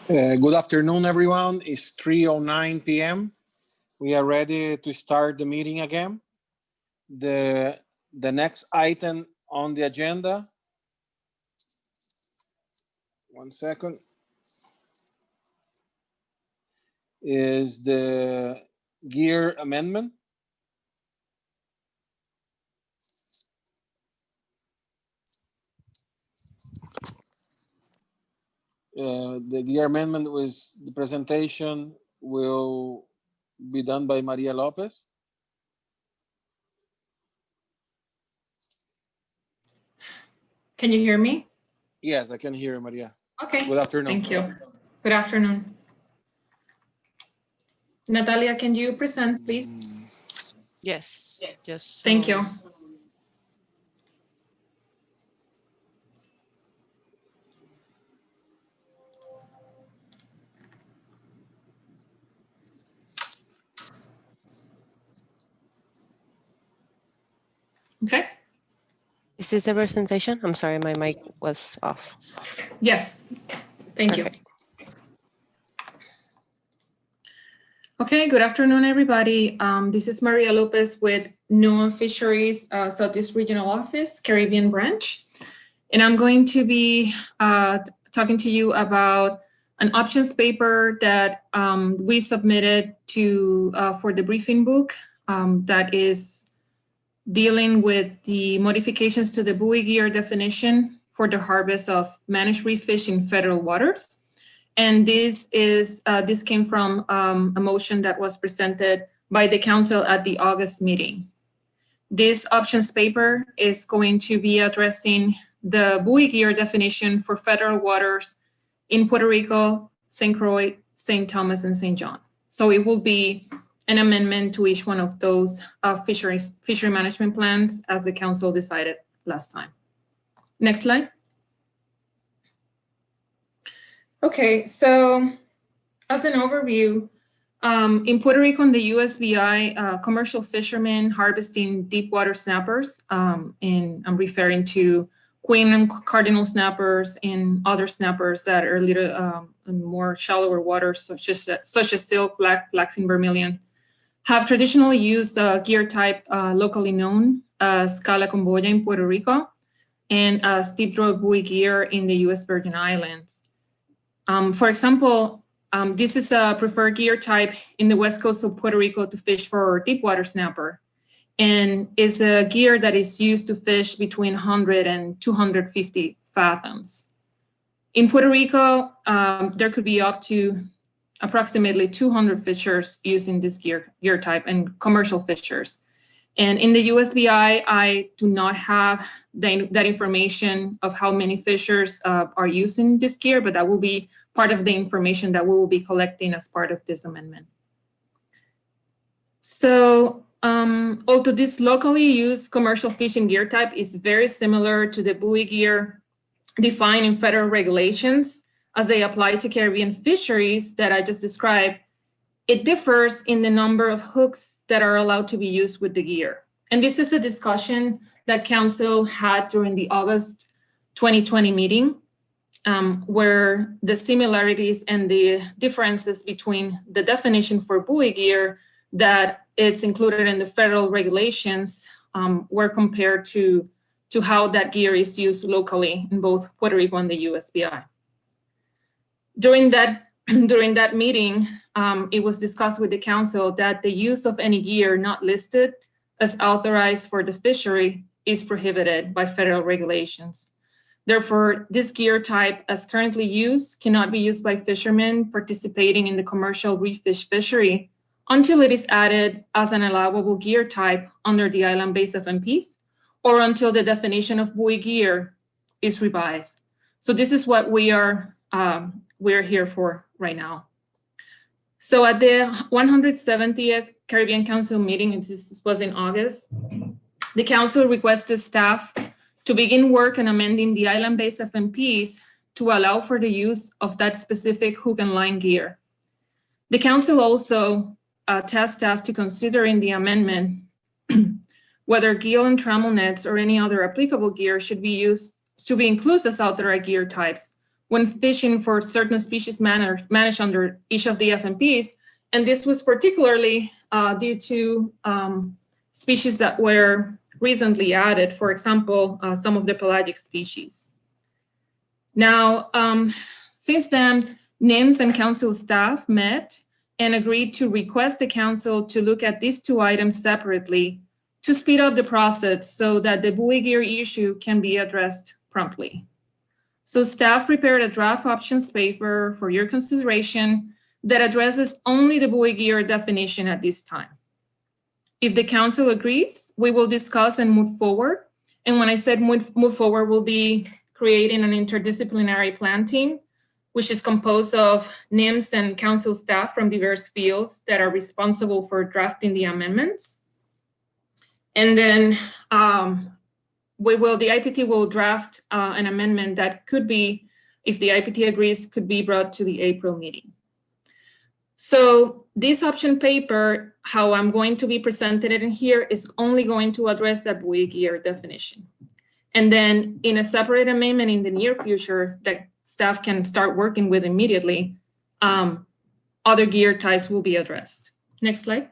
Good afternoon, everyone. It's 3:09 p.m. We are ready to start the meeting again. The next item on the agenda, one second, is the gear amendment. The gear amendment was the presentation will be done by Maria Lopez. Can you hear me? Yes, I can hear you, Maria. Okay. Good afternoon. Thank you. Good afternoon. Natalia, can you present, please? Yes, just Thank you. Okay. Is this the presentation? I'm sorry, my mic was off. Yes. Thank you. Okay, good afternoon, everybody. This is Maria Lopez with NOAA Fisheries Southeast Regional Office, Caribbean Branch. And I'm going to be talking to you about an options paper that we submitted to for the briefing book that is dealing with the modifications to the buoy gear definition for the harvest of managed reef fish in federal waters. And this came from a motion that was presented by the council at the August meeting. This options paper is going to be addressing the buoy gear definition for federal waters in Puerto Rico, St. Croix, St. Thomas, and St. John. So it will be an amendment to each one of those fishery management plans as the council decided last time. Next slide. Okay, so as an overview, in Puerto Rico and the USVI, commercial fishermen harvesting deep water snappers, and I'm referring to queen and cardinal snappers and other snappers that are a little more shallower waters, such as silk, blackfin vermilion, have traditionally used a gear type locally known as Cala con Boya in Puerto Rico and as deep draw buoy gear in the US Virgin Islands. For example, this is a preferred gear type in the west coast of Puerto Rico to fish for deep water snapper, and is a gear that is used to fish between 100 and 250 fathoms. In Puerto Rico, there could be up to approximately 200 fishers using this gear type and commercial fishers. And in the USVI, I do not have that information of how many fishers are using this gear, but that will be part of the information that we will be collecting as part of this amendment. So although this locally used commercial fishing gear type is very similar to the buoy gear defined in federal regulations as they apply to Caribbean fisheries that I just described, it differs in the number of hooks that are allowed to be used with the gear. And this is a discussion that council had during the August 2020 meeting, where the similarities and the differences between the definition for buoy gear that it's included in the federal regulations were compared to how that gear is used locally in both Puerto Rico and the USVI. During that meeting, it was discussed with the council that the use of any gear not listed as authorized for the fishery is prohibited by federal regulations. Therefore, this gear type as currently used cannot be used by fishermen participating in the commercial reef fish fishery until it is added as an allowable gear type under the Island-Based FMPs or until the definition of buoy gear is revised. So this is what we're here for right now. So at the 170th Caribbean Council meeting, this was in August, the council requested staff to begin work on amending the Island-Based FMPs to allow for the use of that specific hook and line gear. The council also tasked staff to consider in the amendment whether gill and trammel nets or any other applicable gear should be included as authorized gear types when fishing for certain species managed under each of the FMPs. And this was particularly due to species that were recently added, for example, some of the pelagic species. Now, since then, NIMS and council staff met and agreed to request the council to look at these two items separately to speed up the process so that the buoy gear issue can be addressed promptly. So staff prepared a draft options paper for your consideration that addresses only the buoy gear definition at this time. If the council agrees, we will discuss and move forward. And when I said move forward, we'll be creating an interdisciplinary plan team, which is composed of NIMS and council staff from diverse fields that are responsible for drafting the amendments. And then the IPT will draft an amendment that could be, if the IPT agrees, could be brought to the April meeting. So this option paper, how I'm going to be presented in here, is only going to address the buoy gear definition. And then in a separate amendment in the near future that staff can start working with immediately, other gear types will be addressed. Next slide.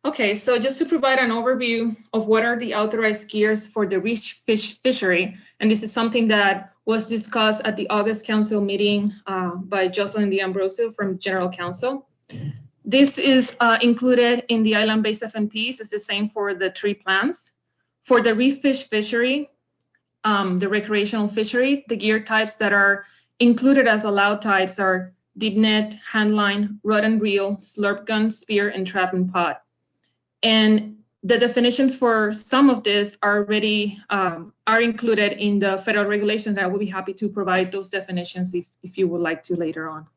Okay, so just to provide an overview of what are the authorized gears for the reef fishery, and this is something that was discussed at the August council meeting by Jocelyn D'Ambrosio from General Counsel. This is included in the island-based FMPs. It's the same for the 3 plans. For the reef fishery, the recreational fishery, the gear types that are included as allowed types are deep net, handline, rod and reel, slurp gun, spear, and trap and pot. And the definitions for some of this are already are included in the federal regulations. I will be happy to provide those definitions if you would like to later on.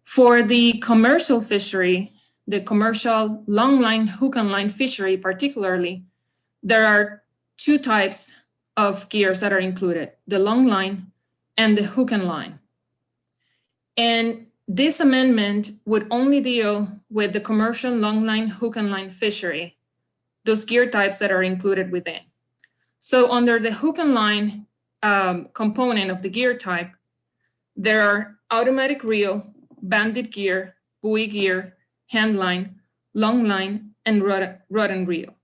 For the commercial fishery, the commercial long line, hook and line fishery particularly, there are 2 types of gears that are included, the long line and the hook and line. And this amendment would only deal with the commercial long line, hook and line fishery, those gear types that are included within. So under the hook and line component of the gear type, there are automatic reel, banded gear, buoy gear, hand line, long line, and rod and reel.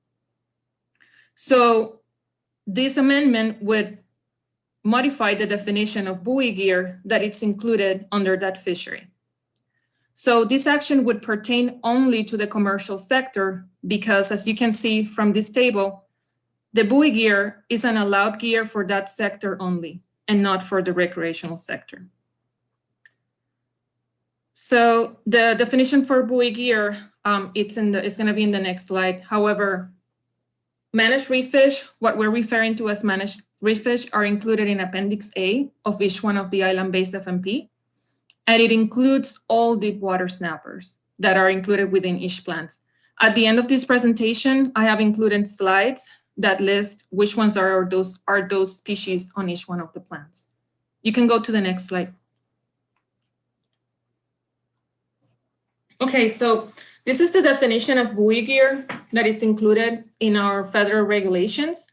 So this amendment would modify the definition of buoy gear that it's included under that fishery. So this action would pertain only to the commercial sector because, as you can see from this table, the buoy gear is an allowed gear for that sector only and not for the recreational sector. So the definition for buoy gear, it's going to be in the next slide. However, managed reef fish, what we're referring to as managed reef fish, are included in Appendix A of each one of the island-based FMP. And it includes all deep water snappers that are included within each plant. At the end of this presentation, I have included slides that list which ones are those species on each one of the plants. You can go to the next slide. Okay, so this is the definition of buoy gear that is included in our federal regulations.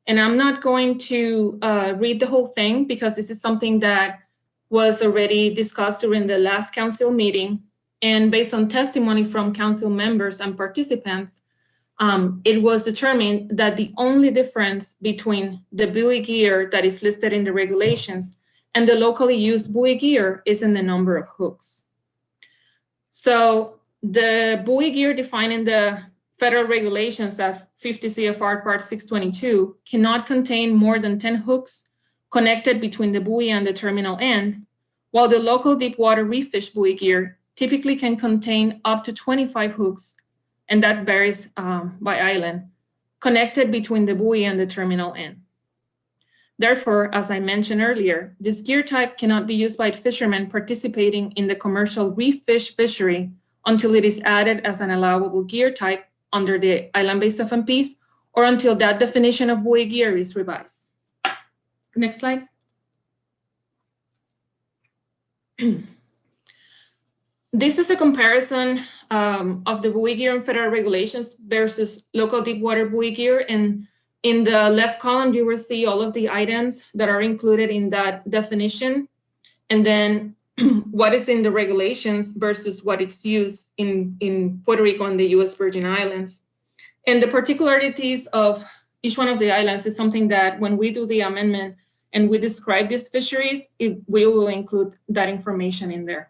And I'm not going to read the whole thing because this is something that was already discussed during the last council meeting. And based on testimony from council members and participants, it was determined that the only difference between the buoy gear that is listed in the regulations and the locally used buoy gear is in the number of hooks. So the buoy gear defined in the federal regulations of 50 CFR Part 622 cannot contain more than 10 hooks connected between the buoy and the terminal end, while the local deep water reef fish buoy gear typically can contain up to 25 hooks, and that varies by island, connected between the buoy and the terminal end. Therefore, as I mentioned earlier, this gear type cannot be used by fishermen participating in the commercial reef fish fishery until it is added as an allowable gear type under the island-based FMPs or until that definition of buoy gear is revised. Next slide. This is a comparison of the buoy gear in federal regulations versus local deep water buoy gear. And In the left column, you will see all of the items that are included in that definition, and then what is in the regulations versus what it's used in Puerto Rico and the US Virgin Islands. And the particularities of each one of the islands is something that when we do the amendment and we describe these fisheries, we will include that information in there.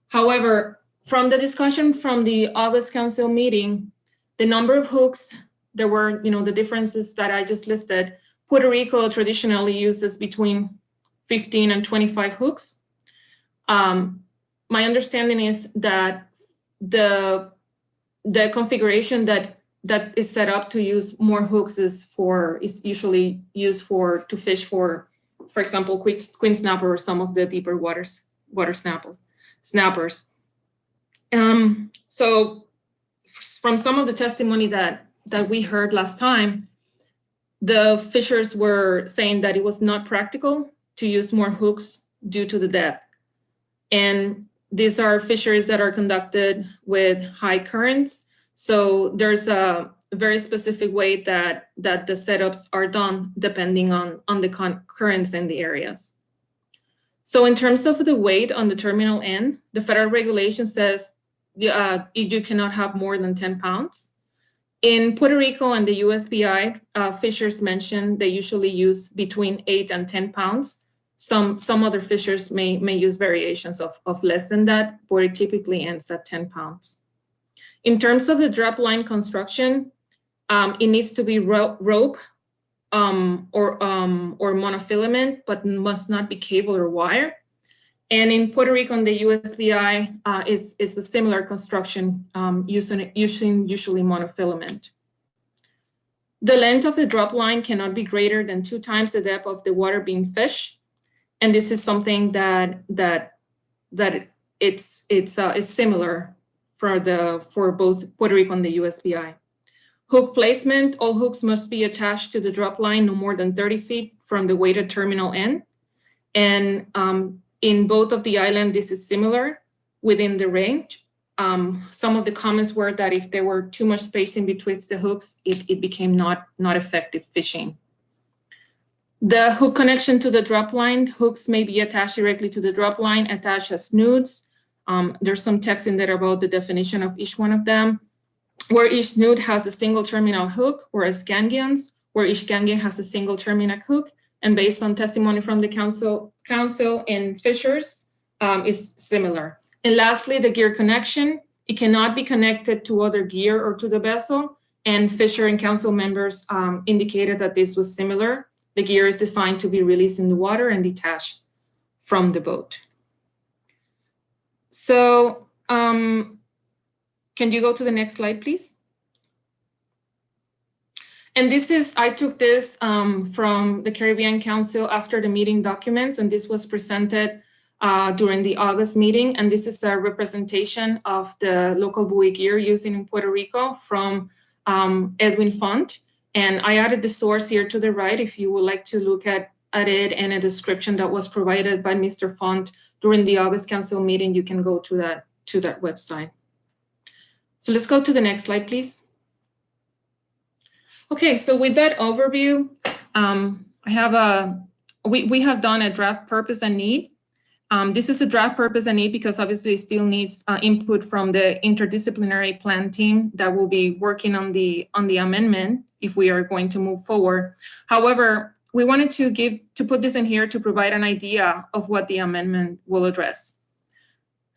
However, from the discussion from the August Council meeting, the number of hooks, there were, the differences that I just listed. Puerto Rico traditionally uses between 15 and 25 hooks. My understanding is that the configuration that is set up to use more hooks is usually used to fish for example, queen snapper or some of the deeper water snappers. So from some of the testimony that we heard last time, the fishers were saying that it was not practical to use more hooks due to the depth. And these are fisheries that are conducted with high currents. So there's a very specific way that the setups are done depending on the currents in the areas. So in terms of the weight on the terminal end, the federal regulation says you cannot have more than 10 pounds. In Puerto Rico and the USBI, fishers mentioned they usually use between 8 and 10 pounds. Some other fishers may use variations of less than that, but it typically ends at 10 pounds. In terms of the drop line construction, it needs to be rope or monofilament, but must not be cable or wire. And in Puerto Rico and the USBI, is a similar construction using usually monofilament. The length of the drop line cannot be greater than 2 times the depth of the water being fished. And this is something that it's similar for both Puerto Rico and the USBI. Hook placement, all hooks must be attached to the drop line no more than 30 feet from the weighted terminal end. And in both of the islands, this is similar within the range. Some of the comments were that if there were too much spacing between the hooks, it became not effective fishing. The hook connection to the drop line, hooks may be attached directly to the drop line, attached as nudes. There's some text in there about the definition of each one of them, where each nude has a single terminal hook, whereas gangions, where each gangion has a single terminal hook. And based on testimony from the council and fishers, is similar. And lastly, the gear connection, it cannot be connected to other gear or to the vessel. And fisher and council members indicated that this was similar. The gear is designed to be released in the water and detached from the boat. So can you go to the next slide, please? And I took this from the Caribbean Council after the meeting documents, and this was presented during the August meeting. And this is a representation of the local buoy gear used in Puerto Rico from Edwin Font. And I added the source here to the right if you would like to look at it, and a description that was provided by Mr. Font during the August Council meeting. You can go to that website. So let's go to the next slide, please. Okay, so with that overview, we have done a draft purpose and need. This is a draft purpose and need because obviously it still needs input from the interdisciplinary plan team that will be working on the amendment if we are going to move forward. However, we wanted to put this in here to provide an idea of what the amendment will address.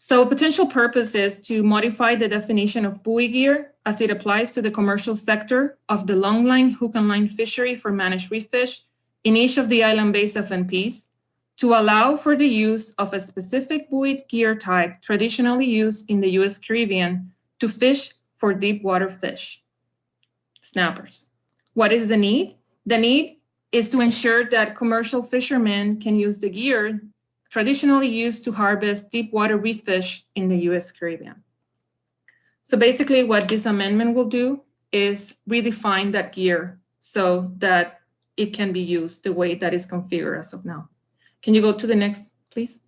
So potential purpose is to modify the definition of buoy gear as it applies to the commercial sector of the longline hook and line fishery for managed reef fish in each of the island-based FMPs to allow for the use of a specific buoy gear type traditionally used in the US Caribbean to fish for deep water fish, snappers. What is the need? The need is to ensure that commercial fishermen can use the gear traditionally used to harvest deep water reef fish in the US Caribbean. So basically what this amendment will do is redefine that gear so that it can be used the way that is configured as of now. Can you go to the next, please?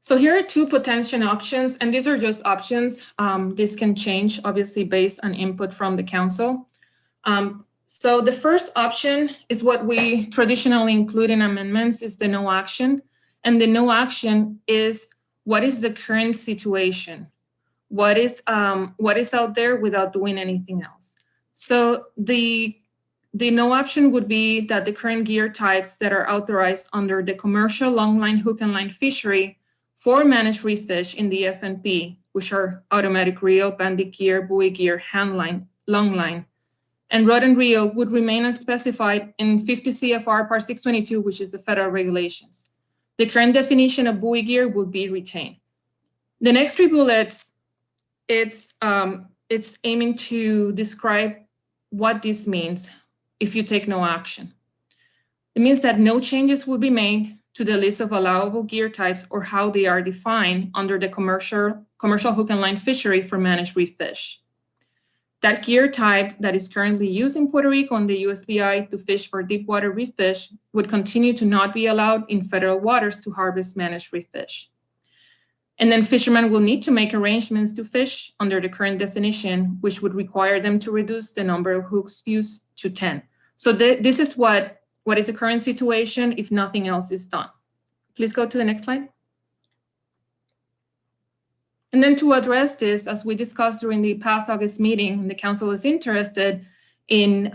So here are two potential options, and these are just options. This can change, obviously, based on input from the council. So the first option is what we traditionally include in amendments, is the no action. And the no action is, what is the current situation? What is out there without doing anything else? So the no action would be that the current gear types that are authorized under the commercial longline hook and line fishery for managed reef fish in the FMP, which are automatic reel, bandit gear, buoy gear, hand line, long line, and rod and reel would remain as specified in 50 CFR Part 622, which is the federal regulations. The current definition of buoy gear would be retained. The next three bullets, it's aiming to describe what this means if you take no action. It means that no changes will be made to the list of allowable gear types or how they are defined under the commercial hook and line fishery for managed reef fish. That gear type that is currently used in Puerto Rico on the USBI to fish for deep water reef fish would continue to not be allowed in federal waters to harvest managed reef fish. And then fishermen will need to make arrangements to fish under the current definition, which would require them to reduce the number of hooks used to 10. So this is what is the current situation if nothing else is done. Please go to the next slide. And then to address this, as we discussed during the past August meeting, the council is interested in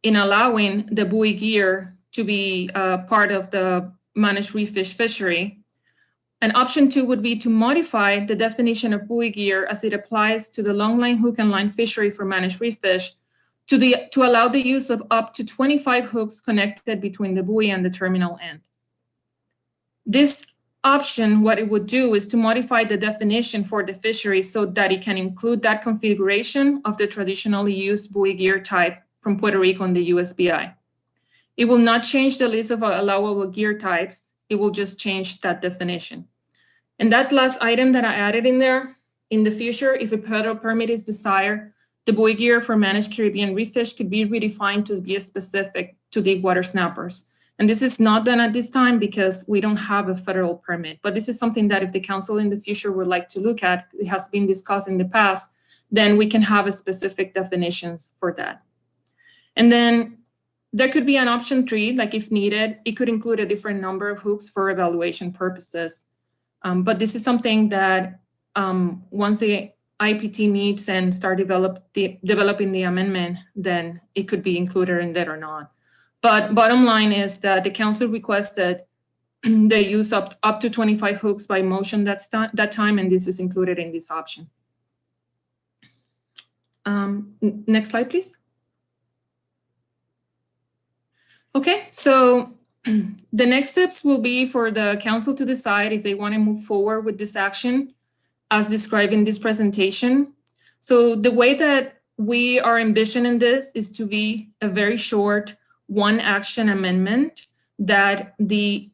allowing the buoy gear to be part of the managed reef fish fishery. And option 2 would be to modify the definition of buoy gear as it applies to the longline hook and line fishery for managed reef fish to allow the use of up to 25 hooks connected between the buoy and the terminal end. This option, what it would do is to modify the definition for the fishery so that it can include that configuration of the traditionally used buoy gear type from Puerto Rico on the USBI. It will not change the list of allowable gear types. It will just change that definition. And that last item that I added in there, in the future, if a federal permit is desired, the buoy gear for managed Caribbean reef fish could be redefined to be specific to deep water snappers. And this is not done at this time because we don't have a federal permit. But this is something that if the council in the future would like to look at, it has been discussed in the past, then we can have a specific definitions for that. And then there could be an option 3, like if needed, it could include a different number of hooks for evaluation purposes. But this is something that once the IPT meets and start developing the amendment, then it could be included in that or not. But bottom line is that the council requested the use up to 25 hooks by motion that time, and this is included in this option. Next slide, please. Okay, so the next steps will be for the council to decide if they want to move forward with this action as described in this presentation. So the way that we are envisioning this is to be a very short one action amendment that the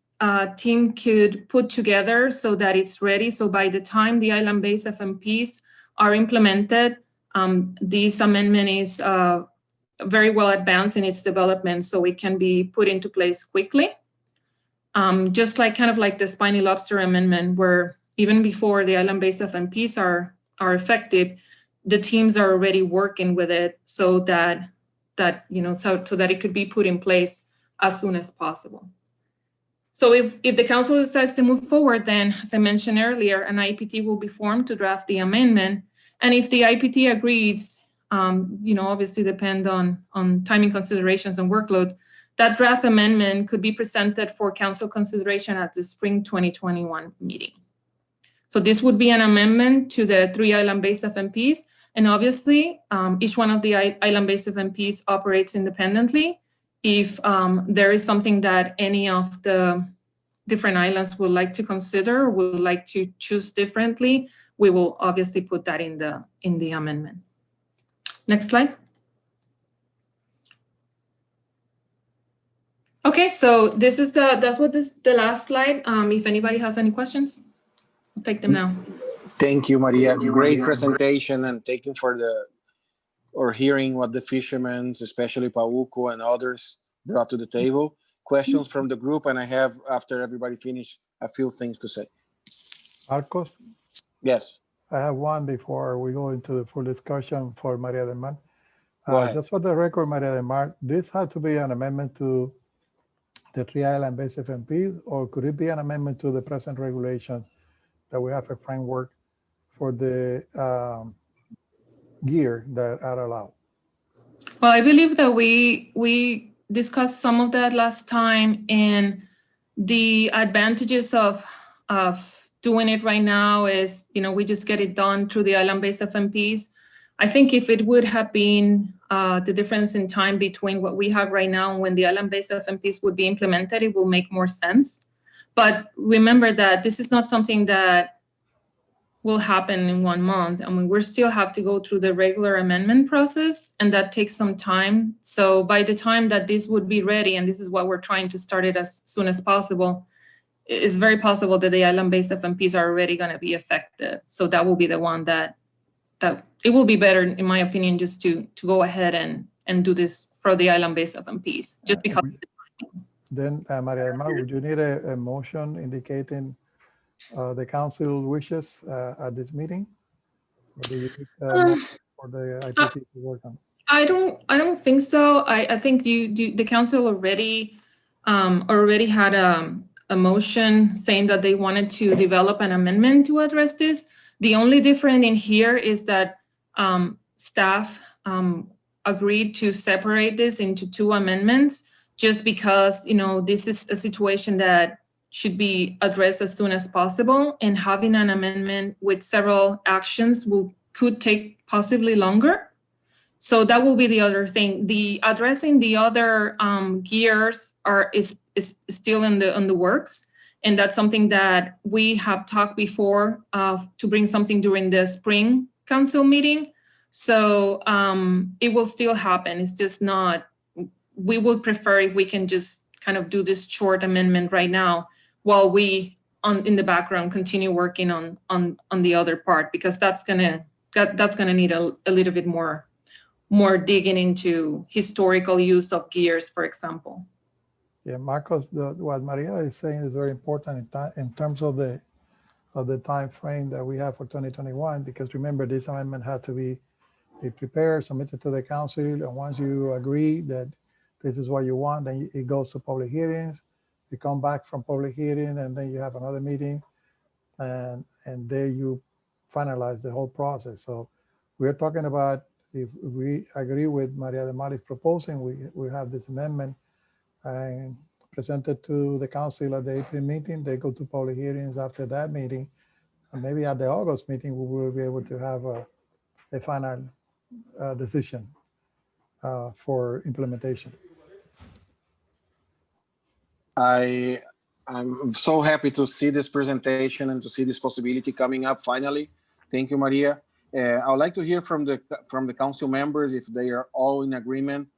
team could put together so that it's ready. So by the time the island-based FMPs are implemented, this amendment is very well advanced in its development, so it can be put into place quickly. Just like kind of like the Spiny Lobster amendment, where even before the island-based FMPs are effective, the teams are already working with it so that so that it could be put in place as soon as possible. So if the council decides to move forward, then as I mentioned earlier, an IPT will be formed to draft the amendment. And if the IPT agrees, obviously depend on timing considerations and workload, that draft amendment could be presented for council consideration at the spring 2021 meeting. So this would be an amendment to the 3 island-based FMPs. And obviously, each one of the island-based FMPs operates independently. If there is something that any of the different islands would like to consider, would like to choose differently, we will obviously put that in the amendment. Next slide. Okay, so this is the last slide. If anybody has any questions, I'll take them now. Thank you, Maria. Great presentation, and thank you for hearing what the fishermen, especially Pauco and others, brought to the table. Questions from the group, and I have, after everybody finished, a few things to say. Marcos, Yes, I have one before we go into the full discussion for Maria del Mar. go ahead. Just for the record, Maria del Mar, this had to be an amendment to the 3 island-based FMPs, or could it be an amendment to the present regulations that we have a framework for the gear that are allowed? Well, I believe that we discussed some of that last time, and the advantages of doing it right now is, we just get it done through the island-based FMPs. I think if it would have been the difference in time between what we have right now and when the island-based FMPs would be implemented, it will make more sense. But remember that this is not something that will happen in 1 month. I mean, we still have to go through the regular amendment process, and that takes some time. So by the time that this would be ready, and this is what we're trying to start it as soon as possible, it's very possible that the island-based FMPs are already going to be effective. So that will be the one that it will be better, in my opinion, just to go ahead and do this for the island-based FMPs, just because. Then, Maria del Mar, would you need a motion indicating the council wishes at this meeting? Or do you need for the IPT to work on? I don't think so. I think the council already had a motion saying that they wanted to develop an amendment to address this. The only difference in here is that staff agreed to separate this into 2 amendments, just because, this is a situation that should be addressed as soon as possible, and having an amendment with several actions could take possibly longer. So that will be the other thing. The addressing the other gears is still in the works. And that's something that we have talked before to bring something during the spring council meeting. So it will still happen. It's just not, we would prefer if we can just kind of do this short amendment right now while we in the background continue working on the other part, because that's gonna need a little bit more digging into historical use of gears, for example. Yeah, Marcos, what Maria is saying is very important in terms of the time frame that we have for 2021, because remember, this amendment had to be prepared, submitted to the council, and once you agree that this is what you want, then it goes to public hearings. You come back from public hearing, and then you have another meeting, and there you finalize the whole process. So we're talking about, if we agree with Maria del Mar is proposing, we have this amendment and presented to the council at the April meeting. They go to public hearings after that meeting, and maybe at the August meeting we will be able to have a final decision for implementation. I'm so happy to see this presentation and to see this possibility coming up finally. Thank you, Maria. I would like to hear from the council members if they are all in agreement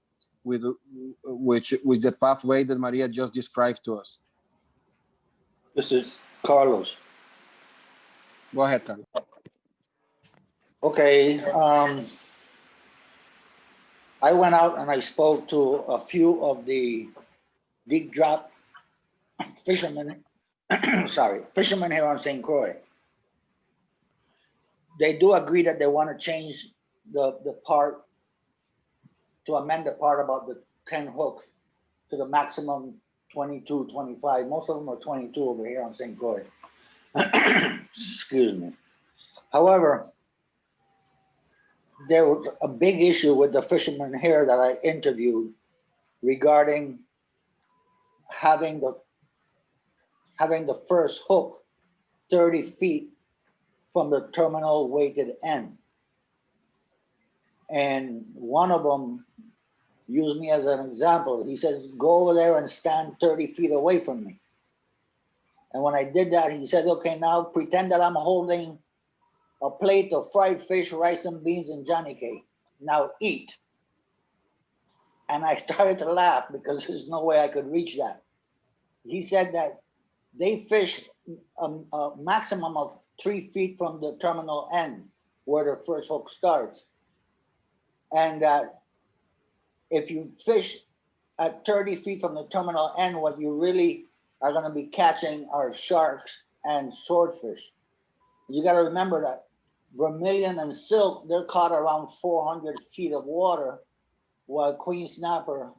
with the pathway that Maria just described to us. This is Carlos. Go ahead, Carlos. Okay. I went out and I spoke to a few of the deep drop fishermen, fishermen here on St. Croix. They do agree that they want to change the part, to amend the part about the 10 hooks to the maximum 22, 25. Most of them are 22 over here on St. Croix. Excuse me. However, there was a big issue with the fishermen here that I interviewed regarding having the first hook 30 feet from the terminal weighted end. And one of them used me as an example. He says, go over there and stand 30 feet away from me. And when I did that, he said, okay, now pretend that I'm holding a plate of fried fish, rice and beans, and Johnny cake. Now eat. And I started to laugh because there's no way I could reach that. He said that they fish a maximum of 3 feet from the terminal end where the first hook starts. And that if you fish at 30 feet from the terminal end, what you really are going to be catching are sharks and swordfish. You got to remember that vermilion and silk, they're caught around 400 feet of water, while queen snapper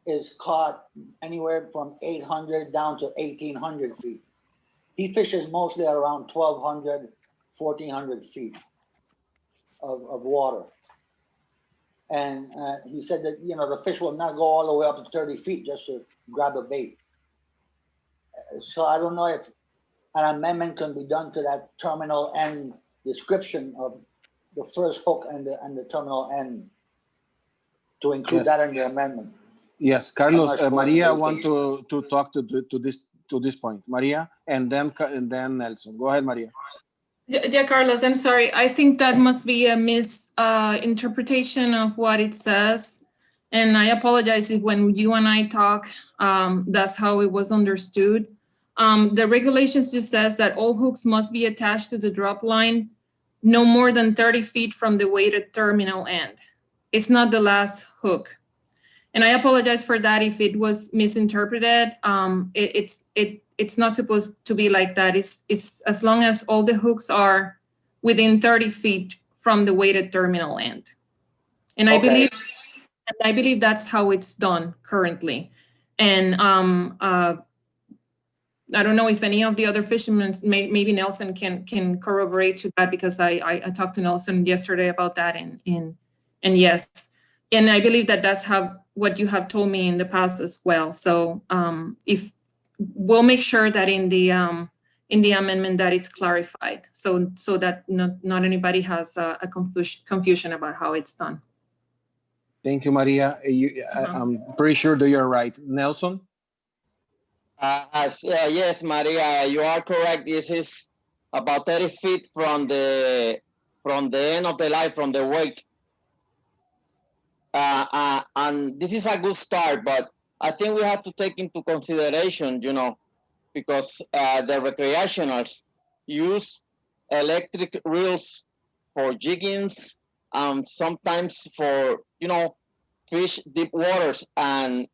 is caught anywhere from 800 down to 1,800 feet. He fishes mostly around 1,200, 1,400 feet of water. And he said that, you know, the fish will not go all the way up to 30 feet just to grab a bait. So I don't know if an amendment can be done to that terminal end description of the first hook and the terminal end to include that in the amendment. Yes, Carlos, sure Maria what want to talk to this point. Maria, and then Nelson. Go ahead, Maria. Yeah, Carlos, I'm sorry. I think that must be a misinterpretation of what it says. And I apologize if when you and I talk, that's how it was understood. The regulations just says that all hooks must be attached to the drop line no more than 30 feet from the weighted terminal end. It's not the last hook. And I apologize for that if it was misinterpreted. It's not supposed to be like that. It's as long as all the hooks are within 30 feet from the weighted terminal end. And Okay. I believe that's how it's done currently. And I don't know if any of the other fishermen, maybe Nelson can corroborate to that, because I talked to Nelson yesterday about that, and yes, and I believe that that's what you have told me in the past as well. So if we'll make sure that in the amendment that it's clarified, so that not anybody has a confusion about how it's done. Thank you, Maria. I'm pretty sure that you're right. Nelson? Yes, Maria, you are correct. This is about 30 feet from the end of the line, from the weight. And this is a good start, but I think we have to take into consideration, you know, because the recreationals use electric reels for jiggings, sometimes for, you know, fish deep waters, and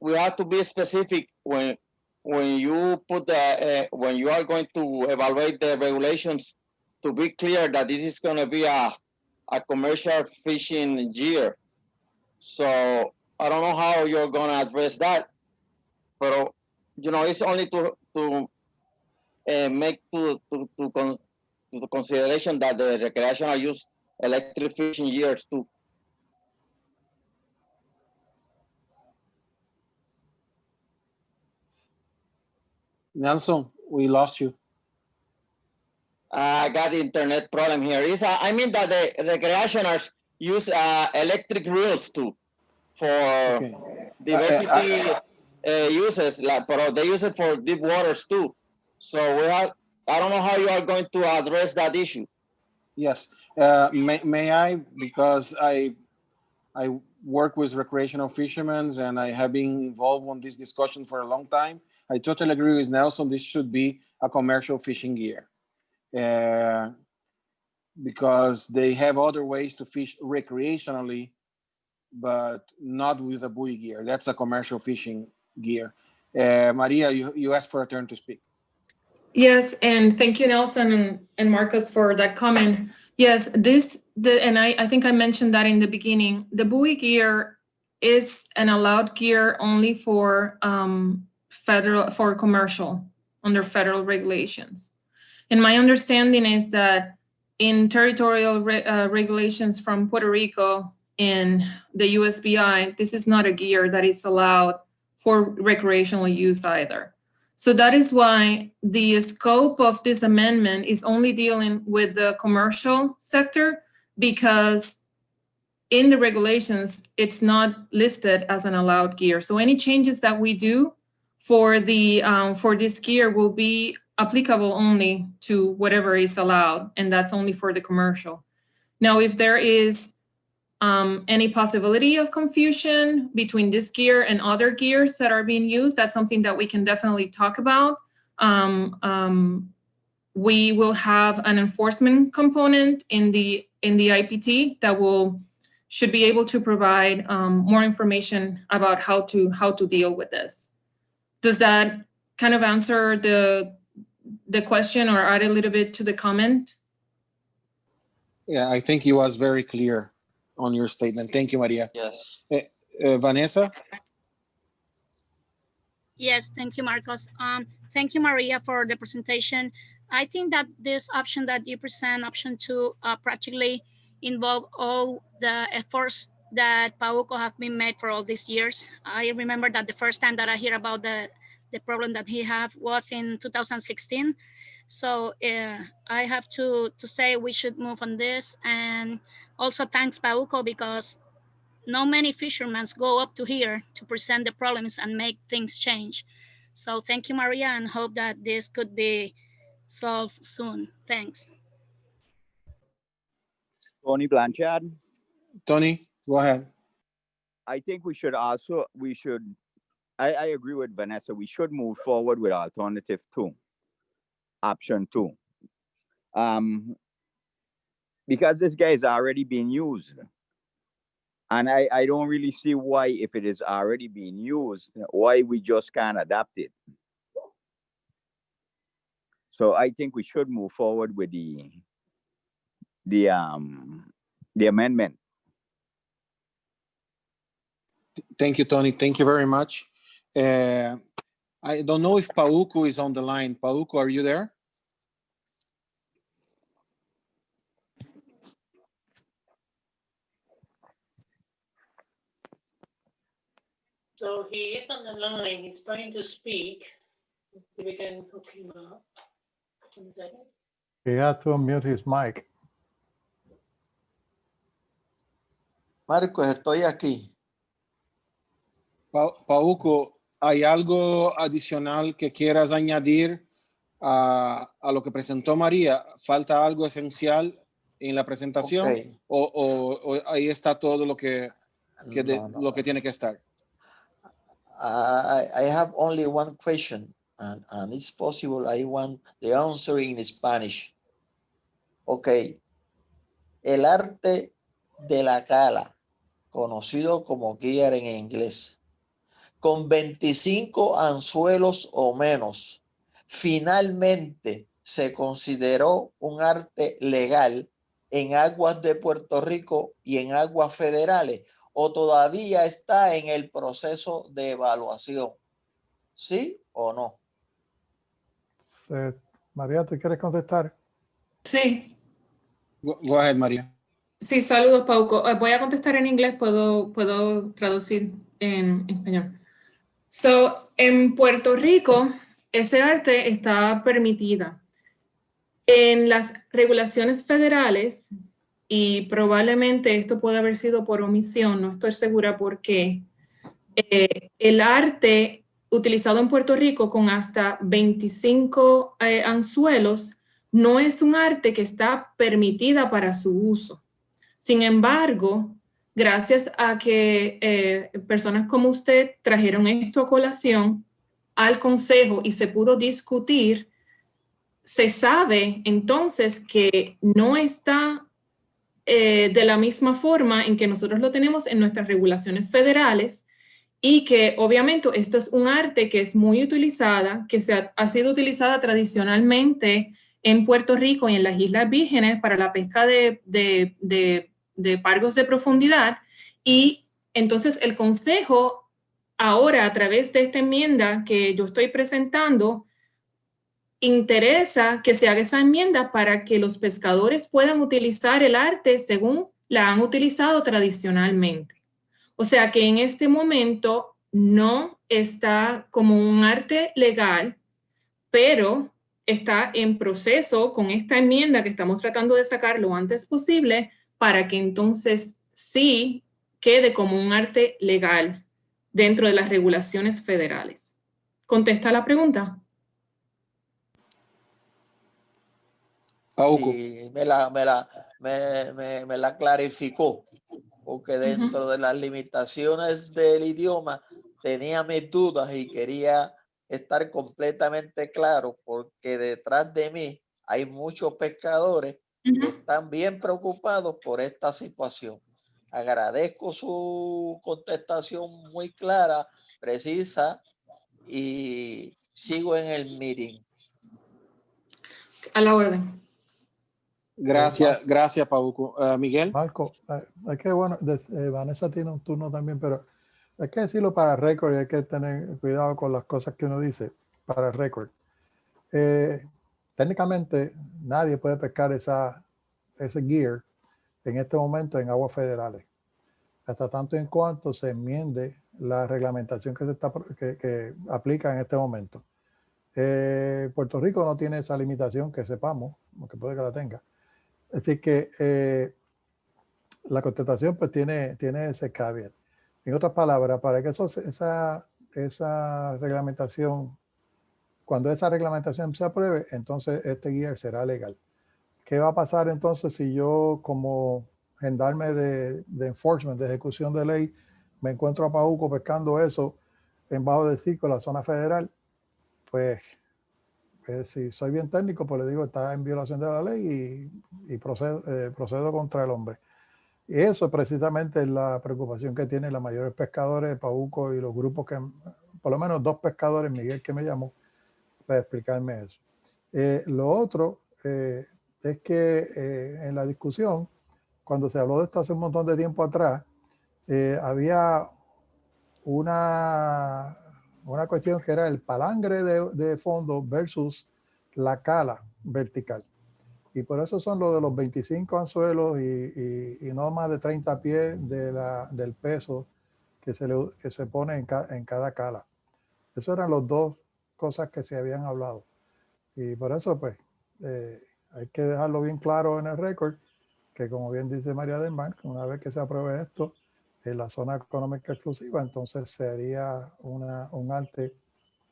we have to be specific when you put when you are going to evaluate the regulations, to be clear that this is going to be a commercial fishing year. So I don't know how you're going to address that, but you know, it's only to make to the consideration that the recreational use electric fishing years too. Nelson, we lost you. I got the internet problem here. I mean that the recreationals use electric reels too for diversity uses, but they use it for deep waters too. So I don't know how you are going to address that issue. Yes, may I, because I work with recreational fishermen and I have been involved in this discussion for a long time. I totally agree with Nelson. This should be a commercial fishing gear. Because they have other ways to fish recreationally, but not with a buoy gear. That's a commercial fishing gear. Maria, you asked for a turn to speak. Yes, and thank you, Nelson and Marcus, for that comment. Yes, and I think I mentioned that in the beginning. The buoy gear is an allowed gear only for commercial under federal regulations. And my understanding is that in territorial regulations from Puerto Rico in the USBI, this is not a gear that is allowed for recreational use either. So that is why the scope of this amendment is only dealing with the commercial sector, because in the regulations, it's not listed as an allowed gear. So any changes that we do for this gear will be applicable only to whatever is allowed, and that's only for the commercial. Now, if there is any possibility of confusion between this gear and other gears that are being used, that's something that we can definitely talk about. We will have an enforcement component in the IPT that should be able to provide more information about how to deal with this. Does that kind of answer the question or add a little bit to the comment? Yeah, I think he was very clear on your statement. Thank you, Maria. Yes. Vanessa? Yes, thank you, Marcos. Thank you, Maria, for the presentation. I think that this option that you present, option 2, practically involve all the efforts that PAUCO have been made for all these years. I remember that the first time that I hear about the problem that he had was in 2016. So I have to say we should move on this. And also thanks PAUCO, because not many fishermen go up to here to present the problems and make things change. So thank you, Maria, and hope that this could be solved soon. Thanks. Tony Blanchard. Tony, go ahead. I think I agree with Vanessa. We should move forward with alternative 2, option 2. Because this guy is already being used. And I don't really see why, if it is already being used, why we just can't adapt it. So I think we should move forward with the amendment. Thank you, Tony. Thank you very much. I don't know if PAUCO is on the line. PAUCO, are you there? So he is on the line. He's trying to speak. If we can hook him up. One second. He had to unmute his mic. Marcos, estoy aquí. PAUCO, ¿hay algo adicional que quieras añadir a lo que presentó María? ¿Falta algo esencial en la presentación? Okay. O ahí está todo lo que No. tiene que estar? I have only one question, and it's possible I want the answer in Spanish. Okay. El arte de la cala, conocido como gear en inglés, con 25 anzuelos o menos, finalmente se consideró un arte legal en aguas de Puerto Rico y en aguas federales, o todavía está en el proceso de evaluación. ¿Sí o no? María, ¿tú quieres contestar? Sí. Go ahead, María. Sí, saludos, PAUCO. Voy a contestar en inglés, puedo traducir en español. So, en Puerto Rico, ese arte está permitida. En las regulaciones federales, y probablemente esto puede haber sido por omisión, no estoy segura por qué, el arte utilizado en Puerto Rico con hasta 25 anzuelos no es un arte que está permitida para su uso. Sin embargo, gracias a que personas como usted trajeron esto a colación al Consejo y se pudo discutir, se sabe entonces que no está de la misma forma en que nosotros lo tenemos en nuestras regulaciones federales, y que obviamente esto es un arte que es muy utilizada, que ha sido utilizada tradicionalmente en Puerto Rico y en las Islas Vírgenes para la pesca de pargos de profundidad. Y entonces el Consejo ahora, a través de esta enmienda que yo estoy presentando, interesa que se haga esa enmienda para que los pescadores puedan utilizar el arte según la han utilizado tradicionalmente. O sea que en este momento no está como un arte legal, pero está en proceso con esta enmienda que estamos tratando de sacar lo antes posible para que entonces sí quede como un arte legal dentro de las regulaciones federales. ¿Contesta la pregunta? Y me la clarificó, porque dentro de las limitaciones del idioma tenía mis dudas y quería estar completamente claro, porque detrás de mí hay muchos pescadores que están bien preocupados por esta situación. Agradezco su contestación muy clara, precisa, y sigo en el meeting. A la orden. Gracias, Pauco. Miguel. Marco, es que bueno, Vanessa tiene un turno también, pero hay que decirlo para récord y hay que tener cuidado con las cosas que uno dice para récord. Técnicamente, nadie puede pescar ese gear en este momento en aguas federales, hasta tanto en cuanto se enmiende la reglamentación que aplica en este momento. Puerto Rico no tiene esa limitación que sepamos, aunque puede que la tenga. Así que la contestación pues tiene ese caveat. En otras palabras, para que esa reglamentación, cuando esa reglamentación se apruebe, entonces este gear será legal. ¿Qué va a pasar entonces si yo, como gendarme de enforcement, de ejecución de ley, me encuentro a Pauco pescando eso en Bajo del Circo, en la zona federal? Pues si soy bien técnico, pues le digo, está en violación de la ley y procedo contra el hombre. Y eso precisamente es la preocupación que tienen los mayores pescadores de Pauco y los grupos que, por lo menos 2 pescadores, Miguel que me llamó, para explicarme eso. Lo otro es que en la discusión, cuando se habló de esto hace un montón de tiempo atrás, había una cuestión que era el palangre de fondo versus la cala vertical. Y por eso son lo de los 25 anzuelos y no más de 30 pies del peso que se pone en cada cala. Esas eran las 2 cosas que se habían hablado. Y por eso, pues, hay que dejarlo bien claro en el récord, que como bien dice María del Mar, una vez que se apruebe esto, en la zona económica exclusiva, entonces sería un arte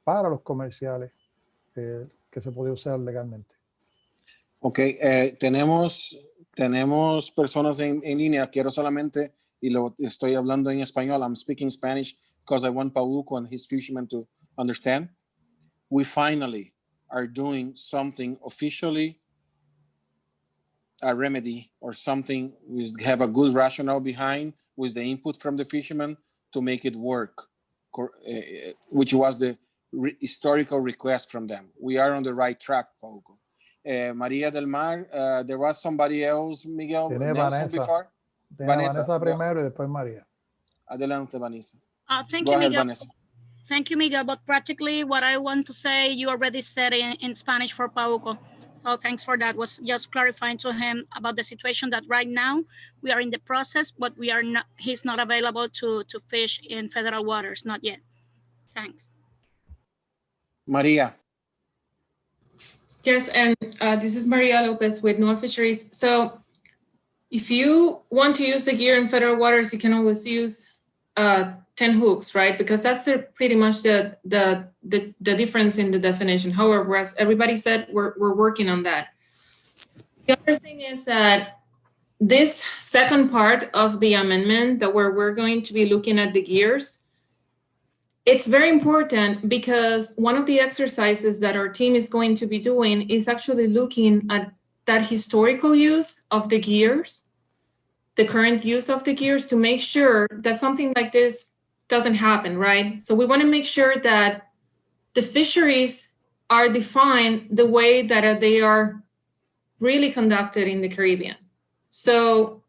para los comerciales que se puede usar legalmente. Ok, tenemos personas en línea. Quiero solamente, y lo estoy hablando en español, I'm speaking Spanish because I want Pauco and his fishermen to understand. We finally are doing something officially a remedy or something we have a good rationale behind with the input from the fishermen to make it work, which was the historical request from them. We are on the right track, Pauco. María del Mar, there was somebody else, Miguel, Nelson before? Vanessa primero y después María. Adelante, Vanessa. Thank Go you, ahead, Miguel. Vanessa. Thank you, Miguel. But practically what I want to say, you already said in Spanish for Pauco. So thanks for that. Was just clarifying to him about the situation that right now we are in the process, but he's not available to fish in federal waters, not yet. Thanks. Maria. Yes, and this is Maria Lopez with Noah Fisheries. So if you want to use the gear in federal waters, you can always use 10 hooks, right? Because that's pretty much the difference in the definition. However, as everybody said, we're working on that. The other thing is that this second part of the amendment that we're going to be looking at the gears, it's very important because one of the exercises that our team is going to be doing is actually looking at that historical use of the gears, the current use of the gears, to make sure that something like this doesn't happen, right? So we want to make sure that the fisheries are defined the way that they are really conducted in the Caribbean. So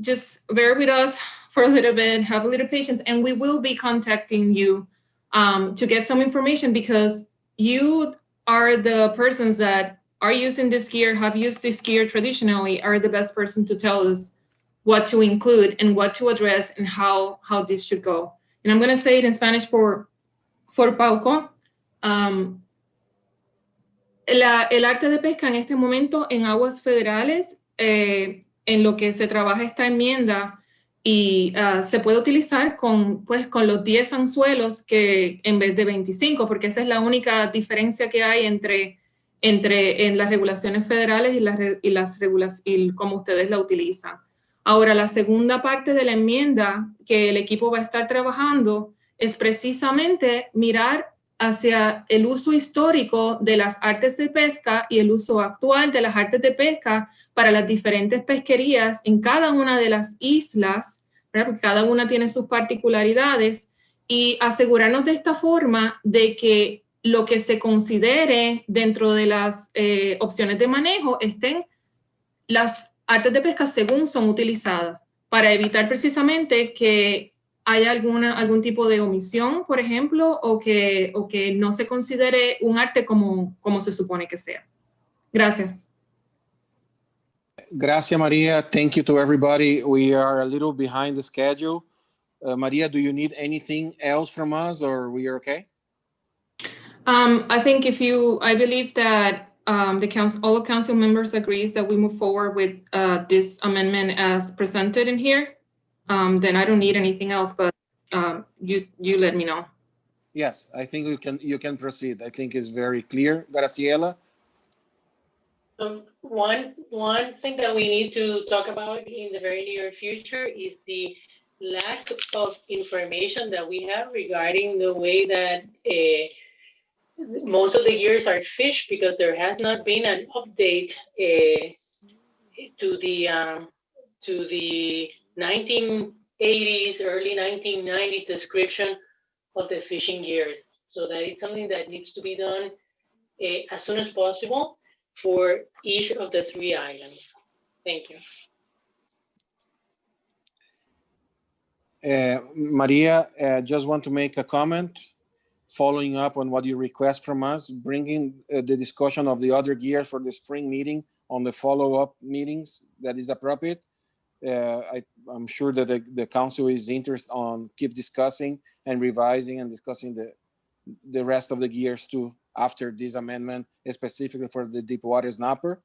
just bear with us for a little bit, have a little patience, and we will be contacting you to get some information, because you are the persons that are using this gear, have used this gear traditionally, are the best person to tell us what to include and what to address and how this should go. And I'm going to say it in Spanish for Pauco. El arte de pesca en este momento en aguas federales, en lo que se trabaja esta enmienda, y se puede utilizar con los 10 anzuelos que en vez de 25, porque esa es la única diferencia que hay entre en las regulaciones federales y cómo ustedes la utilizan. Ahora, la segunda parte de la enmienda que el equipo va a estar trabajando es precisamente mirar hacia el uso histórico de las artes de pesca y el uso actual de las artes de pesca para las diferentes pesquerías en cada una de las islas, ¿verdad? Porque cada una tiene sus particularidades, y asegurarnos de esta forma de que lo que se considere dentro de las opciones de manejo estén las artes de pesca según son utilizadas, para evitar precisamente que haya algún tipo de omisión, por ejemplo, o que no se considere un arte como se supone que sea. Gracias. Gracias, Maria. Thank you to everybody. We are a little behind the schedule. Maria, do you need anything else from us, or we are okay? I think I believe that all council members agrees that we move forward with this amendment as presented in here, then I don't need anything else, but you let me know. Yes, I think you can proceed. I think it's very clear. Graciela? One thing that we need to talk about in the very near future is the lack of information that we have regarding the way that most of the gears are fished, because there has not been an update to the 1980s, early 1990s description of the fishing gears. So that it's something that needs to be done as soon as possible for each of the 3 islands. Thank you. Maria, just want to make a comment following up on what you request from us, bringing the discussion of the other gears for the spring meeting on the follow-up meetings that is appropriate. I'm sure that the council is interested on keep discussing and revising and discussing the rest of the gears too after this amendment, specifically for the deep water snapper.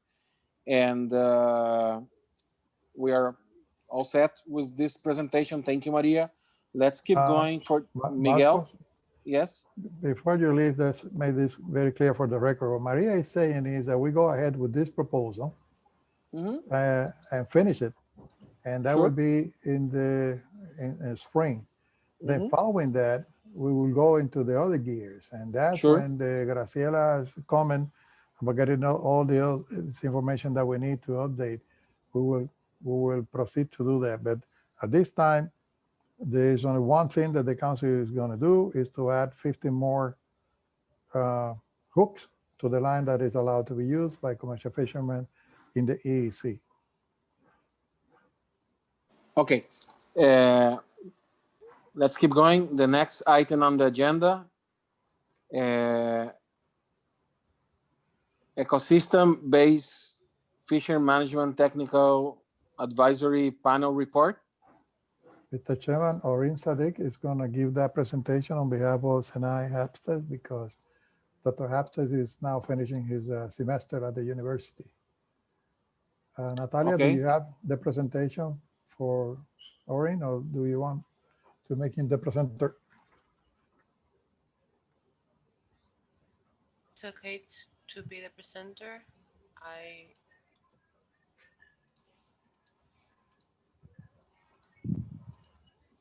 And we are all set with this presentation. Thank you, Maria. Let's keep going for Miguel. Marcos, yes? Before you leave, let's make this very clear for the record. What Maria is saying is that we go ahead with this proposal and finish it. And that would be in spring. Then following that, we will go into the other gears. And that's when the Graciela's comment about getting all the information that we need to update, we will proceed to do that. But at this time, there's only one thing that the council is going to do is to add 50 more hooks to the line that is allowed to be used by commercial fishermen in the EEC. Okay. Let's keep going. The next item on the agenda, Ecosystem-Based Fishery Management Technical Advisory Panel Report. Mr. Chairman, Orin Sadiq is going to give that presentation on behalf of Senai Hapstead because Dr. Hapstead is now finishing his semester at the university. Natalia, do you have the presentation for Orin, or do you want to make him the presenter? It's okay to be the presenter.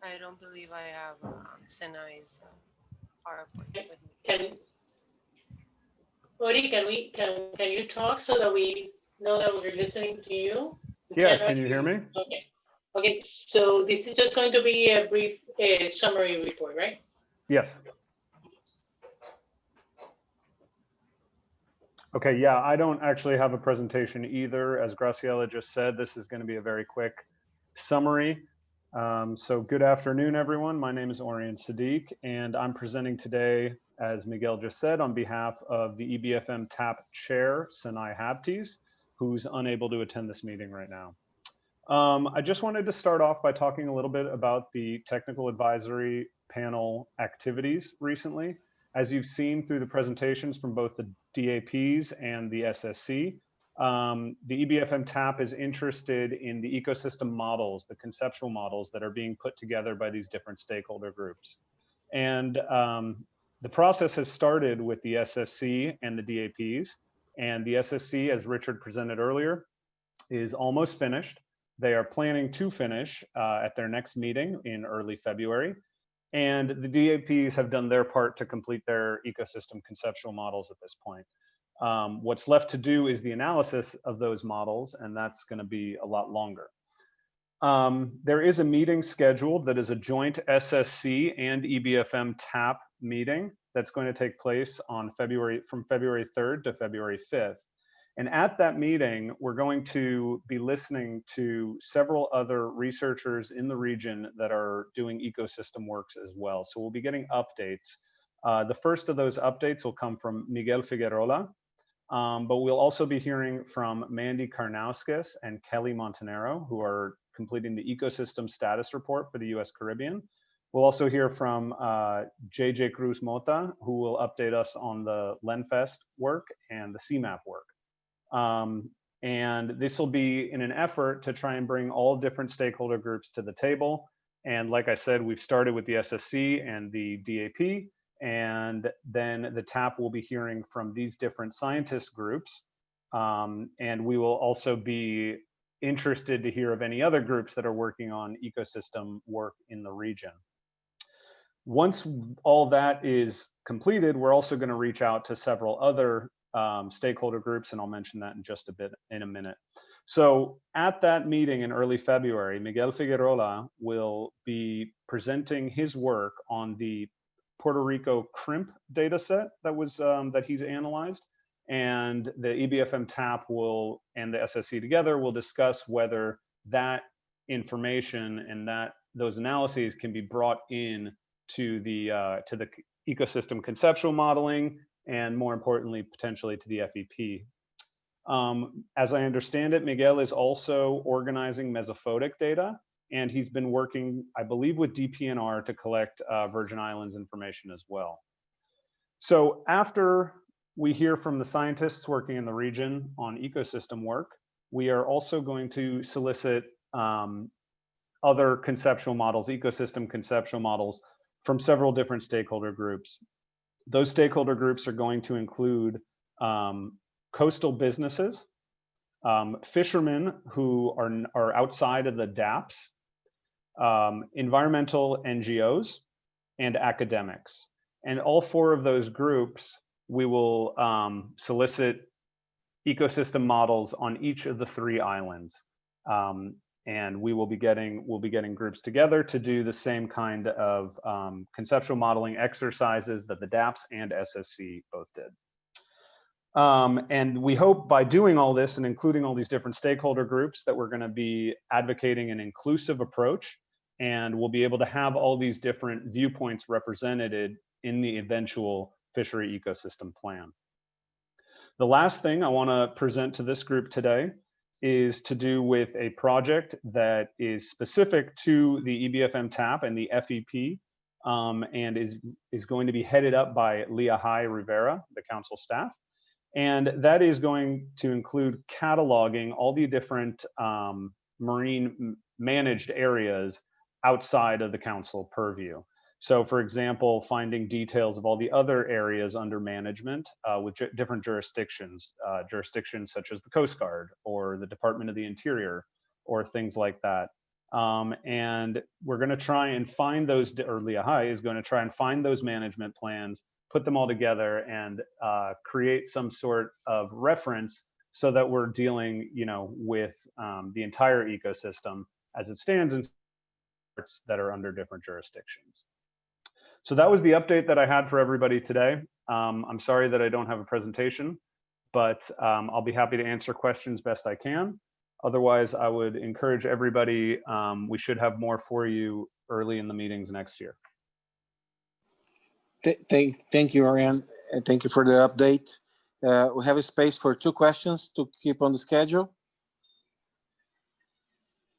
I don't believe I have Senai's PowerPoint with me. Ori, can you talk so that we know that we're listening to you? Yeah, can you hear me? Okay. Okay, so this is just going to be a brief summary report, right? Yes. Okay, yeah, I don't actually have a presentation either. As Graciela just said, this is going to be a very quick summary. So good afternoon, everyone. My name is Orion Sadiq, and I'm presenting today, as Miguel just said, on behalf of the EBFM TAP chair, Senai Hapstead, who's unable to attend this meeting right now. I just wanted to start off by talking a little bit about the technical advisory panel activities recently. As you've seen through the presentations from both the DAPs and the SSC, the EBFM TAP is interested in the ecosystem models, the conceptual models that are being put together by these different stakeholder groups. And the process has started with the SSC and the DAPs, and the SSC, as Richard presented earlier, is almost finished. They are planning to finish at their next meeting in early February. And the DAPs have done their part to complete their ecosystem conceptual models at this point. What's left to do is the analysis of those models, and that's going to be a lot longer. There is a meeting scheduled that is a joint SSC and EBFM TAP meeting that's going to take place on from February 3rd to February 5th. And at that meeting, we're going to be listening to several other researchers in the region that are doing ecosystem works as well. So we'll be getting updates. The first of those updates will come from Miguel Figueroa, but we'll also be hearing from Mandy Karnauskas and Kelly Montanaro, who are completing the ecosystem status report for the US Caribbean. We'll also hear from JJ Cruz Mota, who will update us on the LENFEST work and the CMAP work. And this will be in an effort to try and bring all different stakeholder groups to the table. And like I said, we've started with the SSC and the DAP, and then the TAP will be hearing from these different scientist groups. And we will also be interested to hear of any other groups that are working on ecosystem work in the region. Once all that is completed, we're also going to reach out to several other stakeholder groups, and I'll mention that in just a minute. So at that meeting in early February, Miguel Figueroa will be presenting his work on the Puerto Rico crimp data set that he's analyzed, and the EBFM TAP and the SSC together will discuss whether that information and those analyses can be brought in to the ecosystem conceptual modeling, and more importantly, potentially to the FEP. As I understand it, Miguel is also organizing mesophotic data, and he's been working, I believe, with DPNR to collect Virgin Islands information as well. So after we hear from the scientists working in the region on ecosystem work, we are also going to solicit other conceptual models, ecosystem conceptual models, from several different stakeholder groups. Those stakeholder groups are going to include coastal businesses, fishermen who are outside of the DAPs, environmental NGOs, and academics. And all four of those groups, we will solicit ecosystem models on each of the 3 islands. And we'll be getting groups together to do the same kind of conceptual modeling exercises that the DAPS and SSC both did. And we hope by doing all this and including all these different stakeholder groups that we're going to be advocating an inclusive approach, and we'll be able to have all these different viewpoints represented in the eventual fishery ecosystem plan. The last thing I want to present to this group today is to do with a project that is specific to the EBFM TAP and the FEP, and is going to be headed up by Leah Hai Rivera, the council staff. And that is going to include cataloging all the different marine managed areas outside of the council purview. So for example, finding details of all the other areas under management with different jurisdictions, jurisdictions such as the Coast Guard or the Department of the Interior or things like that. And we're going to try and find those, or Leah Hai is going to try and find those management plans, put them all together, and create some sort of reference so that we're dealing, with the entire ecosystem as it stands in parts that are under different jurisdictions. So that was the update that I had for everybody today. I'm sorry that I don't have a presentation, but I'll be happy to answer questions best I can. Otherwise, I would encourage everybody, we should have more for you early in the meetings next year. Thank you, Orion, and thank you for the update. We have a space for 2 questions to keep on the schedule.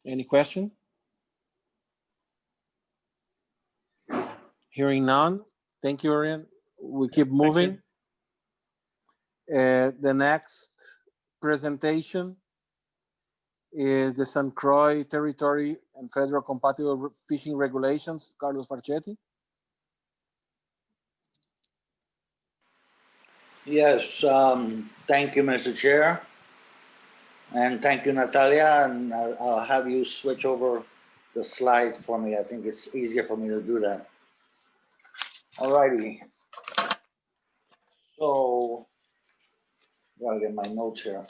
Any question? Hearing none. Thank you, Orion. We keep moving. The next presentation is the St. Croix Territory and Federal Compatible Fishing Regulations, Carlos Farchetti. Yes, thank you, Mr. Chair. And thank you, Natalia. And I'll have you switch over the slide for me. I think it's easier for me to do that. All righty. So, gotta get my notes here.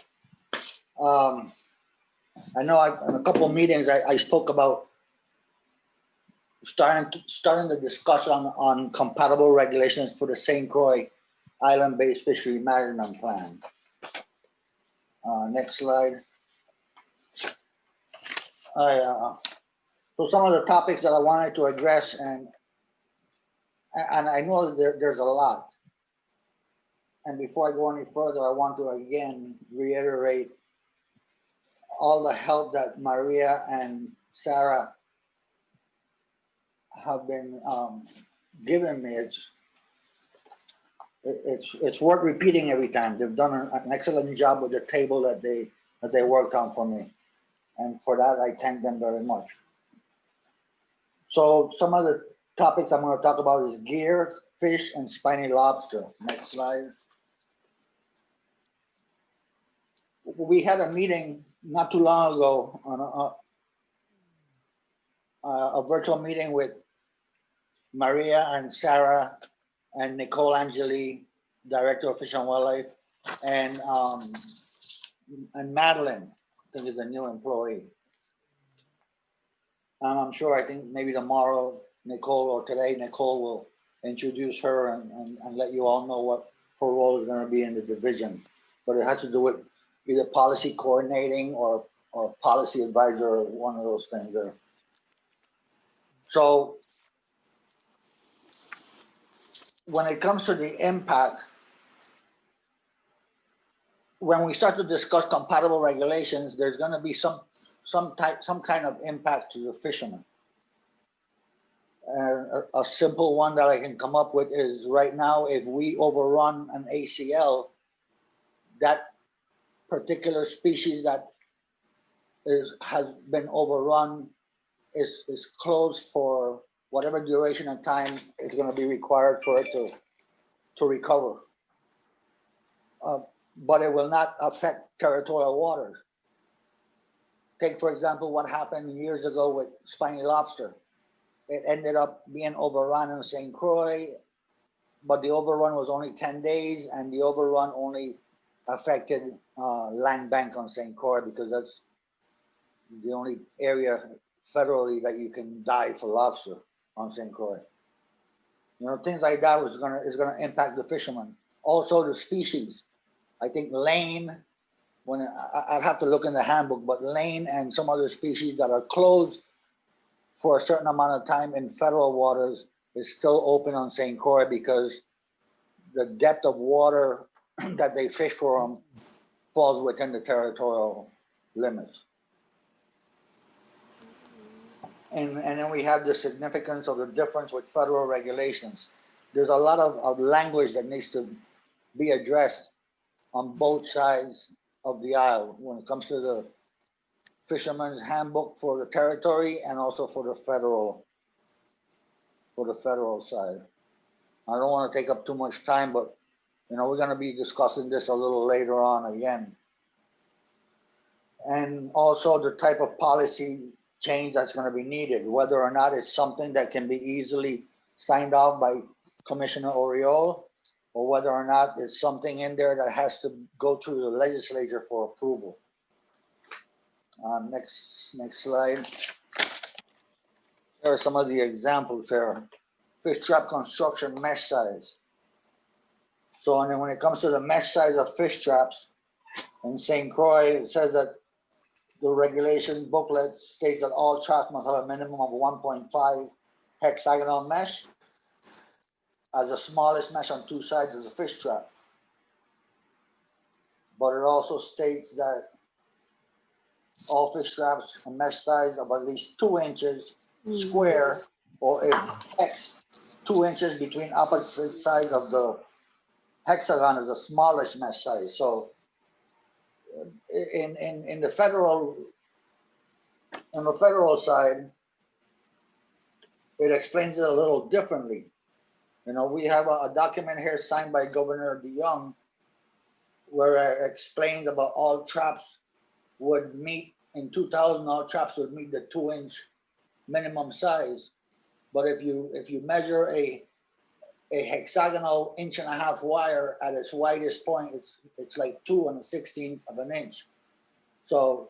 I know in a couple of meetings I spoke about starting the discussion on compatible regulations for the St. Croix Island-Based Fishery Management Plan. Next slide. So some of the topics that I wanted to address, and I know that there's a lot. And before I go any further, I want to again reiterate all the help that Maria and Sarah have been giving me. It's worth repeating every time. They've done an excellent job with the table that they worked on for me, and for that I thank them very much. So some of the topics I'm going to talk about is gear, fish, and spiny lobster. Next slide. We had a meeting not too long ago on a virtual meeting with Maria and Sarah and Nicole Angeli, Director of Fish and Wildlife, and Madeline, I think is a new employee. I'm sure, I think maybe tomorrow, Nicole, or today, Nicole will introduce her and let you all know what her role is going to be in the division. But it has to do with either policy coordinating or policy advisor, or one of those things there. So when it comes to the impact, when we start to discuss compatible regulations, there's going to be some kind of impact to the fishermen. A simple one that I can come up with is right now, if we overrun an ACL, that particular species that has been overrun is closed for whatever duration of time is going to be required for it to recover. But it will not affect territorial waters. Take, for example, what happened years ago with spiny lobster. It ended up being overrun in St. Croix, but the overrun was only 10 days, and the overrun only affected land bank on St. Croix, because that's the only area federally that you can dive for lobster on St. Croix. You know, things like that is gonna impact the fishermen. Also the species. I think lane, I'd have to look in the handbook, but lane and some other species that are closed for a certain amount of time in federal waters is still open on St. Croix, because the depth of water that they fish for them falls within the territorial limits. And then we have the significance of the difference with federal regulations. There's a lot of language that needs to be addressed on both sides of the aisle when it comes to the Fisherman's Handbook for the territory and also for the federal side. I don't want to take up too much time, but you know, we're going to be discussing this a little later on again. And also the type of policy change that's going to be needed, whether or not it's something that can be easily signed off by Commissioner Oriol, or whether or not it's something in there that has to go through the legislature for approval. Next slide. There are some of the examples there. Fish trap construction mesh size. So, and then when it comes to the mesh size of fish traps in St. Croix, it says that the regulation booklet states that all traps must have a minimum of 1.5 hexagonal mesh as the smallest mesh on two sides of the fish trap. But it also states that all fish traps a mesh size of at least 2 inches square, or if X 2 inches between opposite sides of the hexagon is the smallest mesh size. So in the federal, on the federal side, it explains it a little differently. You know, we have a document here signed by Governor DeYoung where it explains about all traps would meet, in 2000, all traps would meet the 2-inch minimum size. But if you measure a hexagonal 1.5 inch wire at its widest point, it's like 2 1/16 of an inch. So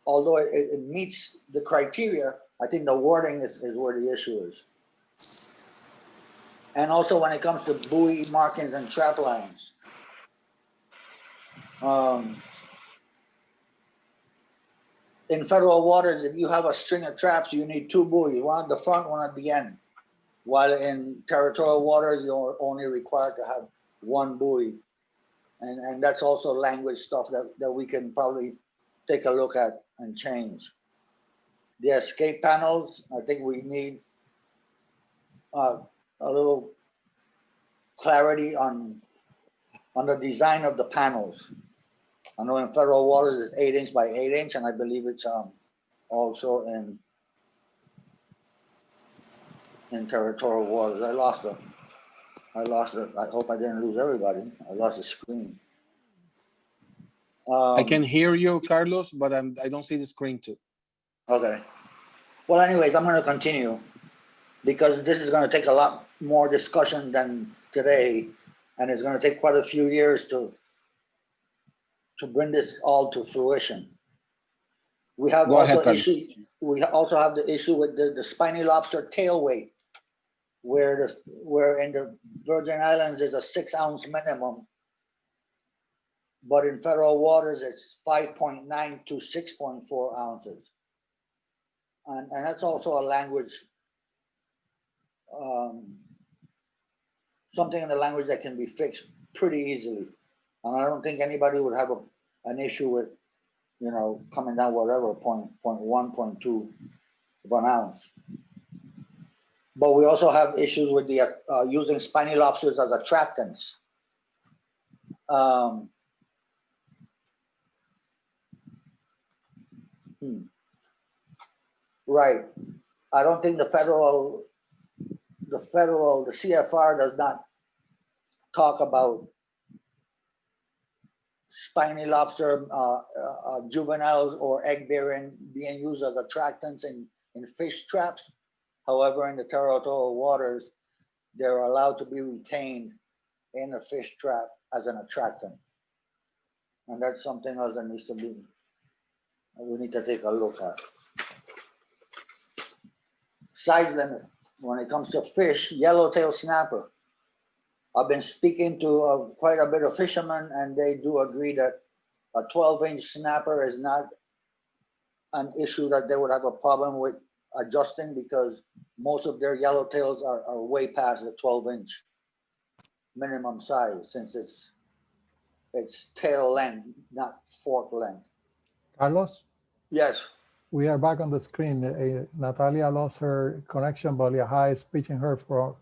although it meets the criteria, I think the wording is where the issue is. And also when it comes to buoy markings and trap lines. In federal waters, if you have a string of traps, you need 2 buoys, one at the front, one at the end. While in territorial waters, you're only required to have 1 buoy. And that's also language stuff that we can probably take a look at and change. The escape panels, I think we need a little clarity on the design of the panels. I know in federal waters it's 8-inch by 8-inch, and I believe it's also in territorial waters. I lost it. I hope I didn't lose everybody. I lost the screen. I can hear you, Carlos, but I don't see the screen too. Okay. Well, anyways, I'm going to continue because this is going to take a lot more discussion than today, and it's going to take quite a few years to bring this all to fruition. We have Go ahead, also Carlos. issue. We also have the issue with the spiny lobster tail weight, where in the Virgin Islands there's a 6-ounce minimum, but in federal waters it's 5.9 to 6.4 ounces. And that's also a language, something in the language that can be fixed pretty easily. And I don't think anybody would have an issue with, coming down whatever, 0.1, 0.2 of an ounce. But we also have issues with the using spiny lobsters as attractants. Right. I don't think the CFR does not talk about spiny lobster juveniles or egg bearing being used as attractants in fish traps. However, in the territorial waters, they're allowed to be retained in a fish trap as an attractant. And that's something else that needs to be, we need to take a look at. Size limit, when it comes to fish, yellowtail snapper. I've been speaking to quite a bit of fishermen, and they do agree that a 12-inch snapper is not an issue that they would have a problem with adjusting, because most of their yellowtails are way past the 12-inch minimum size, since it's tail length, not fork length. Carlos? Yes. We are back on the screen. Natalia lost her connection, but Liahai is speaking her for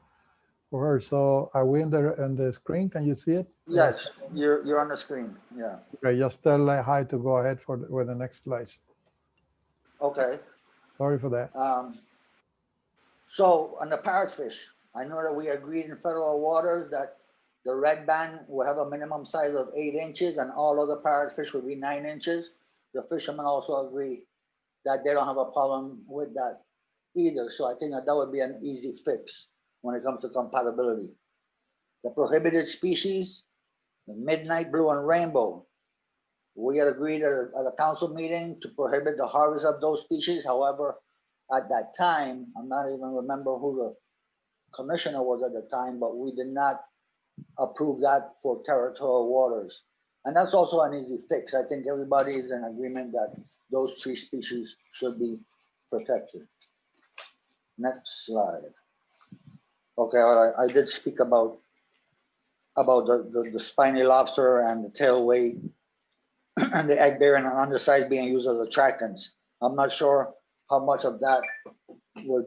her. So are we in the screen? Can you see it? Yes, you're on the screen. Yeah. Okay, just tell Liahai to go ahead with the next slides. Okay. Sorry for that. So on the parrotfish, I know that we agreed in federal waters that the red band will have a minimum size of 8 inches, and all other parrotfish will be 9 inches. The fishermen also agree that they don't have a problem with that either. So I think that would be an easy fix when it comes to compatibility. The prohibited species, the midnight blue and rainbow, we had agreed at a council meeting to prohibit the harvest of those species. However, at that time, I'm not even remember who the commissioner was at the time, but we did not approve that for territorial waters. And that's also an easy fix. I think everybody is in agreement that those 3 species should be protected. Next slide. Okay, well, I did speak about the spiny lobster and the tail weight and the egg bearing and undersize being used as attractants. I'm not sure how much of that would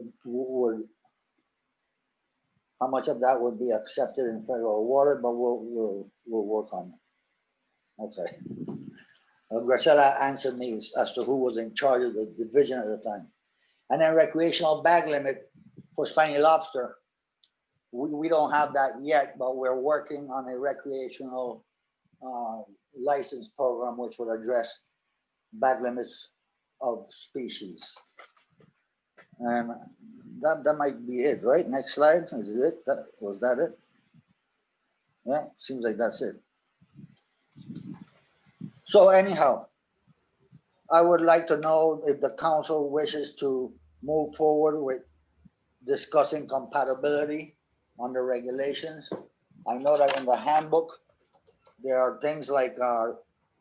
be accepted in federal water, but we'll work on it. Okay. Graciela answered me as to who was in charge of the division at the time. And then recreational bag limit for spiny lobster. We don't have that yet, but we're working on a recreational license program which would address bag limits of species. And that might be it, right? Next slide. Is it? Was that it? Yeah, seems like that's it. So anyhow, I would like to know if the council wishes to move forward with discussing compatibility on the regulations. I know that in the handbook, there are things like,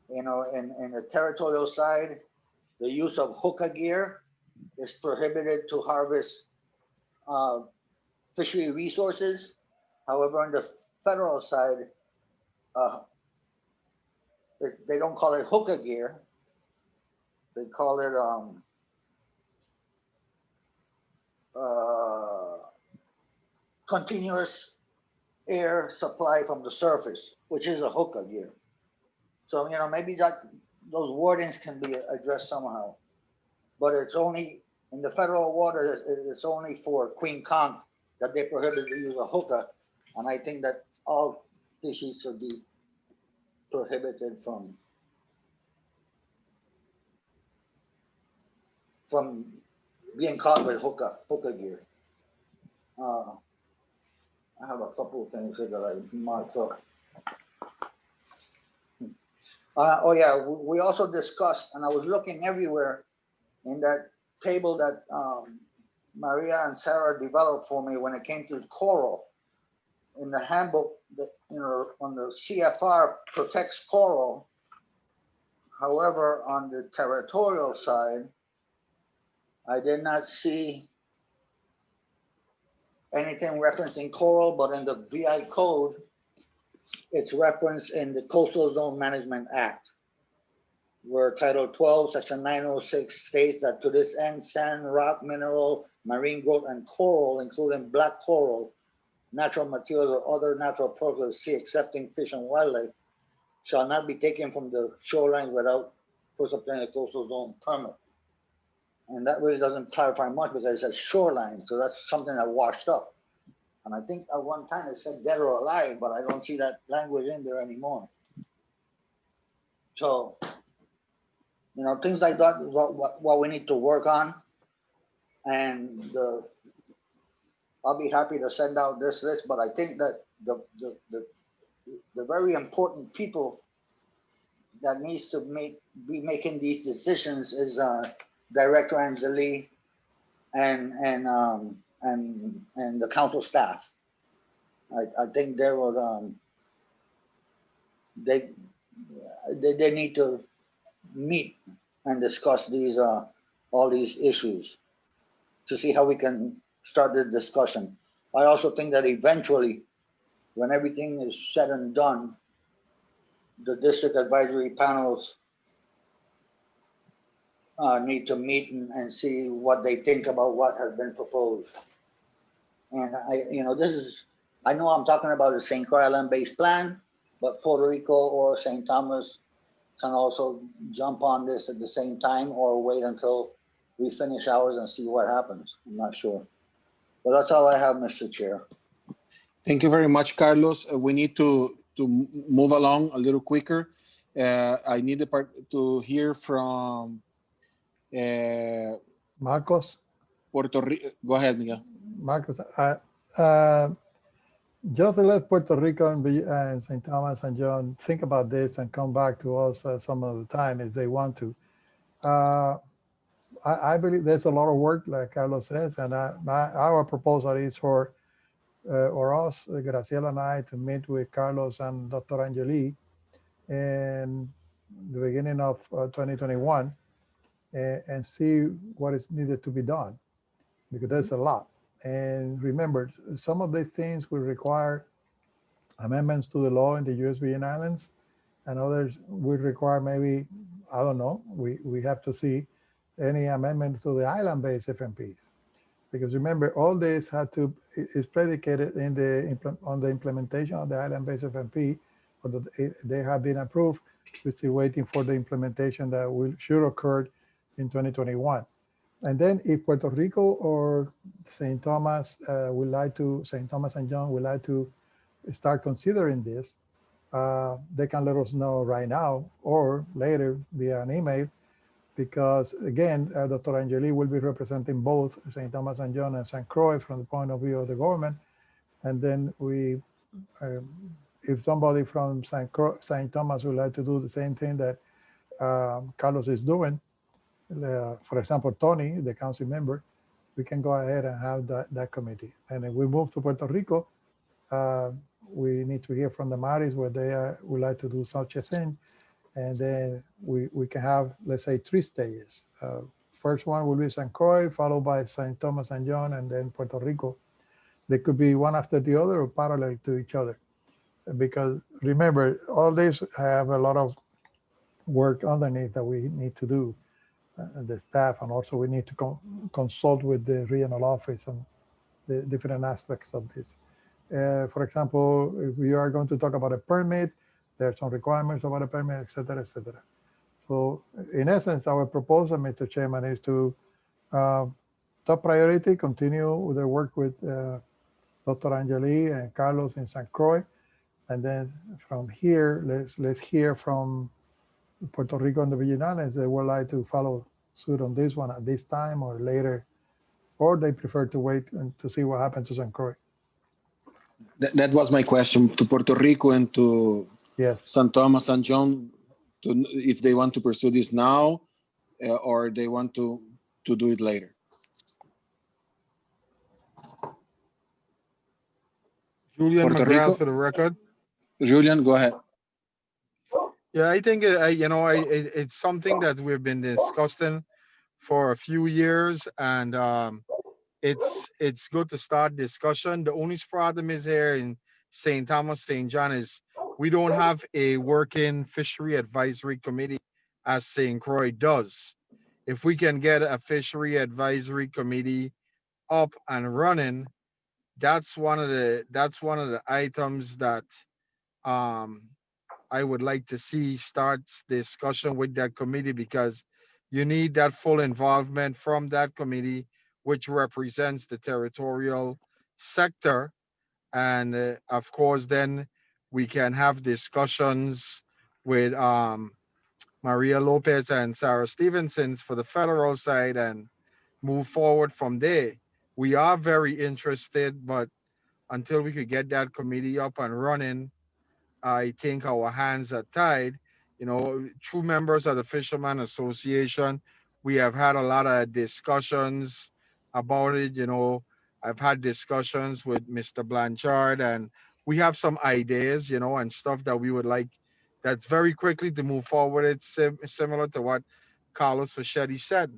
in the territorial side, the use of hookah gear is prohibited to harvest fishery resources. However, on the federal side, they don't call it hookah gear. They call it continuous air supply from the surface, which is a hookah gear. So, maybe those wordings can be addressed somehow. But it's only, in the federal water, it's only for queen conch that they prohibit the use of hookah. And I think that all species should be prohibited from being caught with hookah gear. I have a couple of things here that I marked up. Oh yeah, we also discussed, and I was looking everywhere in that table that Maria and Sarah developed for me when it came to coral. In the handbook, on the CFR protects coral. However, on the territorial side, I did not see anything referencing coral, but in the VI code, it's referenced in the Coastal Zone Management Act, where Title 12, Section 906 states that to this end, sand, rock, mineral, marine growth, and coral, including black coral, natural materials, or other natural products of the sea, excepting fish and wildlife, shall not be taken from the shoreline without first obtaining a coastal zone permit. And that really doesn't clarify much because it says shoreline, so that's something that washed up. And I think at one time it said dead or alive, but I don't see that language in there anymore. So, things like that is what we need to work on. And I'll be happy to send out this list, but I think that the very important people that needs to be making these decisions is Director Angeli and the council staff. I think they would they need to meet and discuss these all these issues to see how we can start the discussion. I also think that eventually, when everything is said and done, the district advisory panels need to meet and see what they think about what has been proposed. And I know I'm talking about the St. Croix Island-based plan, but Puerto Rico or St. Thomas can also jump on this at the same time or wait until we finish ours and see what happens. I'm not sure. But that's all I have, Mr. Chair. Thank you very much, Carlos. We need to move along a little quicker. I need to hear from Marcos. Puerto Rico. Go ahead, Miguel. Marcos, just let Puerto Rico and St. Thomas and John think about this and come back to us some of the time if they want to. I believe there's a lot of work, like Carlos says, and our proposal is for us, Graciela and I, to meet with Carlos and Dr. Angeli in the beginning of 2021 and see what is needed to be done, because there's a lot. And remember, some of these things will require amendments to the law in the US Virgin Islands, and others will require maybe, I don't know, we have to see any amendment to the island-based FMPs. Because remember, all this is predicated on the implementation of the island-based FMP, but they have been approved. We're still waiting for the implementation that should occur in 2021. And then if Puerto Rico or St. Thomas St. Thomas and John would like to start considering this, they can let us know right now or later via an email, because again, Dr. Angeli will be representing both St. Thomas and John and St. Croix from the point of view of the government. And then if somebody from St. Thomas would like to do the same thing that Carlos is doing, for example, Tony, the council member, we can go ahead and have that committee. And if we move to Puerto Rico, we need to hear from the Maris where they would like to do such a thing. And then we can have, let's say, 3 stages. First one will be St. Croix, followed by St. Thomas and John, and then Puerto Rico. They could be one after the other or parallel to each other. Because remember, all these have a lot of work underneath that we need to do, the staff, and also we need to consult with the regional office and the different aspects of this. For example, if we are going to talk about a permit, there are some requirements about a permit, et cetera, et cetera. So in essence, our proposal, Mr. Chairman, is to top priority, continue the work with Dr. Angeli and Carlos in St. Croix. And then from here, let's hear from Puerto Rico and the Virgin Islands. They would like to follow suit on this one at this time or later, or they prefer to wait and to see what happens to St. Croix. That was my question to Puerto Rico and to St. Thomas and John, if they want to pursue this now or they want to do it later. Julian Puerto McGrath Rico? for the record. Julian, go ahead. Yeah, I think it's something that we've been discussing for a few years, and it's good to start discussion. The only problem is here in St. Thomas, St. John is we don't have a working fishery advisory committee as St. Croix does. If we can get a fishery advisory committee up and running, that's one of the items that I would like to see starts discussion with that committee, because you need that full involvement from that committee, which represents the territorial sector. And of course, then we can have discussions with Maria Lopez and Sarah Stevenson for the federal side and move forward from there. We are very interested, but until we could get that committee up and running, I think our hands are tied. You know, true members of the Fisherman Association, we have had a lot of discussions about it. You know, I've had discussions with Mr. Blanchard, and we have some ideas, you know, and stuff that we would like that's very quickly to move forward. It's similar to what Carlos Fischetti said.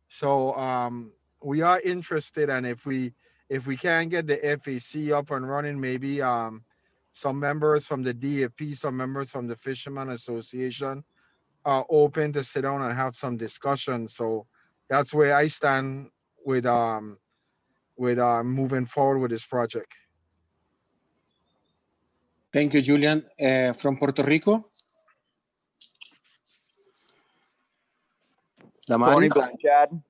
So we are interested, and if we can get the FAC up and running, maybe some members from the DFP, some members from the Fisherman Association are open to sit down and have some discussion. So that's where I stand with moving forward with this project. Thank you, Julian. From Puerto Rico? Tony Blanchard.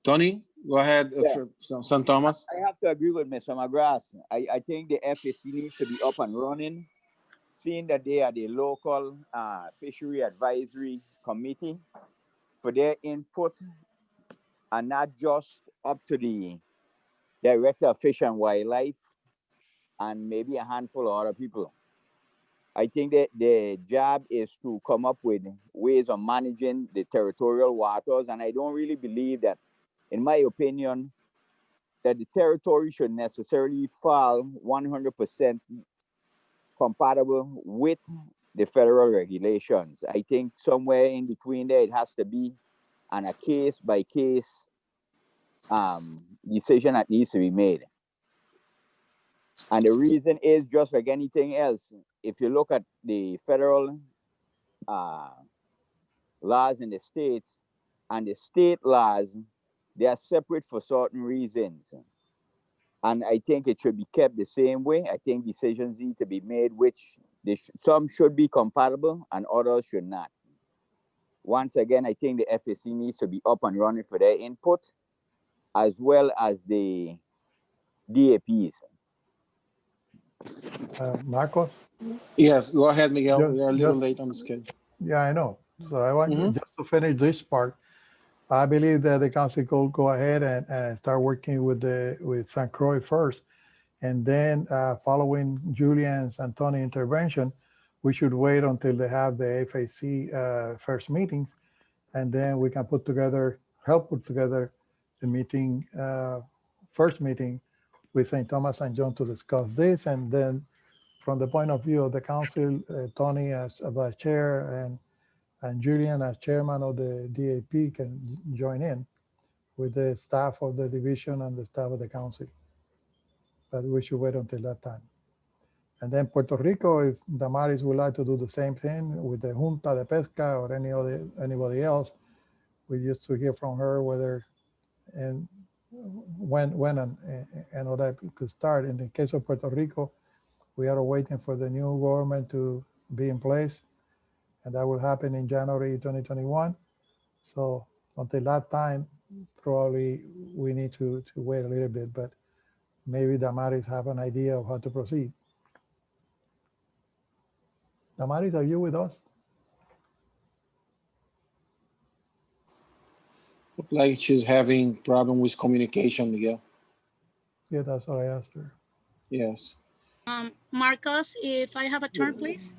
Tony, go ahead, from St. Thomas. I have to agree with Mr. McGrath. I think the FAC needs to be up and running, seeing that they are the local fishery advisory committee for their input, and not just up to the director of Fish and Wildlife and maybe a handful of other people. I think that the job is to come up with ways of managing the territorial waters, and I don't really believe that, in my opinion, that the territory should necessarily fall 100% compatible with the federal regulations. I think somewhere in between there, it has to be on a case-by-case decision that needs to be made. And the reason is just like anything else. If you look at the federal laws in the states and the state laws, they are separate for certain reasons. And I think it should be kept the same way. I think decisions need to be made, which some should be compatible and others should not. Once again, I think the FAC needs to be up and running for their input, as well as the DAPs. Marcos? Yes, go ahead, Miguel. We are a little just- late on the schedule. Yeah, I know. So I want just to finish this part. I believe that the council could go ahead and start working with St. Croix first, and then following Julian's and Tony's intervention, we should wait until they have the FAC first meetings, and then we can help put together the meeting, first meeting with St. Thomas and John to discuss this. And then from the point of view of the council, Tony as vice chair and Julian as chairman of the DAP can join in with the staff of the division and the staff of the council. But we should wait until that time. And then Puerto Rico, if Damaris would like to do the same thing with the Junta de Pesca or anybody else, we used to hear from her whether and when and all that could start. In the case of Puerto Rico, we are waiting for the new government to be in place, and that will happen in January 2021. So until that time, probably we need to wait a little bit, but maybe Damaris have an idea of how to proceed. Damaris, are you with us? Look like she's having problem with communication, Miguel. Yeah, that's what I asked her. Yes. Marcos, if I have a turn, please.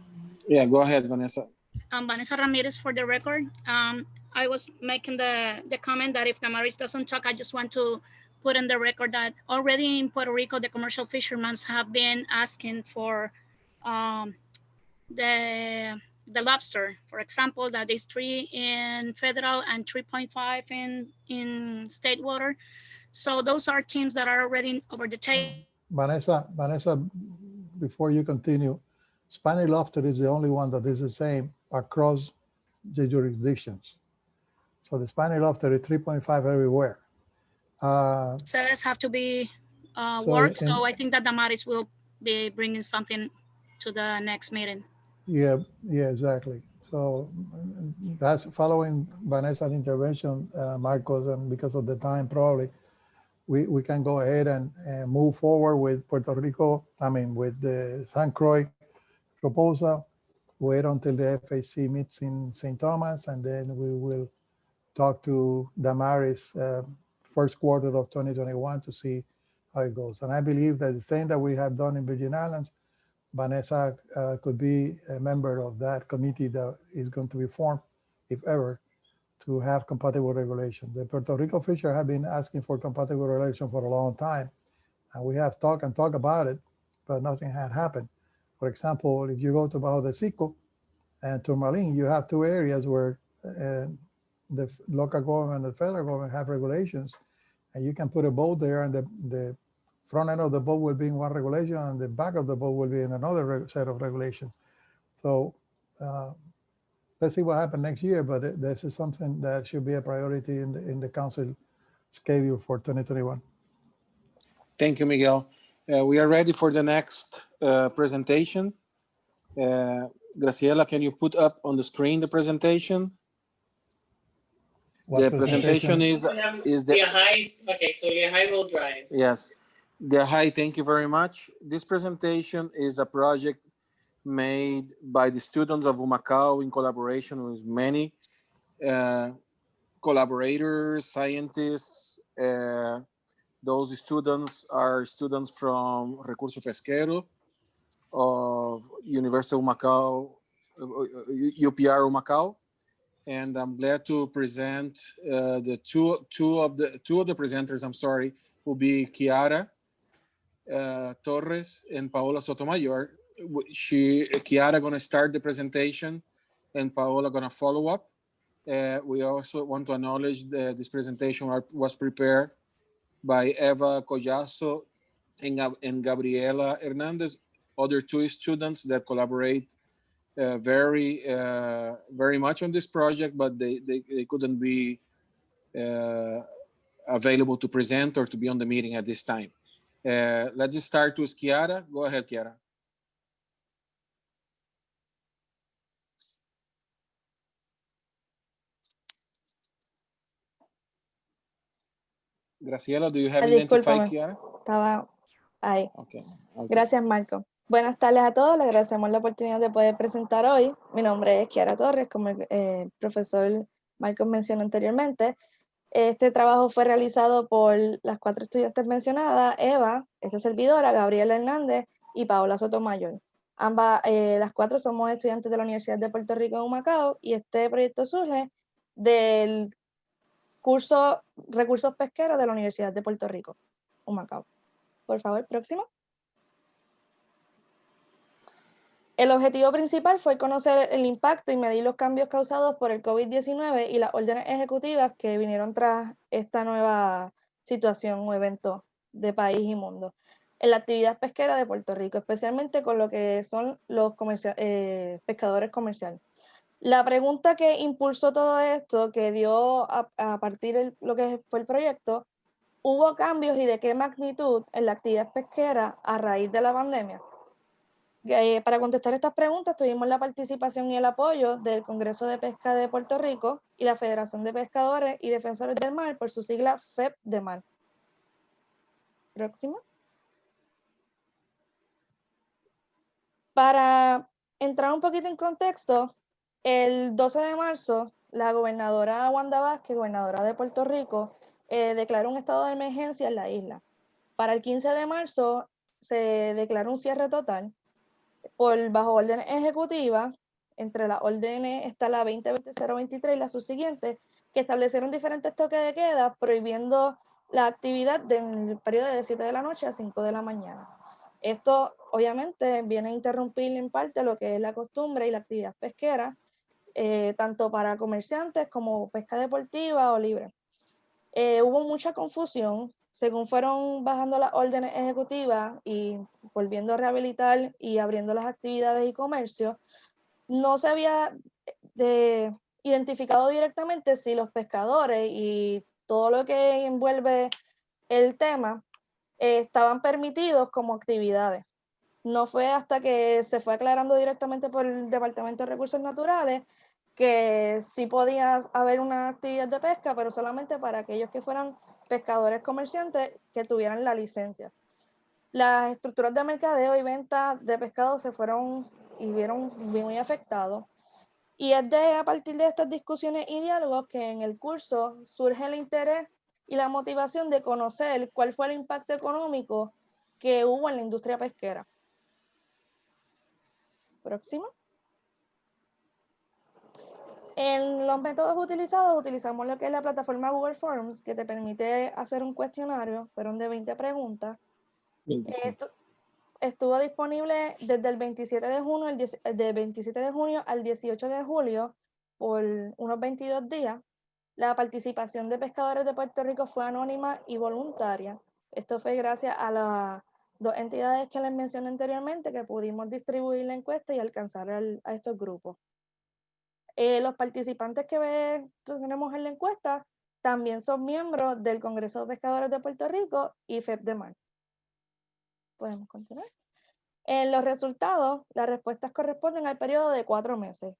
Yeah, go ahead, Vanessa. Vanessa Ramirez for the record. I was making the comment that if Damaris doesn't talk, I just want to put in the record that already in Puerto Rico, the commercial fishermen have been asking for the lobster, for example, that is 3 in federal and 3.5 in state water. So those are teams that are already over the table. Vanessa, before you continue, Spiny lobster is the only one that is the same across the jurisdictions. So the Spiny lobster is 3.5 everywhere. Says have to be worked. So I think that Damaris will be bringing something to the next meeting. Yeah, exactly. So that's following Vanessa's intervention, Marcos, and because of the time, probably we can go ahead and move forward with Puerto Rico. I mean, with the St. Croix proposal. Wait until the FAC meets in St. Thomas, and then we will talk to Damaris first quarter of 2021 to see how it goes. And I believe that the same that we have done in Virgin Islands, Vanessa could be a member of that committee that is going to be formed, if ever, to have compatible regulation. The Puerto Rico fisher have been asking for compatible regulation for a long time, and we have talked about it, but nothing had happened. For example, if you go to Bajo de Sico and Tourmaline, you have two areas where the local government and the federal government have regulations, and you can put a boat there, and the front end of the boat will be in one regulation, and the back of the boat will be in another set of regulations. So let's see what happens next year, but this is something that should be a priority in the council schedule for 2021. Thank you, Miguel. We are ready for the next presentation. Graciela, can you put up on the screen the presentation? The presentation is the high. Okay, so the high will drive. Yes, the high. Thank you very much. This presentation is a project made by the students of Humacao in collaboration with many collaborators, scientists. Those students are students from Recurso Pesquero of University of Humacao, UPR Humacao. And I'm glad to present the two of the presenters. I'm sorry, will be Kiara Torres and Paola Sotomayor. Kiara gonna start the presentation, and Paola gonna follow up. We also want to acknowledge that this presentation was prepared by Eva Collazo and Gabriela Hernandez, other two students that collaborate very much on this project, but they couldn't be available to present or to be on the meeting at this time. Let's just start with Kiara. Go ahead, Kiara. Graciela, do you have identified Kiara? Estaba ahí. Okay. Gracias, Marco. Buenas tardes a todos. Le agradecemos la oportunidad de poder presentar hoy. Mi nombre es Kiara Torres, como el profesor Marco mencionó anteriormente. Este trabajo fue realizado por las 4 estudiantes mencionadas, Eva, esta servidora, Gabriela Hernández y Paola Sotomayor. Ambas, las 4 somos estudiantes de la Universidad de Puerto Rico en Humacao, y este proyecto surge del curso Recursos Pesqueros de la Universidad de Puerto Rico, Humacao. Por favor, próximo. El objetivo principal fue conocer el impacto y medir los cambios causados por el COVID-19 y las órdenes ejecutivas que vinieron tras esta nueva situación o evento de país y mundo en la actividad pesquera de Puerto Rico, especialmente con lo que son los pescadores comerciales. La pregunta que impulsó todo esto, que dio a partir de lo que fue el proyecto, ¿hubo cambios y de qué magnitud en la actividad pesquera a raíz de la pandemia? Para contestar estas preguntas tuvimos la participación y el apoyo del Congreso de Pesca de Puerto Rico y la Federación de Pescadores y Defensores del Mar, por su sigla FEP de Mar. Próximo. Para entrar un poquito en contexto, el 12 de marzo, la gobernadora Wanda Vázquez, gobernadora de Puerto Rico, declaró un estado de emergencia en la isla. Para el 15 de marzo se declaró un cierre total bajo órdenes ejecutivas. Entre las órdenes está la 2020-023 y la subsiguiente, que establecieron diferentes toques de queda, prohibiendo la actividad del periodo de 7 de la noche a 5 de la mañana. Esto obviamente viene a interrumpir en parte lo que es la costumbre y la actividad pesquera, tanto para comerciantes como pesca deportiva o libre. Hubo mucha confusión según fueron bajando las órdenes ejecutivas y volviendo a rehabilitar y abriendo las actividades y comercio. No se había identificado directamente si los pescadores y todo lo que envuelve el tema estaban permitidos como actividades. No fue hasta que se fue aclarando directamente por el Departamento de Recursos Naturales que sí podía haber una actividad de pesca, pero solamente para aquellos que fueran pescadores comerciantes que tuvieran la licencia. Las estructuras de mercadeo y venta de pescado se fueron y vieron muy afectados. Y es a partir de estas discusiones y diálogos que en el curso surge el interés y la motivación de conocer cuál fue el impacto económico que hubo en la industria pesquera. Próximo. En los métodos utilizados, utilizamos lo que es la plataforma Google Forms, que te permite hacer un cuestionario, fueron de 20 preguntas. Estuvo disponible desde el 27 de junio al 18 de julio por unos 22 días. La participación de pescadores de Puerto Rico fue anónima y voluntaria. Esto fue gracias a las dos entidades que les mencioné anteriormente, que pudimos distribuir la encuesta y alcanzar a estos grupos. Los participantes que tenemos en la encuesta también son miembros del Congreso de Pescadores de Puerto Rico y FEP de Mar. Podemos continuar. En los resultados, las respuestas corresponden al periodo de 4 meses.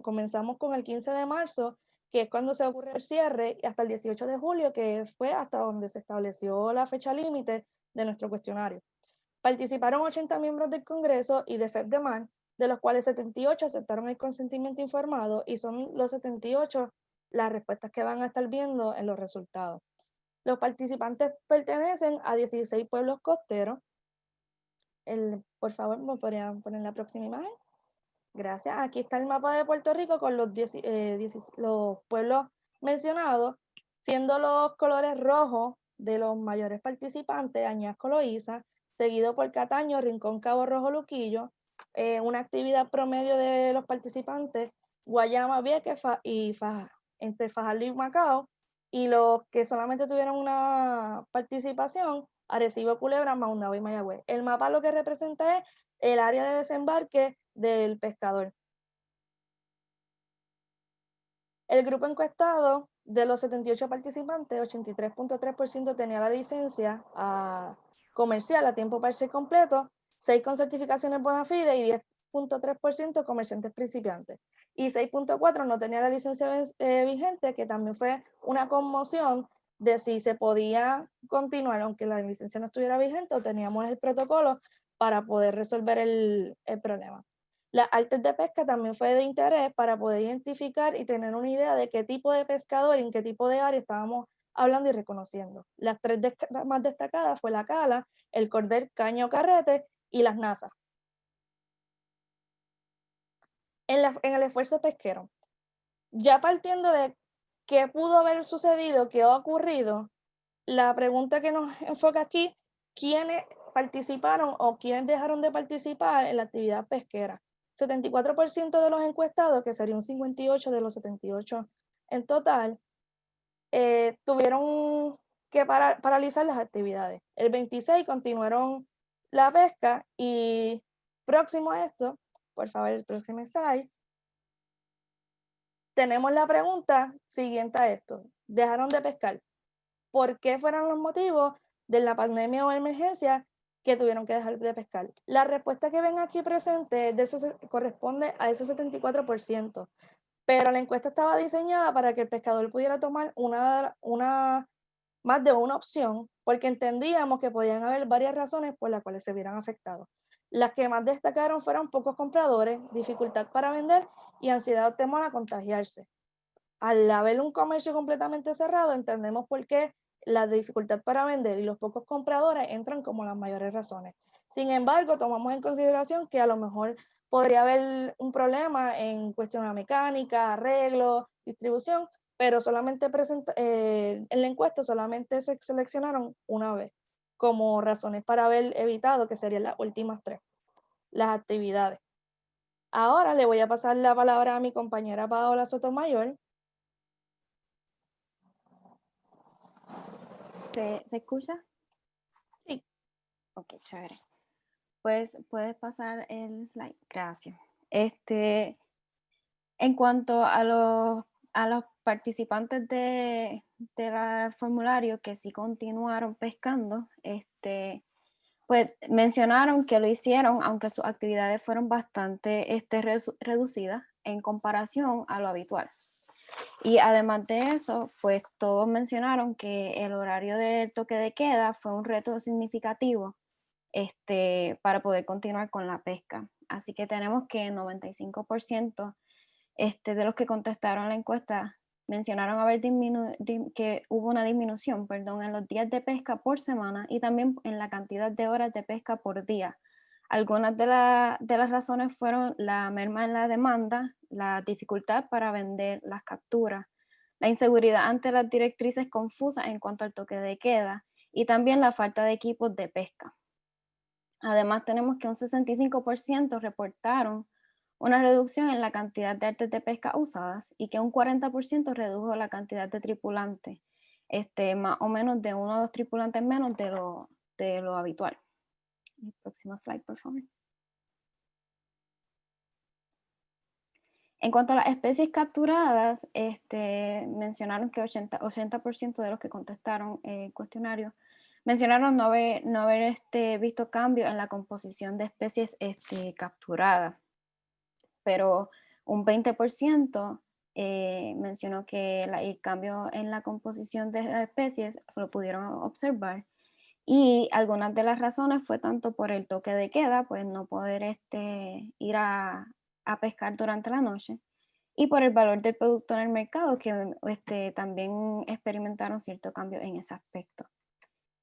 Comenzamos con el 15 de marzo, que es cuando se ocurre el cierre, y hasta el 18 de julio, que fue hasta donde se estableció la fecha límite de nuestro cuestionario. Participaron 80 miembros del Congreso y de FEP de Mar, de los cuales 78 aceptaron el consentimiento informado, y son los 78 las respuestas que van a estar viendo en los resultados. Los participantes pertenecen a 16 pueblos costeros. Por favor, ¿me podrían poner la próxima imagen? Gracias. Aquí está el mapa de Puerto Rico con los pueblos mencionados, siendo los colores rojos de los mayores participantes, Añasco, Loíza, seguido por Cataño, Rincón, Cabo Rojo, Luquillo. Una actividad promedio de los participantes, Guayama, Vieques y entre Fajardo y Macao, y los que solamente tuvieron una participación, Arecibo, Culebra, Maunabo y Mayagüez. El mapa lo que representa es el área de desembarque del pescador. El grupo encuestado, de los 78 participantes, 83.3% tenía la licencia comercial a tiempo parcial completo, 6 con certificaciones bona fide y 10.3% comerciantes principiantes. Y 6.4% no tenía la licencia vigente, que también fue una conmoción de si se podía continuar, aunque la licencia no estuviera vigente, o teníamos el protocolo para poder resolver el problema. Las artes de pesca también fue de interés para poder identificar y tener una idea de qué tipo de pescador y en qué tipo de área estábamos hablando y reconociendo. Las 3 más destacadas fue la cala, el cordel, caña o carrete y las nazas. En el esfuerzo pesquero, ya partiendo de ¿qué pudo haber sucedido? ¿Qué ha ocurrido? La pregunta que nos enfoca aquí, ¿quiénes participaron o quiénes dejaron de participar en la actividad pesquera? 74% de los encuestados, que sería un 58 de los 78 en total, tuvieron que paralizar las actividades. El 26 continuaron la pesca y próximo a esto, por favor, el próximo slide, tenemos la pregunta siguiente a esto. ¿Dejaron de pescar? ¿Por qué fueron los motivos de la pandemia o emergencia que tuvieron que dejar de pescar? La respuesta que ven aquí presente corresponde a ese 74%, pero la encuesta estaba diseñada para que el pescador pudiera tomar más de una opción, porque entendíamos que podían haber varias razones por las cuales se vieran afectados. Las que más destacaron fueron pocos compradores, dificultad para vender y ansiedad o temor a contagiarse. Al haber un comercio completamente cerrado, entendemos por qué la dificultad para vender y los pocos compradores entran como las mayores razones. Sin embargo, tomamos en consideración que a lo mejor podría haber un problema en cuestión de mecánica, arreglo, distribución, pero solamente en la encuesta solamente se seleccionaron una vez como razones para haber evitado, que serían las últimas 3, las actividades. Ahora le voy a pasar la palabra a mi compañera Paola Sotomayor. ¿Se escucha? Sí. Ok, chévere. Pues puedes pasar el slide. Gracias. En cuanto a los participantes del formulario que sí continuaron pescando, pues mencionaron que lo hicieron, aunque sus actividades fueron bastante reducidas en comparación a lo habitual. Y además de eso, pues todos mencionaron que el horario del toque de queda fue un reto significativo para poder continuar con la pesca. Así que tenemos que el 95% de los que contestaron la encuesta mencionaron que hubo una disminución, en los días de pesca por semana y también en la cantidad de horas de pesca por día. Algunas de las razones fueron la merma en la demanda, la dificultad para vender las capturas, la inseguridad ante las directrices confusas en cuanto al toque de queda y también la falta de equipos de pesca. Además, tenemos que un 65% reportaron una reducción en la cantidad de artes de pesca usadas y que un 40% redujo la cantidad de tripulantes, más o menos de 1 o 2 tripulantes menos de lo habitual. El próximo slide, por favor. En cuanto a las especies capturadas, mencionaron que 80% de los que contestaron el cuestionario mencionaron no haber visto cambios en la composición de especies capturadas, pero un 20% mencionó que el cambio en la composición de las especies lo pudieron observar. Y algunas de las razones fue tanto por el toque de queda, pues no poder ir a pescar durante la noche, y por el valor del producto en el mercado, que también experimentaron cierto cambio en ese aspecto.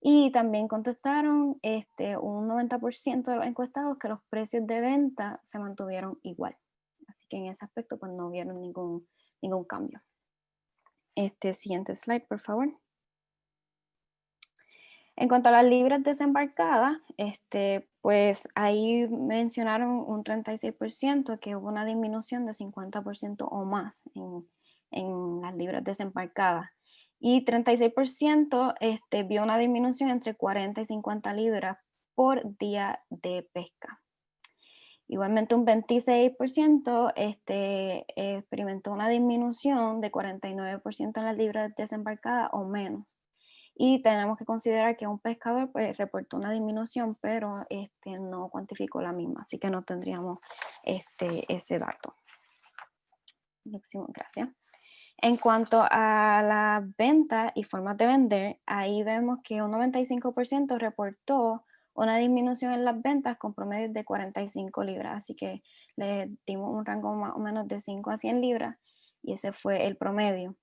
Y también contestaron un 90% de los encuestados que los precios de venta se mantuvieron igual. Así que en ese aspecto pues no vieron ningún cambio. Siguiente slide, por favor. En cuanto a las libras desembarcadas, pues ahí mencionaron un 36% que hubo una disminución de 50% o más en las libras desembarcadas. Y 36% vio una disminución entre 40 y 50 libras por día de pesca. Igualmente un 26% experimentó una disminución de 49% en las libras desembarcadas o menos. Y tenemos que considerar que un pescador pues, reportó una disminución, pero no cuantificó la misma, así que no tendríamos ese dato. Gracias. En cuanto a las ventas y formas de vender, ahí vemos que un 95% reportó una disminución en las ventas con promedios de 45 libras, así que le dimos un rango más o menos de 5 a 100 libras y ese fue el promedio.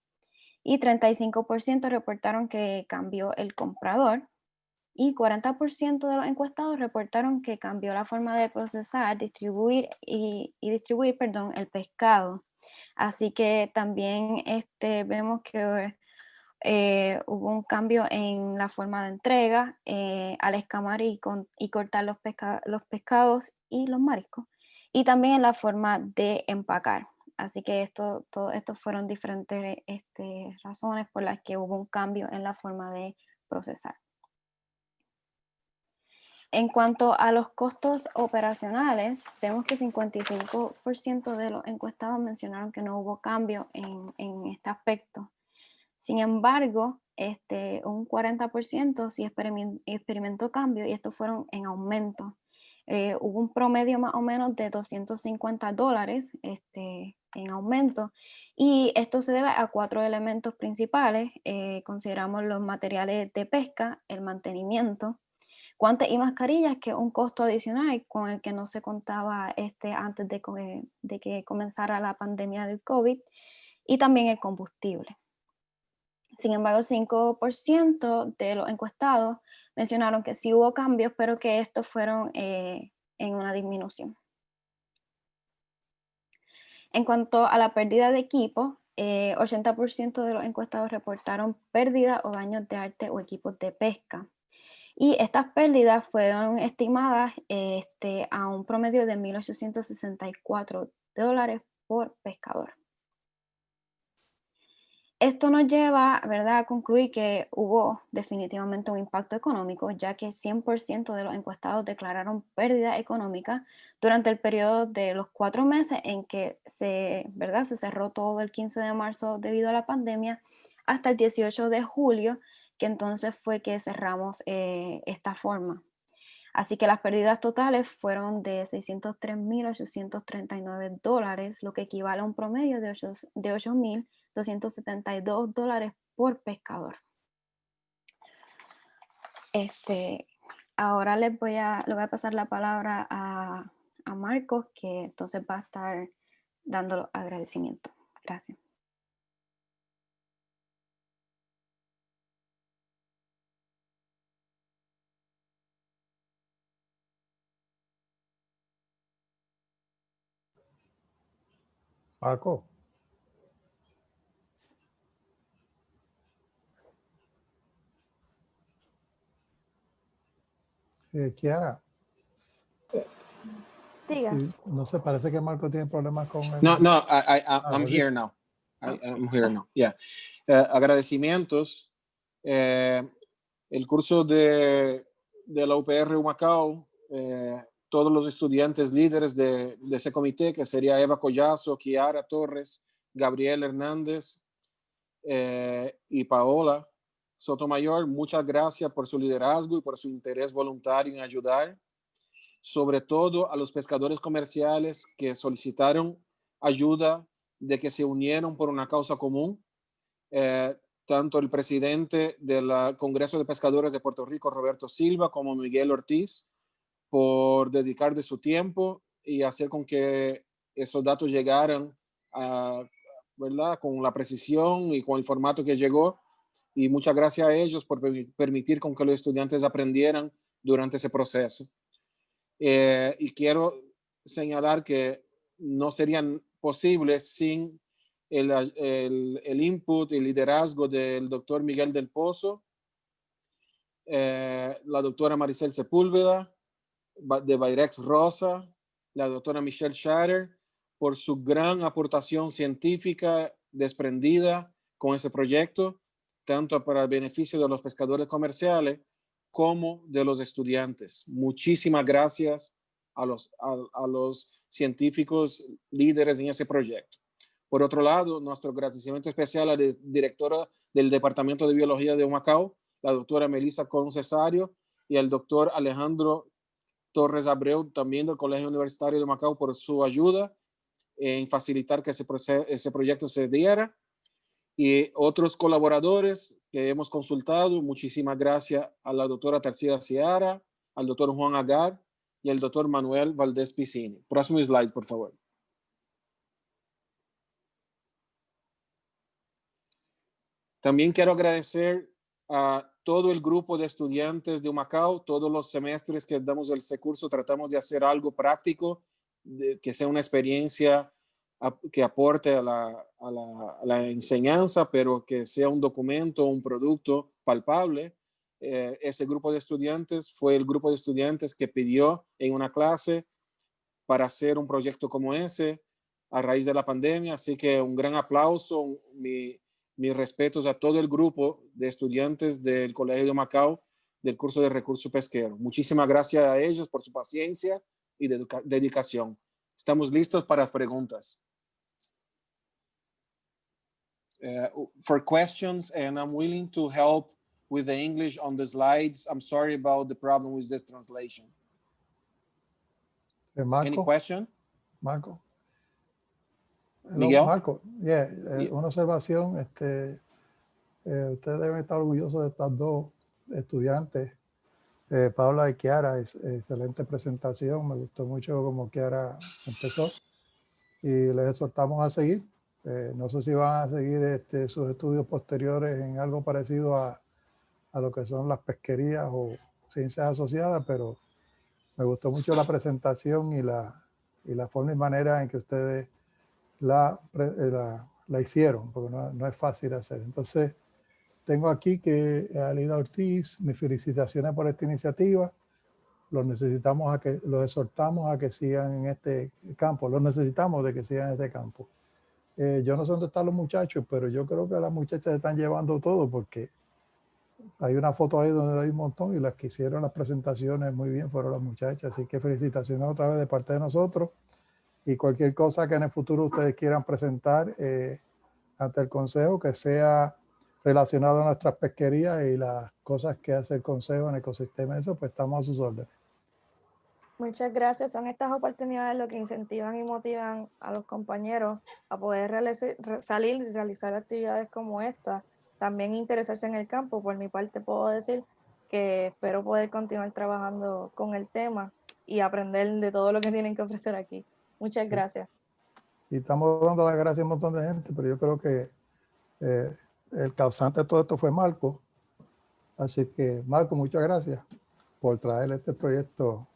Y 35% reportaron que cambió el comprador y 40% de los encuestados reportaron que cambió la forma de procesar, distribuir el pescado. Así que también vemos que hubo un cambio en la forma de entrega al escamar y cortar los pescados y los mariscos, y también en la forma de empacar. Así que todo esto fueron diferentes razones por las que hubo un cambio en la forma de procesar. En cuanto a los costos operacionales, vemos que 55% de los encuestados mencionaron que no hubo cambio en este aspecto. Sin embargo, un 40% sí experimentó cambio, y estos fueron en aumento. Hubo un promedio más o menos de $250 en aumento, y esto se debe a 4 elementos principales. Consideramos los materiales de pesca, el mantenimiento, guantes y mascarillas, que es un costo adicional con el que no se contaba antes de que comenzara la pandemia del COVID, y también el combustible. Sin embargo, 5% de los encuestados mencionaron que sí hubo cambios, pero que estos fueron en una disminución. En cuanto a la pérdida de equipo, 80% de los encuestados reportaron pérdida o daños de arte o equipos de pesca. Y estas pérdidas fueron estimadas a un promedio de $1,864 por pescador. Esto nos lleva, ¿verdad?, a concluir que hubo definitivamente un impacto económico, ya que 100% de los encuestados declararon pérdida económica durante el periodo de los 4 meses en que se cerró todo el 15 de marzo debido a la pandemia, hasta el 18 de julio, que entonces fue que cerramos esta forma. Así que las pérdidas totales fueron de $603,839, lo que equivale a un promedio de $8,272 por pescador. Ahora le voy a pasar la palabra a Marcos, que entonces va a estar dando los agradecimientos. Gracias. Marco. Kiara. Diga. Sí, no sé, parece que Marco tiene problemas con el... No, I'm here now. I'm here now. Yeah. Agradecimientos. El curso de la UPR Humacao, todos los estudiantes líderes de ese comité, que sería Eva Collazo, Kiara Torres, Gabriel Hernández y Paola Sotomayor, muchas gracias por su liderazgo y por su interés voluntario en ayudar, sobre todo a los pescadores comerciales que solicitaron ayuda, de que se unieron por una causa común. Tanto el presidente del Congreso de Pescadores de Puerto Rico, Roberto Silva, como Miguel Ortiz, por dedicar de su tiempo y hacer con que esos datos llegaran ¿verdad?, con la precisión y con el formato que llegó. Y muchas gracias a ellos por permitir con que los estudiantes aprendieran durante ese proceso. Y quiero señalar que no serían posibles sin el input y liderazgo del doctor Miguel del Pozo, la doctora Maricel Sepúlveda, de Bayrex Rosa, la doctora Michelle Shatter, por su gran aportación científica desprendida con ese proyecto, tanto para el beneficio de los pescadores comerciales como de los estudiantes. Muchísimas gracias a los científicos líderes en ese proyecto. Por otro lado, nuestro agradecimiento especial a la directora del Departamento de Biología de Humacao, la doctora Melissa Concesario, y al doctor Alejandro Torres Abreu, también del Colegio Universitario de Humacao, por su ayuda en facilitar que ese proyecto se diera. Y otros colaboradores que hemos consultado, muchísimas gracias a la doctora Tercia Ciara, al doctor Juan Agar y al doctor Manuel Valdés Piscini. Próximo slide, por favor. También quiero agradecer a todo el grupo de estudiantes de Humacao. Todos los semestres que damos ese curso tratamos de hacer algo práctico, que sea una experiencia que aporte a la enseñanza, pero que sea un documento, un producto palpable. Ese grupo de estudiantes fue el grupo de estudiantes que pidió en una clase para hacer un proyecto como ese a raíz de la pandemia. Así que un gran aplauso, mis respetos a todo el grupo de estudiantes del Colegio de Macao del curso de recursos pesqueros. Muchísimas gracias a ellos por su paciencia y dedicación. Estamos listos para las preguntas. For questions, and I'm willing to help with the English on the slides. I'm sorry about the problem with this translation. Marco, any question? Marco. Hello, Miguel? Marco, una observación. Ustedes deben estar orgullosos de estas dos estudiantes, Paula y Kiara. Excelente presentación. Me gustó mucho como Kiara empezó y les exhortamos a seguir. No sé si van a seguir sus estudios posteriores en algo parecido a lo que son las pesquerías o ciencias asociadas, pero me gustó mucho la presentación y la forma y manera en que ustedes la hicieron, porque no es fácil hacer. Entonces, tengo aquí que Alida Ortiz, mis felicitaciones por esta iniciativa. Los exhortamos a que sigan en este campo. Los necesitamos de que sigan en este campo. Yo no sé dónde están los muchachos, pero yo creo que las muchachas están llevando todo, porque hay una foto ahí donde hay un montón y las que hicieron las presentaciones muy bien fueron las muchachas. Así que felicitaciones otra vez de parte de nosotros. Y cualquier cosa que en el futuro ustedes quieran presentar ante el Consejo, que sea relacionado a nuestras pesquerías y las cosas que hace el Consejo en Ecosistema, eso, pues estamos a sus órdenes. Muchas gracias. Son estas oportunidades lo que incentivan y motivan a los compañeros a poder salir y realizar actividades como esta. También interesarse en el campo. Por mi parte puedo decir que espero poder continuar trabajando con el tema y aprender de todo lo que tienen que ofrecer aquí. Muchas gracias. Y estamos dando las gracias a un montón de gente, pero yo creo que el causante de todo esto fue Marco. Así que, Marco, muchas gracias por traer este proyecto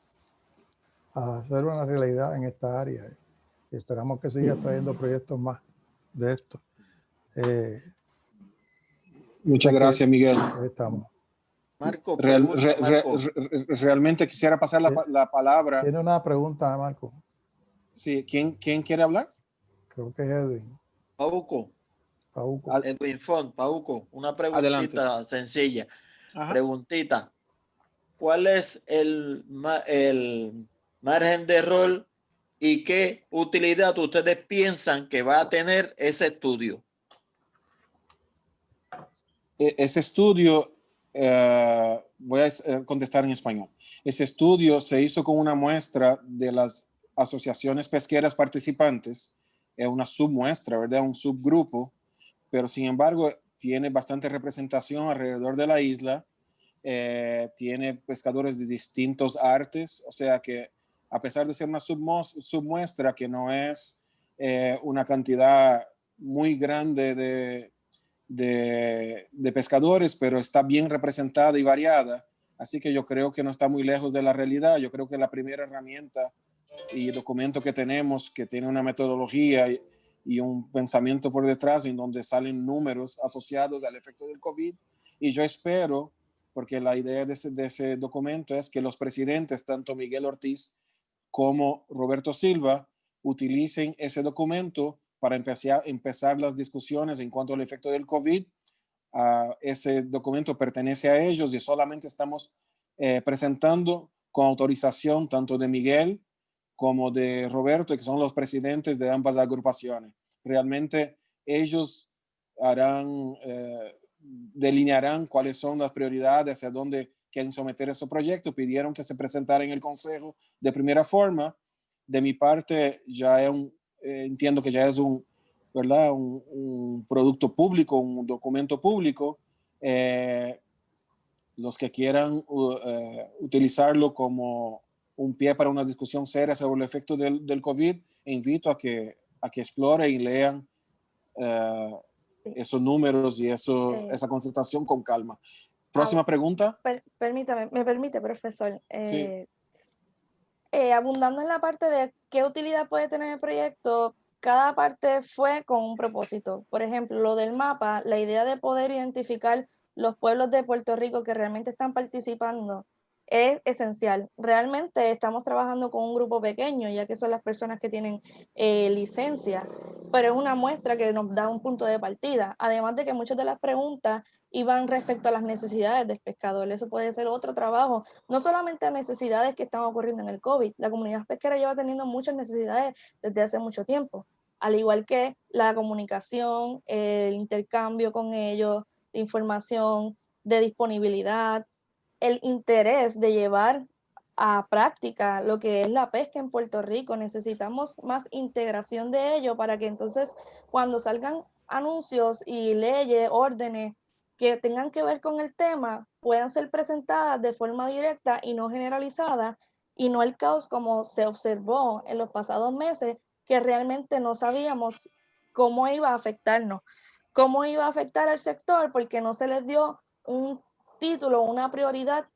a hacer una realidad en esta área. Y esperamos que siga trayendo proyectos más de esto. Muchas gracias, Miguel. Ahí estamos. Marco, realmente quisiera pasar la palabra. Tiene una pregunta, Marco. Sí, ¿quién quiere hablar? Creo que es Edwin. Pauco. Edwin Font, Pauco. Una preguntita Adelante. sencilla. Ajá. Preguntita. ¿Cuál es el margen de error y qué utilidad ustedes piensan que va a tener ese estudio? Ese estudio, voy a contestar en español. Ese estudio se hizo con una muestra de las asociaciones pesqueras participantes, es una submuestra, ¿verdad? Un subgrupo, pero sin embargo tiene bastante representación alrededor de la isla, tiene pescadores de distintos artes, o sea que a pesar de ser una submuestra que no es una cantidad muy grande de pescadores, pero está bien representada y variada, así que yo creo que no está muy lejos de la realidad. Yo creo que la primera herramienta y documento que tenemos, que tiene una metodología y un pensamiento por detrás en donde salen números asociados al efecto del COVID, y yo espero, porque la idea de ese documento es que los presidentes, tanto Miguel Ortiz como Roberto Silva, utilicen ese documento para empezar las discusiones en cuanto al efecto del COVID. Ese documento pertenece a ellos y solamente estamos presentando con autorización tanto de Miguel como de Roberto, que son los presidentes de ambas agrupaciones. Realmente ellos delinearán cuáles son las prioridades, hacia dónde quieren someter ese proyecto. Pidieron que se presentara en el Consejo de primera forma. De mi parte, ya entiendo que ya es ¿verdad? un producto público, un documento público. Los que quieran utilizarlo como un pie para una discusión seria sobre el efecto del COVID, invito a que exploren y lean esos números y esa concentración con calma. Próxima pregunta. Me permite, profesor. Sí. Abundando en la parte de qué utilidad puede tener el proyecto, cada parte fue con un propósito. Por ejemplo, lo del mapa, la idea de poder identificar los pueblos de Puerto Rico que realmente están participando es esencial. Realmente estamos trabajando con un grupo pequeño, ya que son las personas que tienen licencia, pero es una muestra que nos da un punto de partida. Además de que muchas de las preguntas iban respecto a las necesidades del pescador. Eso puede ser otro trabajo, no solamente a necesidades que están ocurriendo en el COVID. La comunidad pesquera lleva teniendo muchas necesidades desde hace mucho tiempo, al igual que la comunicación, el intercambio con ellos, de información, de disponibilidad, el interés de llevar a práctica lo que es la pesca en Puerto Rico. Necesitamos más integración de ello para que entonces cuando salgan anuncios y leyes, órdenes que tengan que ver con el tema, puedan ser presentadas de forma directa y no generalizada, y no el caos como se observó en los pasados meses, que realmente no sabíamos cómo iba a afectarnos, cómo iba a afectar al sector, porque no se les dio un título, una prioridad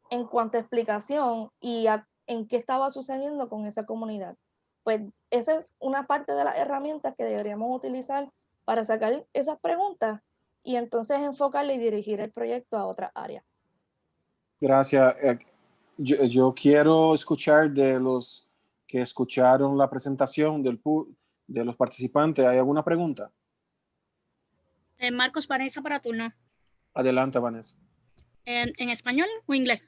en cuanto a explicación y en qué estaba sucediendo con esa comunidad. Pues esa es una parte de las herramientas que deberíamos utilizar para sacar esas preguntas y entonces enfocarle y dirigir el proyecto a otra área. Gracias. Yo quiero escuchar de los que escucharon la presentación de los participantes. ¿Hay alguna pregunta? Marcos, Vanessa, para turno. Adelante, Vanessa. ¿En español o inglés?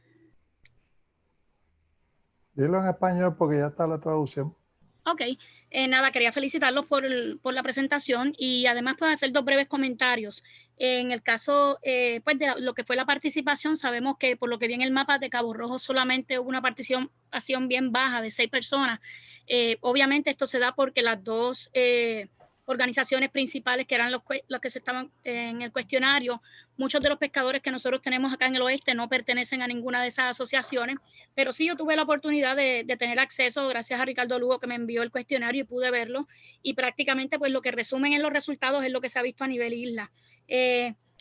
Dilo en español porque ya está la traducción. Ok, nada, quería felicitarlos por la presentación y además pues hacer dos breves comentarios. En el caso pues de lo que fue la participación, sabemos que por lo que vi en el mapa de Cabo Rojo solamente hubo una participación bien baja de 6 personas. Obviamente esto se da porque las dos organizaciones principales que eran los que se estaban en el cuestionario, muchos de los pescadores que nosotros tenemos acá en el oeste no pertenecen a ninguna de esas asociaciones, pero sí yo tuve la oportunidad de tener acceso, gracias a Ricardo Lugo que me envió el cuestionario y pude verlo, y prácticamente pues lo que resumen en los resultados es lo que se ha visto a nivel isla.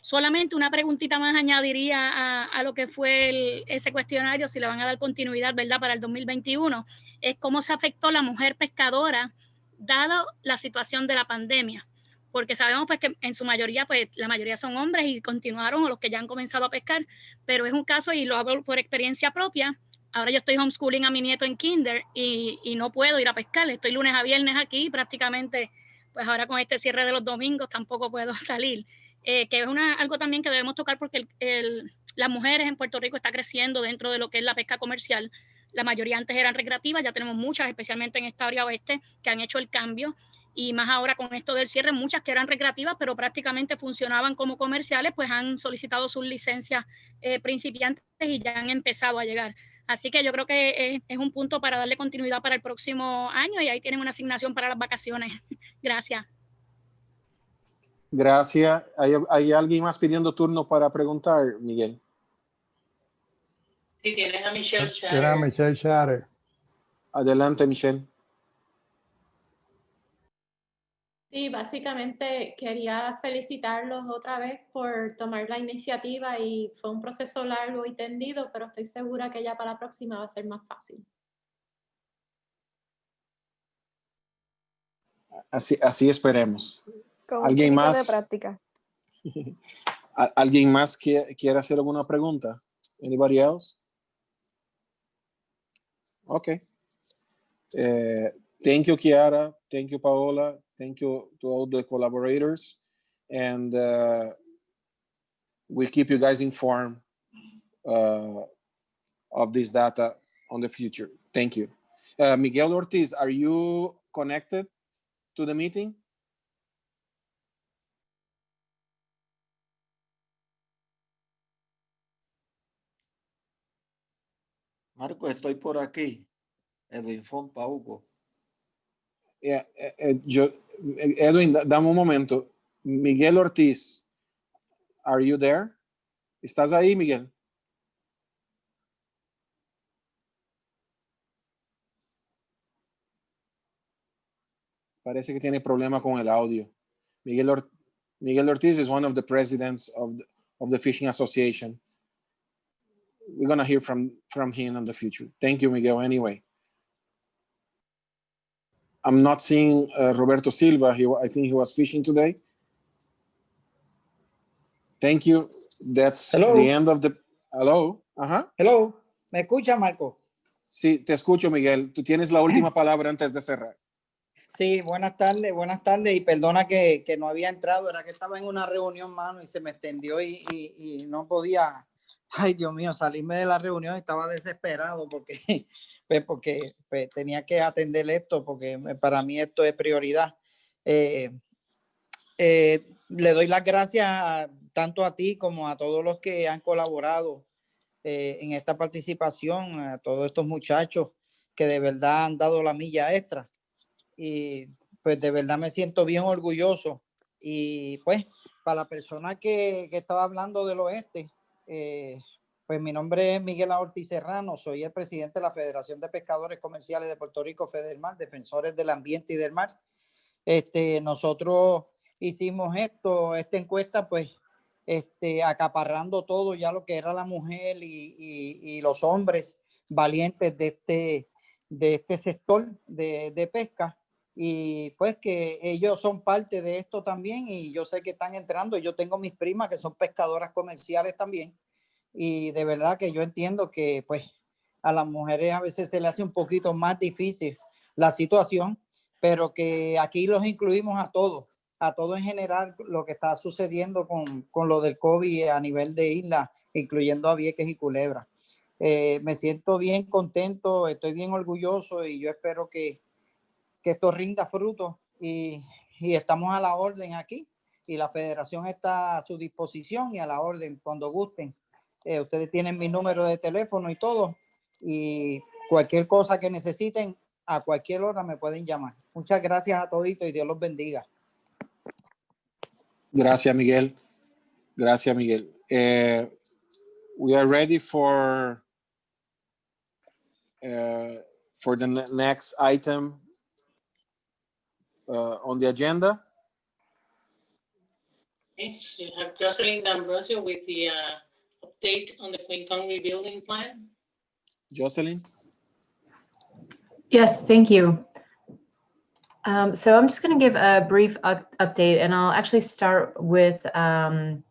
Solamente una preguntita más añadiría a lo que fue ese cuestionario, si le van a dar continuidad, ¿verdad?, para el 2021, es cómo se afectó la mujer pescadora dado la situación de la pandemia, porque sabemos pues que en su mayoría, pues la mayoría son hombres y continuaron o los que ya han comenzado a pescar, pero es un caso, y lo hablo por experiencia propia, ahora yo estoy homeschooling a mi nieto en kinder y no puedo ir a pescar, estoy lunes a viernes aquí y prácticamente, pues ahora con este cierre de los domingos tampoco puedo salir, que es algo también que debemos tocar porque las mujeres en Puerto Rico está creciendo dentro de lo que es la pesca comercial. La mayoría antes eran recreativas, ya tenemos muchas, especialmente en esta área oeste, que han hecho el cambio, y más ahora con esto del cierre, muchas que eran recreativas, pero prácticamente funcionaban como comerciales, pues han solicitado sus licencias principiantes y ya han empezado a llegar. Así que yo creo que es un punto para darle continuidad para el próximo año, y ahí tienen una asignación para las vacaciones. Gracias. Gracias. ¿Hay alguien más pidiendo turno para preguntar, Miguel? Sí, tienes a Michelle Shatter. Tienes a Michelle Shatter. Adelante, Michelle. Sí, básicamente quería felicitarlos otra vez por tomar la iniciativa, y fue un proceso largo y tendido, pero estoy segura que ya para la próxima va a ser más fácil. Así esperemos. Con ¿Alguien más? de práctica. ¿Alguien más quiere hacer alguna pregunta? Anybody else? Okay. Thank you, Chiara. Thank you, Paola. Thank you to all the collaborators. And we'll keep you guys informed of this data on the future. Thank you. Miguel Ortiz, are you connected to the meeting? Marco, estoy por aquí. Edwin Fon Pauco. Yeah, Edwin, dame un momento. Miguel Ortiz, are you there? ¿Estás ahí, Miguel? Parece que tiene problema con el audio. Miguel Ortiz is one of the presidents of the Fishing Association. We're going to hear from him in the future. Thank you, Miguel, anyway. I'm not seeing Roberto Silva. I think he was fishing today. Thank you. That's Hello. the end of the... Hello. Ajá. Hello. ¿Me escucha, Marco? Sí, te escucho, Miguel. Tú tienes la última palabra antes de cerrar. Sí, buenas tardes y perdona que no había entrado, era que estaba en una reunión, mano, y se me extendió y no podía, ay Dios mío, salirme de la reunión, estaba desesperado porque tenía que atender esto, porque para mí esto es prioridad. Le doy las gracias tanto a ti como a todos los que han colaborado en esta participación, a todos estos muchachos que de verdad han dado la milla extra. Y pues de verdad me siento bien orgulloso. Y pues para la persona que estaba hablando del oeste, pues mi nombre es Miguel Ortiz Serrano, soy el presidente de la Federación de Pescadores Comerciales de Puerto Rico, FEDERMAR, defensores del ambiente y del mar. Nosotros hicimos esta encuesta pues acaparrando todo ya lo que era la mujer y los hombres valientes de este sector de pesca. Y pues que ellos son parte de esto también y yo sé que están entrando. Yo tengo mis primas que son pescadoras comerciales también y de verdad que yo entiendo que pues a las mujeres a veces se les hace un poquito más difícil la situación, pero que aquí los incluimos a todos en general lo que está sucediendo con lo del COVID a nivel de isla, incluyendo a Vieques y Culebra. Me siento bien contento, estoy bien orgulloso y yo espero que esto rinda frutos y estamos a la orden aquí y la federación está a su disposición y a la orden cuando gusten. Ustedes tienen mi número de teléfono y todo y cualquier cosa que necesiten a cualquier hora me pueden llamar. Muchas gracias a toditos y Dios los bendiga. Gracias, Miguel. Gracias, Miguel. We are ready for the next item on the agenda. Next, you have Jocelyn D'Ambrosio with the update on the Queen Kong rebuilding plan. Jocelyn? Yes, thank you. So I'm just going to give a brief update, and I'll actually start with the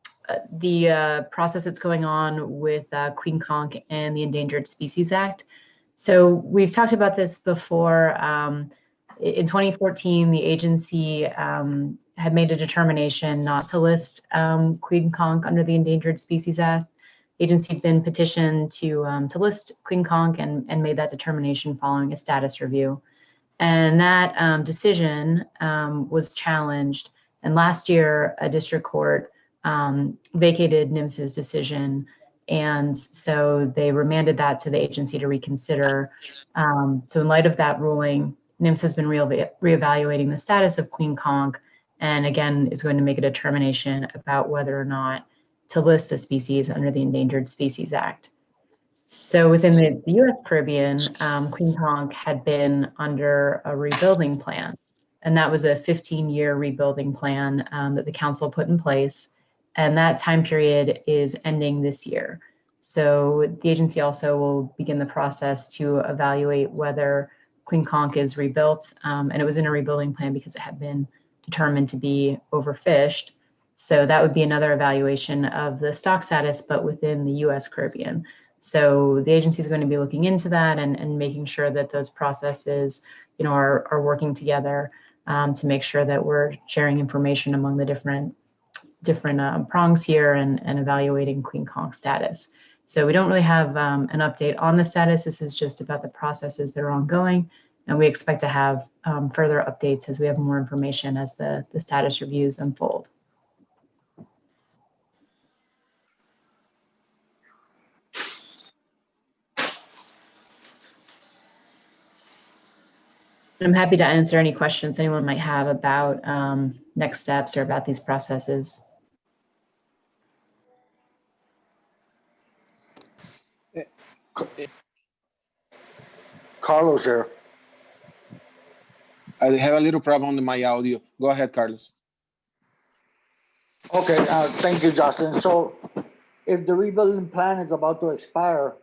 process that's going on with Queen Conch and the Endangered Species Act. So we've talked about this before. In 2014, the agency had made a determination not to list Queen Conch under the Endangered Species Act. The agency had been petitioned to list Queen Conch and made that determination following a status review. And that decision was challenged. And last year, a district court vacated NMS's decision. And so they remanded that to the agency to reconsider. So in light of that ruling, NMS has been reevaluating the status of Queen Conch and again is going to make a determination about whether or not to list a species under the Endangered Species Act. So within the U.S. Caribbean, Queen Conch had been under a rebuilding plan, and that was a 15-year rebuilding plan that the council put in place, and that time period is ending this year. So the agency also will begin the process to evaluate whether Queen Conch is rebuilt, and it was in a rebuilding plan because it had been determined to be overfished. So that would be another evaluation of the stock status, but within the U.S. Caribbean. So the agency is going to be looking into that and making sure that those processes, are working together to make sure that we're sharing information among the different prongs here and evaluating Queen Conch status. So we don't really have an update on the status. This is just about the processes that are ongoing, and we expect to have further updates as we have more information as the status reviews unfold. I'm happy to answer any questions anyone might have about next steps or about these processes. Carlos here. I have a little problem with my audio. Go ahead, Carlos. Okay, thank you, Justin. So if the rebuilding plan is about to expire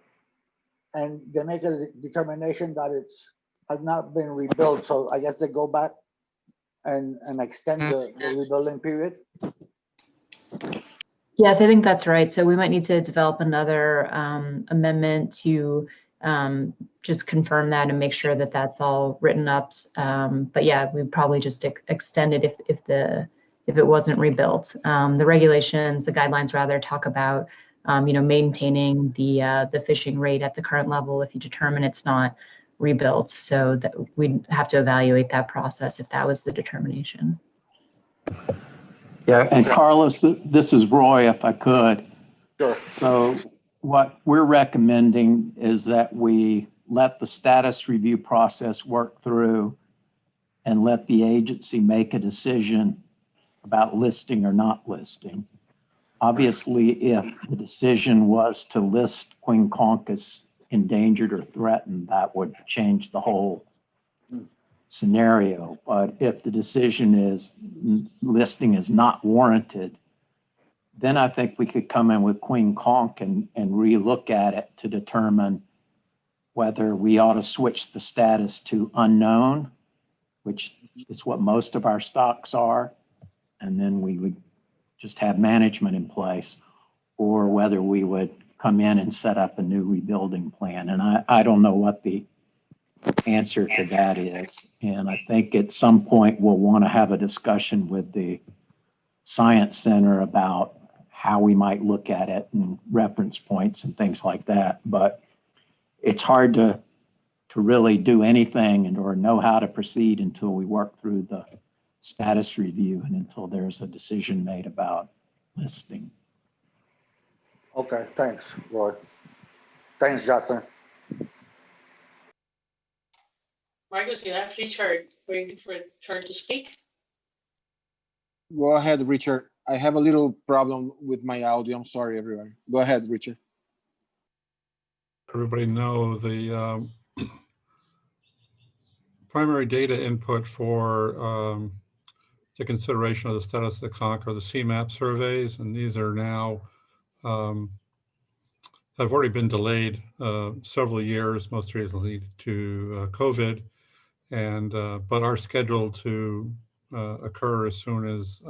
and they make a determination that it's has not been rebuilt, so I guess they go back and extend the rebuilding period. Yes, I think that's right. So we might need to develop another amendment to just confirm that and make sure that that's all written up. But yeah, we'd probably just extend it if it wasn't rebuilt. The regulations, the guidelines rather, talk about maintaining the fishing rate at the current level if you determine it's not rebuilt. So that we'd have to evaluate that process if that was the determination. Yeah, and Carlos, this is Roy, if I could. Sure. So what we're recommending is that we let the status review process work through and let the agency make a decision about listing or not listing. Obviously, if the decision was to list Queen Conch as endangered or threatened, that would change the whole scenario. But if the decision is listing is not warranted, then I think we could come in with Queen Conch and relook at it to determine whether we ought to switch the status to unknown, which is what most of our stocks are, and then we would just have management in place, or whether we would come in and set up a new rebuilding plan. And I don't know what the answer to that is. And I think at some point we'll want to have a discussion with the Science Center about how we might look at it and reference points and things like that. But it's hard to really do anything or know how to proceed until we work through the status review and until there's a decision made about listing. Okay, thanks, Roy. Thanks, Justin. Marcus, you have Richard waiting for a turn to speak. Go ahead, Richard. I have a little problem with my audio. I'm sorry, everyone. Go ahead, Richard. Everybody know the primary data input for the consideration of the status of the conch are the CMAP surveys, and these are now have already been delayed several years, most recently to COVID, and but are scheduled to occur as soon as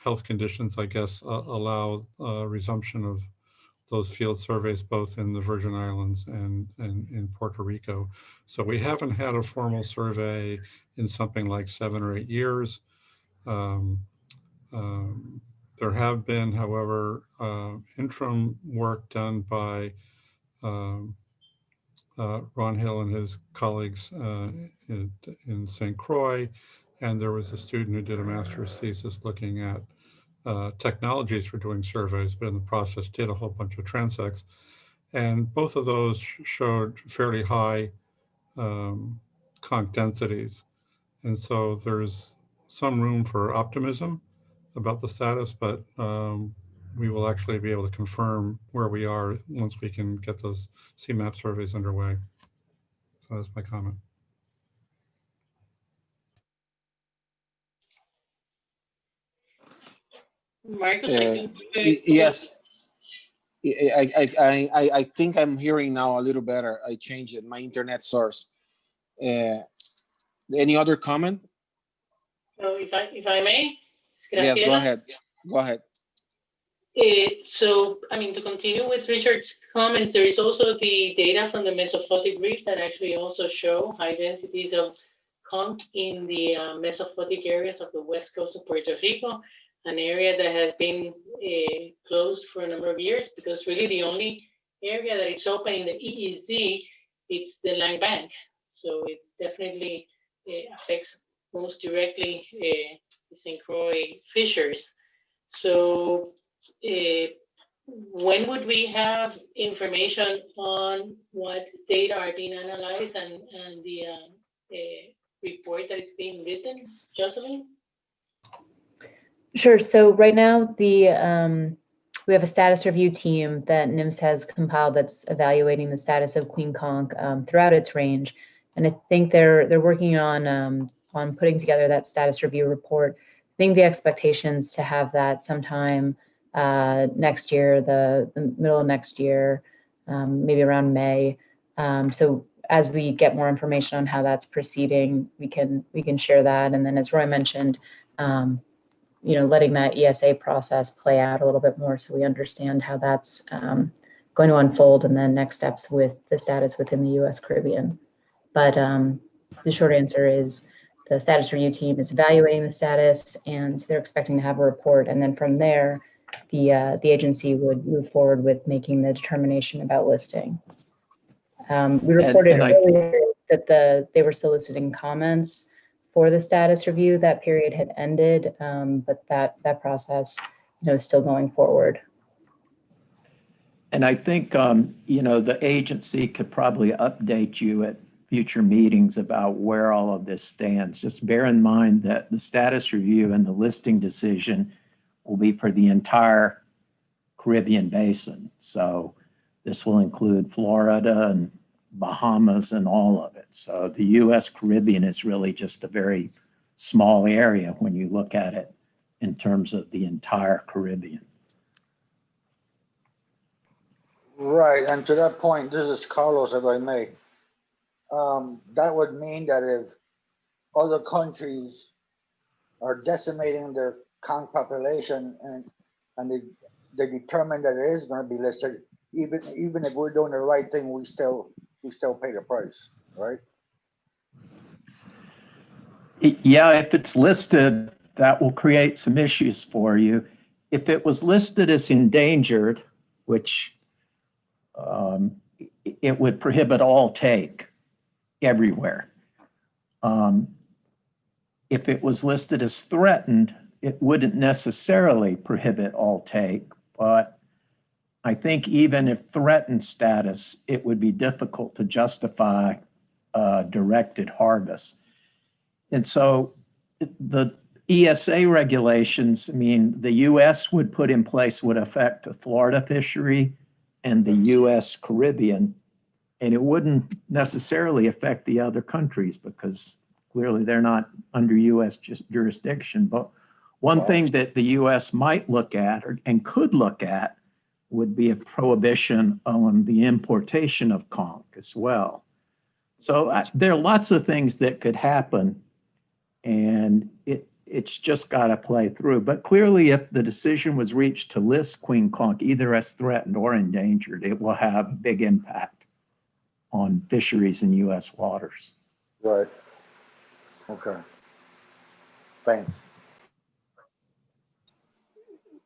health conditions, I guess, allow resumption of those field surveys, both in the Virgin Islands and in Puerto Rico. So we haven't had a formal survey in something like 7 or 8 years. There have been, however, interim work done by Ron Hill and his colleagues in St. Croix, and there was a student who did a master's thesis looking at technologies for doing surveys, but in the process did a whole bunch of transects. And both of those showed fairly high conch densities. And so there's some room for optimism about the status, but we will actually be able to confirm where we are once we can get those CMAP surveys underway. So that's my comment. Marcus, yes, I think I'm hearing now a little better. I changed it, my internet source. Any other comment? So if I may, Yes, go ahead. Go ahead. So, I mean, to continue with Richard's comments, there is also the data from the mesophotic reefs that actually also show high densities of conch in the mesophotic areas of the west coast of Puerto Rico, an area that has been closed for a number of years, because really the only area that is open in the EEZ, it's the land bank. So it definitely affects most directly the St. Croix fisheries. So when would we have information on what data are being analyzed and the report that is being written, Jocelyn? Sure. So right now, we have a status review team that NIMS has compiled that's evaluating the status of Queen Conch throughout its range, and I think they're working on putting together that status review report. I think the expectations to have that sometime next year, the middle of next year, maybe around May. So as we get more information on how that's proceeding, we can share that. And then, as Roy mentioned, letting that ESA process play out a little bit more so we understand how that's going to unfold, and then next steps with the status within the U.S. Caribbean. But the short answer is the status review team is evaluating the status, and they're expecting to have a report. And then from there, the agency would move forward with making the determination about listing. We reported earlier that they were soliciting comments for the status review. That period had ended, but that process, is still going forward. And I think, the agency could probably update you at future meetings about where all of this stands. Just bear in mind that the status review and the listing decision will be for the entire Caribbean basin. So this will include Florida and Bahamas and all of it. So the U.S. Caribbean is really just a very small area when you look at it in terms of the entire Caribbean. Right, and to that point, this is Carlos, if I may. That would mean that if other countries are decimating their conch population and they determine that it is going to be listed, even if we're doing the right thing, we still pay the price, right? Yeah, if it's listed, that will create some issues for you. If it was listed as endangered, which it would prohibit all take everywhere. If it was listed as threatened, it wouldn't necessarily prohibit all take, but I think even if threatened status, it would be difficult to justify directed harvest. And so the ESA regulations, the US would put in place would affect the Florida fishery and the US Caribbean, and it wouldn't necessarily affect the other countries because clearly they're not under US jurisdiction. But one thing that the US might look at and could look at would be a prohibition on the importation of conch as well. So there are lots of things that could happen, and it's just got to play through. But clearly, if the decision was reached to list queen conch either as threatened or endangered, it will have a big impact on fisheries in U.S. waters. Right. Okay. Thanks.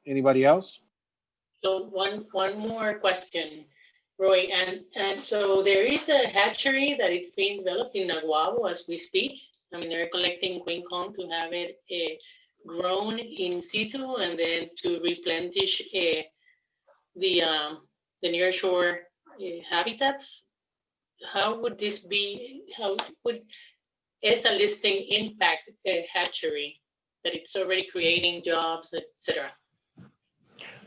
Anybody else? So one more question, Roy, and so there is a hatchery that is being developed in Naguabo as we speak. They're collecting queen conch to have it grown in situ and then to replenish the nearshore habitats. How would this be? How would ESA listing impact a hatchery that it's already creating jobs, etc.?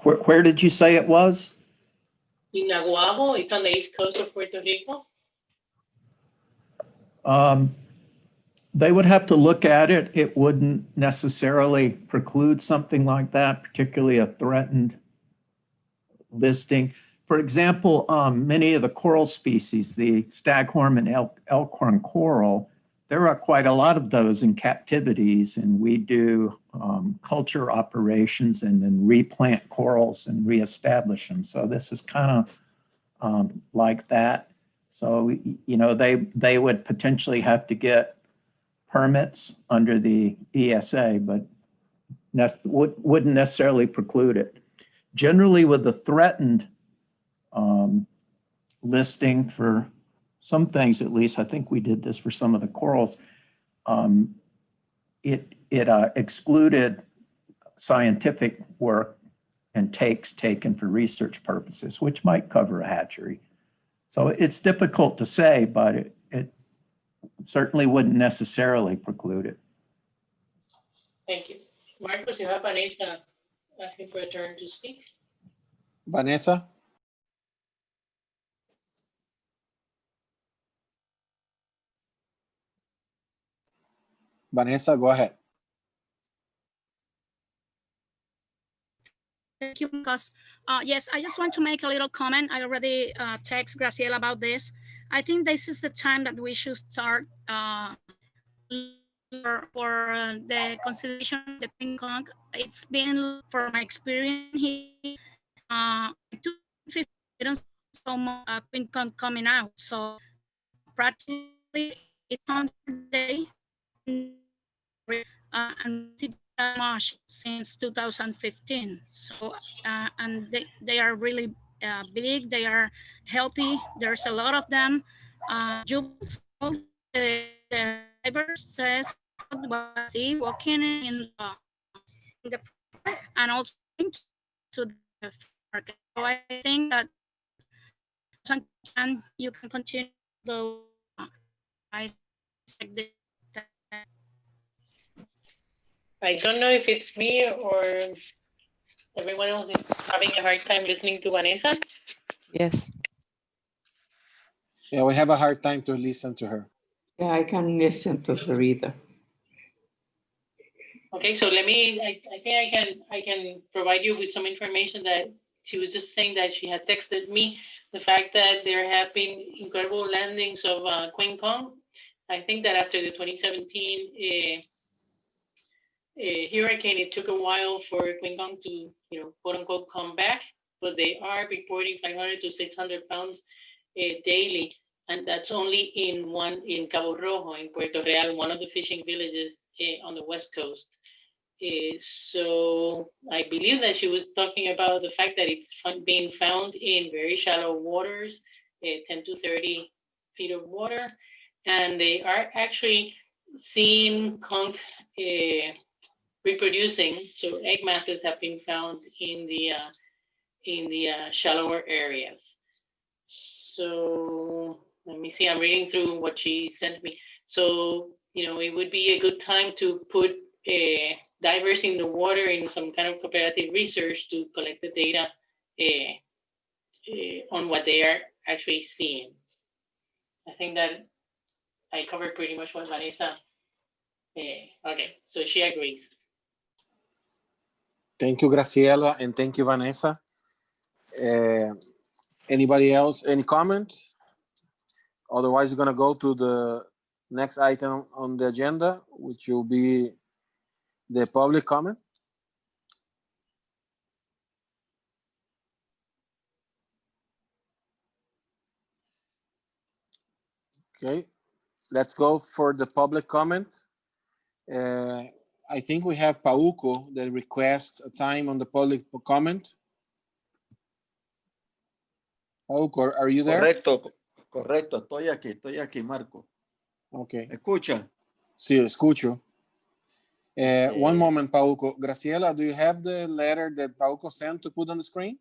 Where did you say it was? In Naguabo, it's on the east coast of Puerto Rico. They would have to look at it. It wouldn't necessarily preclude something like that, particularly a threatened listing. For example, many of the coral species, the staghorn and elkhorn coral, there are quite a lot of those in captivities, and we do culture operations and then replant corals and reestablish them. So this is kind of like that. So, they would potentially have to get permits under the ESA, but wouldn't necessarily preclude it. Generally, with the threatened listing for some things, at least, I think we did this for some of the corals, it excluded scientific work and takes taken for research purposes, which might cover a hatchery. So it's difficult to say, but it certainly wouldn't necessarily preclude it. Thank you. Marcos, you have Vanessa asking for a turn to speak. Vanessa? Vanessa, go ahead. Thank you, Marcos. Yes, I just want to make a little comment. I already text Graciela about this. I think this is the time that we should start for the consideration of the Queen Kong. It's been, for my experience here, 250, I don't see so much Queen Kong coming out. So practically 800 a day, and see that much since 2015. So and they are really big. They are healthy. There's a lot of them. Juveniles, the divers says see walking in the and also to the market. So I think that you can continue the I don't know if it's me or everyone else is having a hard time listening to Vanessa. Yes. Yeah, we have a hard time to listen to her. Yeah, I can listen to her either. Okay, so let me, I think I can provide you with some information that she was just saying that she had texted me, the fact that there have been incredible landings of Queen Kong. I think that after the 2017 hurricane, it took a while for Queen Kong to, quote unquote, come back, but they are reporting 500 to 600 pounds daily. And that's only in Cabo Rojo, in Puerto Real, one of the fishing villages on the West Coast. So I believe that she was talking about the fact that it's being found in very shallow waters, 10 to 30 feet of water. And they are actually seeing conch reproducing. So egg masses have been found in the shallower areas. So let me see, I'm reading through what she sent me. So, it would be a good time to put divers in the water in some kind of cooperative research to collect the data on what they are actually seeing. I think that I covered pretty much what Vanessa. Okay, so she agrees. Thank you, Graciela, and thank you, Vanessa. Anybody else, any comments? Otherwise, we're going to go to the next item on the agenda, which will be the public comment. Okay, let's go for the public comment. I think we have Pauco that requests a time on the public comment. Pauco, are you there? Correcto, estoy aquí, Marco. Okay. ¿Me escuchan? Sí, escucho. One moment, Pauco. Graciela, do you have the letter that Pauco sent to put on the screen?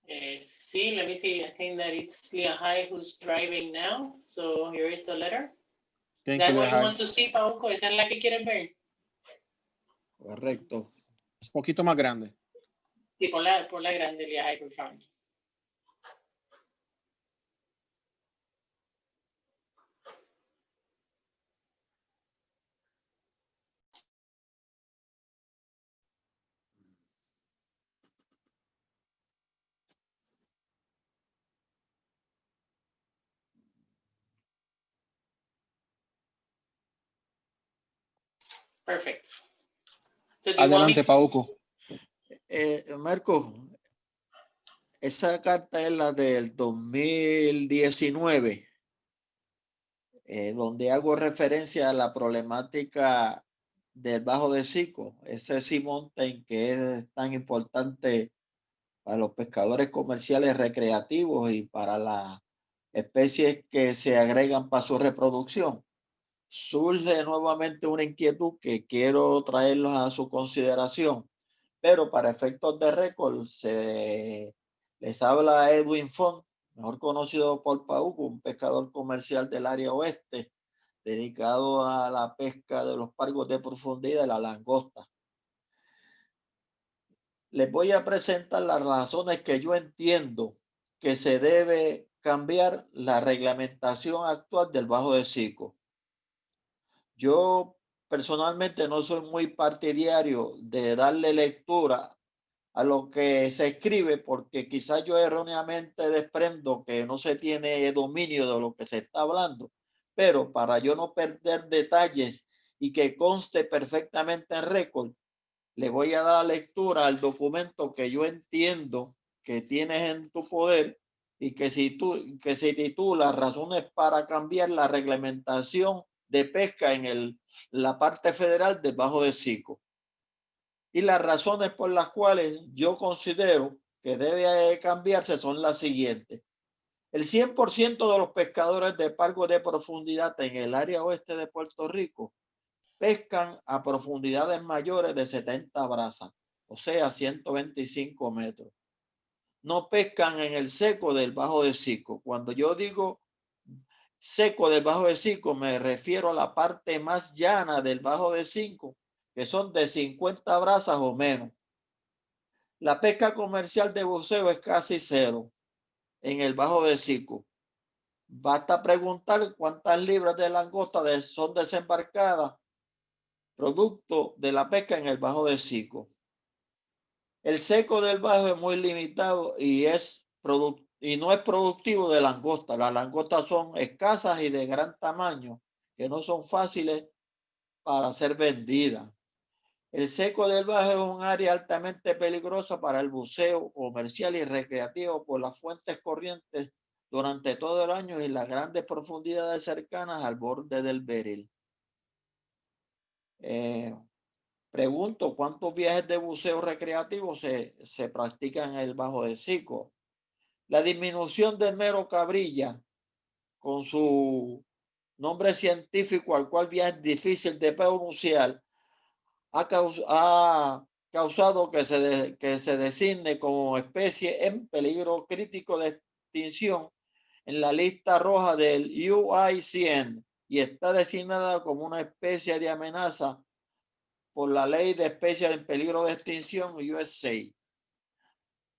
See, let me see. I think that it's Liahai who's driving now. So here is the letter. Thank That you, one you Liahai. want to see, Pauco? ¿Esa es la que quieres ver? Correcto. Un poquito más grande. Sí, por la grande, Liahai, por favor. Perfect. So adelante, Pauco. Marco, esa carta es la del 2019, donde hago referencia a la problemática del bajo de Sico, ese sea mountain que es tan importante para los pescadores comerciales recreativos y para las especies que se agregan para su reproducción. Surge nuevamente una inquietud que quiero traerlos a su consideración, pero para efectos de récord les habla Edwin Font, mejor conocido por Pauco, un pescador comercial del área oeste, dedicado a la pesca de los pargos de profundidad y la langosta. Les voy a presentar las razones que yo entiendo que se debe cambiar la reglamentación actual del bajo de Sico. Yo personalmente no soy muy partidario de darle lectura a lo que se escribe, porque quizás yo erróneamente desprendo que no se tiene dominio de lo que se está hablando, pero para yo no perder detalles y que conste perfectamente en récord, le voy a dar lectura al documento que yo entiendo que tienes en tu poder y que se titula Razones para cambiar la reglamentación de pesca en la parte federal del Bajo de Sico. Y las razones por las cuales yo considero que debe cambiarse son las siguientes. El 100% de los pescadores de pargos de profundidad en el área oeste de Puerto Rico pescan a profundidades mayores de 70 brazas, o sea, 125 metros. No pescan en el seco del Bajo de Sico. Cuando yo digo seco del Bajo de Sico, me refiero a la parte más llana del Bajo de Sico, que son de 50 brazas o menos. La pesca comercial de buceo es casi cero en el Bajo de Sico. Basta preguntar cuántas libras de langosta son desembarcadas producto de la pesca en el Bajo de Sico. El seco del Bajo es muy limitado y no es productivo de langosta. Las langostas son escasas y de gran tamaño, que no son fáciles para ser vendidas. El seco del Bajo es un área altamente peligrosa para el buceo comercial y recreativo por las fuentes corrientes durante todo el año y las grandes profundidades cercanas al borde del beril. Pregunto, ¿cuántos viajes de buceo recreativo se practican en el Bajo de Sico? La disminución del mero cabrilla, con su nombre científico, al cual ya es difícil de pronunciar, ha causado que se designe como especie en peligro crítico de extinción en la lista roja del UICN y está designada como una especie de amenaza por la Ley de Especies en Peligro de Extinción USA.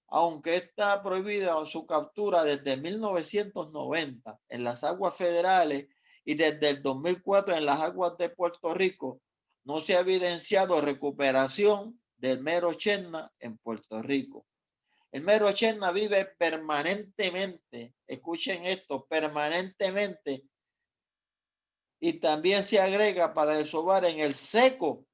Aunque está prohibida su captura desde 1990 en las aguas federales y desde el 2004 en las aguas de Puerto Rico, no se ha evidenciado recuperación del mero cherna en Puerto Rico. El mero cherna vive permanentemente, escuchen esto, permanentemente, y también se agrega para desovar en el seco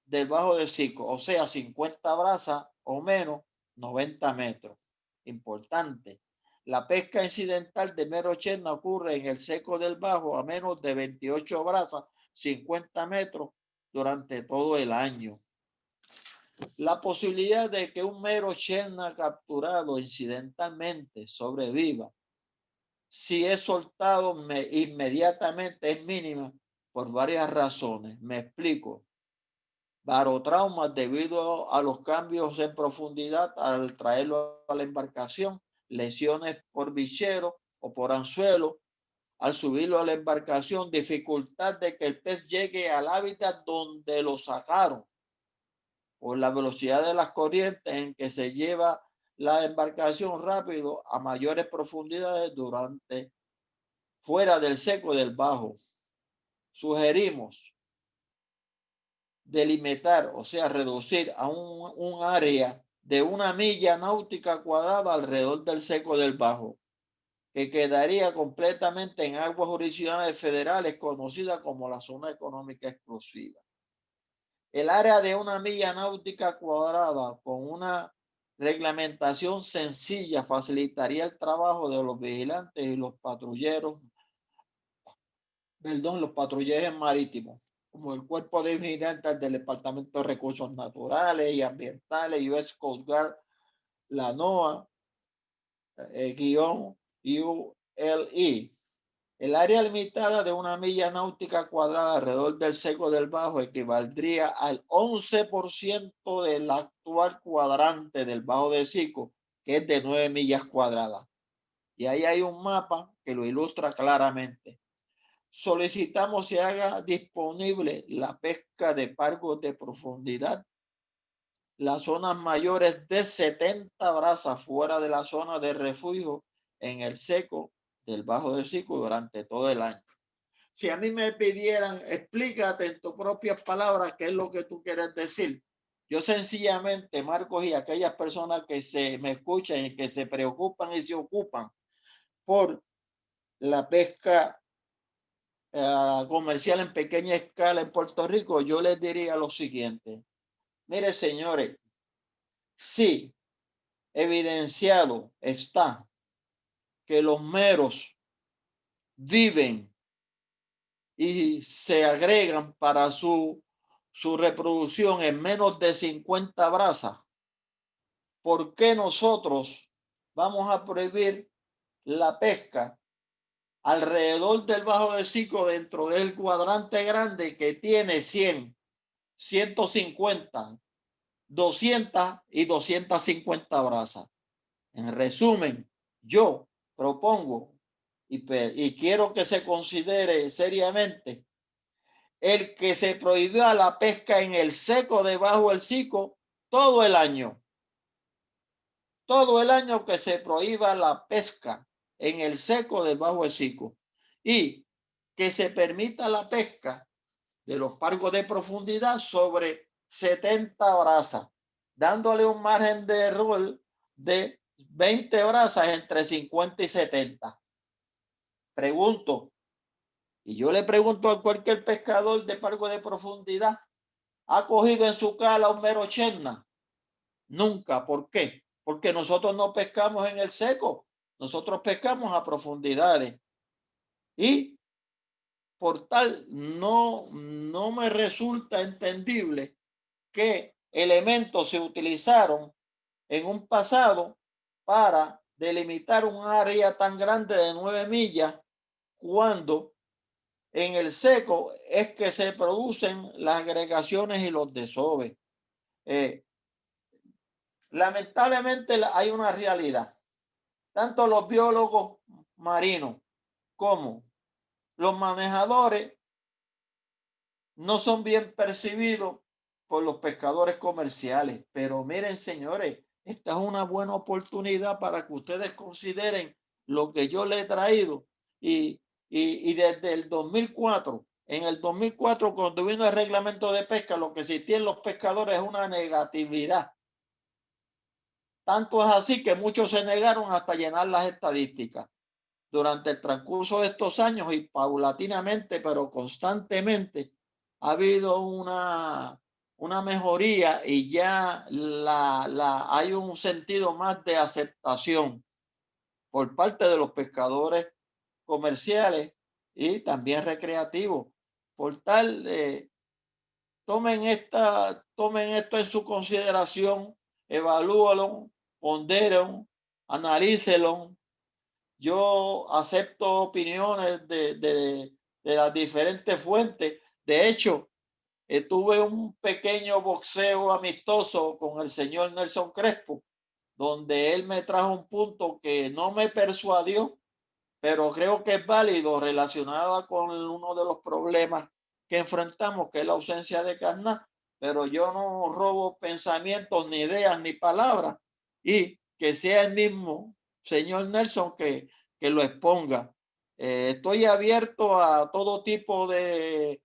del Bajo de Sico, o sea, 50 brazas o menos, 90 metros. Importante. La pesca incidental de mero cherna ocurre en el seco del Bajo a menos de 28 brazas, 50 metros durante todo el año. La posibilidad de que un mero cherna capturado incidentalmente sobreviva si es soltado inmediatamente es mínima por varias razones. Me explico. Barotraumas debido a los cambios en profundidad al traerlo a la embarcación, lesiones por bichero o por anzuelo, al subirlo a la embarcación, dificultad de que el pez llegue al hábitat donde lo sacaron, por la velocidad de las corrientes en que se lleva la embarcación rápido a mayores profundidades fuera del seco del Bajo. Sugerimos delimitar, o sea, reducir a un área de 1 milla náutica cuadrada alrededor del seco del Bajo, que quedaría completamente en aguas jurisdiccionales federales conocida como la zona económica exclusiva. El área de 1 milla náutica cuadrada con una reglamentación sencilla facilitaría el trabajo de los vigilantes y los patrulleros, los patrulleros marítimos, como el Cuerpo de Vigilantes del Departamento de Recursos Naturales y Ambientales, US Coast Guard, la NOAA, ULE. El área limitada de 1 milla náutica cuadrada alrededor del seco del Bajo equivaldría al 11% del actual cuadrante del Bajo de Sico, que es de 9 millas cuadradas. Y ahí hay un mapa que lo ilustra claramente. Solicitamos se haga disponible la pesca de pargos de profundidad, las zonas mayores de 70 brazas fuera de la zona de refugio en el seco del Bajo de Sico durante todo el año. Si a mí me pidieran, explícate en tus propias palabras qué es lo que tú quieres decir, Yo sencillamente, Marcos, y aquellas personas que me escuchan y que se preocupan y se ocupan por la pesca comercial en pequeña escala en Puerto Rico, yo les diría lo siguiente. Mire, señores, sí, evidenciado está que los meros viven y se agregan para su reproducción en menos de 50 brazas. ¿Por qué nosotros vamos a prohibir la pesca alrededor del bajo del Cico dentro del cuadrante grande que tiene 100, 150, 200 y 250 brazas? En resumen, yo propongo y quiero que se considere seriamente el que se prohibió la pesca en el seco debajo del Cico todo el año. Todo el año que se prohíba la pesca en el seco debajo del Cico y que se permita la pesca de los pargos de profundidad sobre 70 brazas, dándole un margen de error de 20 brazas entre 50 y 70. Pregunto, y yo le pregunto a cualquier pescador de pargo de profundidad, ¿ha cogido en su cala un mero cherna? Nunca. ¿Por qué? Porque nosotros no pescamos en el seco, nosotros pescamos a profundidades. Y por tal, no me resulta entendible qué elementos se utilizaron en un pasado para delimitar un área tan grande de 9 millas cuando en el seco es que se producen las agregaciones y los desoves. Lamentablemente hay una realidad. Tanto los biólogos marinos como los manejadores no son bien percibidos por los pescadores comerciales. Pero miren, señores, esta es una buena oportunidad para que ustedes consideren lo que yo les he traído. Y desde el 2004, en el 2004, cuando vino el reglamento de pesca, lo que existía en los pescadores es una negatividad. Tanto es así que muchos se negaron hasta llenar las estadísticas. Durante el transcurso de estos años y paulatinamente, pero constantemente, ha habido una mejoría y ya hay un sentido más de aceptación por parte de los pescadores comerciales y también recreativos. Por tal, tomen esto en su consideración, evalúenlo, ponderen, analícenlo. Yo acepto opiniones de las diferentes fuentes. De hecho, tuve un pequeño boxeo amistoso con el señor Nelson Crespo, donde él me trajo un punto que no me persuadió, pero creo que es válido relacionado con uno de los problemas que enfrentamos, que es la ausencia de carnal. Pero yo no robo pensamientos, ni ideas, ni palabras, y que sea el mismo señor Nelson que lo exponga. Estoy abierto a todo tipo de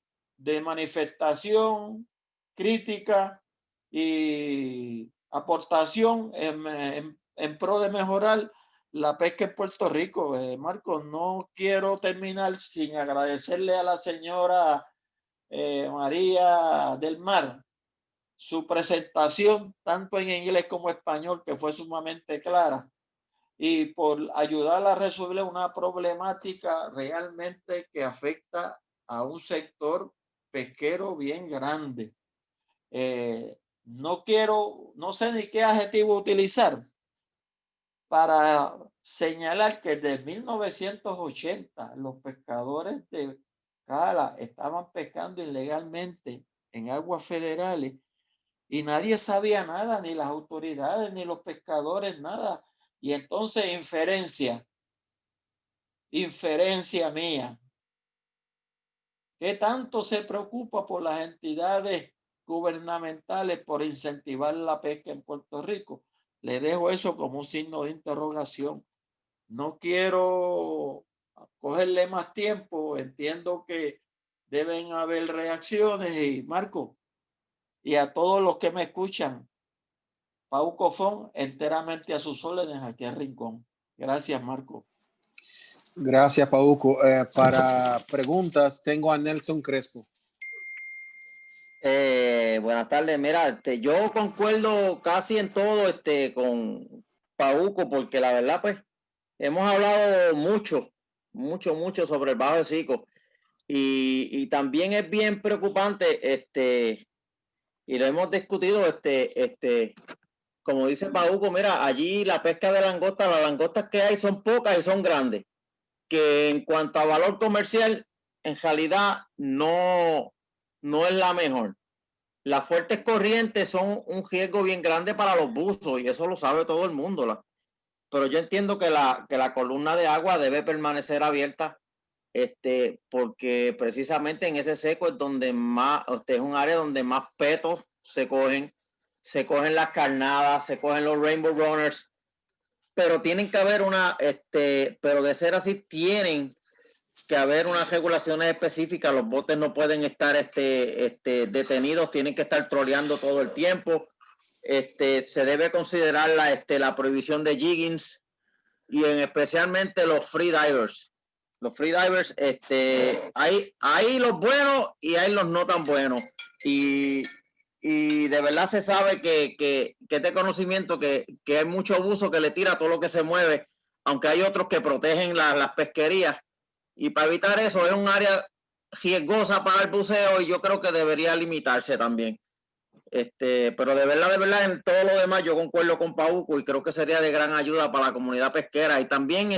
manifestación, crítica y aportación en pro de mejorar la pesca en Puerto Rico. Marcos, no quiero terminar sin agradecerle a la señora María del Mar su presentación tanto en inglés como español, que fue sumamente clara, y por ayudar a resolver una problemática realmente que afecta a un sector pesquero bien grande. No sé ni qué adjetivo utilizar para señalar que desde 1980 los pescadores de cala estaban pescando ilegalmente en aguas federales y nadie sabía nada, ni las autoridades, ni los pescadores, nada. Y entonces inferencia mía, ¿qué tanto se preocupa por las entidades gubernamentales por incentivar la pesca en Puerto Rico? Le dejo eso como un signo de interrogación. No quiero cogerle más tiempo. Entiendo que deben haber reacciones. Y Marco, Y a todos los que me escuchan, Pauco Fon, enteramente a sus órdenes aquí en Rincón. Gracias, Marco. Gracias, Pauco. Para preguntas, tengo a Nelson Crespo. Buenas tardes. Mira, yo concuerdo casi en todo con Pauco, porque la verdad, pues, hemos hablado mucho sobre el bajo de Sico. Y también es bien preocupante, y lo hemos discutido, como dice Pauco, mira, allí la pesca de langosta, las langostas que hay son pocas y son grandes, que en cuanto a valor comercial, en realidad no es la mejor. Las fuertes corrientes son un riesgo bien grande para los buzos y eso lo sabe todo el mundo. Pero yo entiendo que la columna de agua debe permanecer abierta, porque precisamente en ese seco es donde más, es un área donde más petos se cogen las carnadas, se cogen los rainbow runners, pero tienen que haber pero de ser así, tienen que haber unas regulaciones específicas. Los botes no pueden estar detenidos, tienen que estar troleando todo el tiempo. Se debe considerar la prohibición de jiggings y especialmente los freedivers. Los freedivers, hay los buenos y hay los no tan buenos. Y de verdad se sabe que este conocimiento que hay mucho abuso que le tira a todo lo que se mueve, aunque hay otros que protegen las pesquerías. Y para evitar eso es un área riesgosa para el buceo y yo creo que debería limitarse también. Pero de verdad, en todo lo demás yo concuerdo con Pauco y creo que sería de gran ayuda para la comunidad pesquera. Y también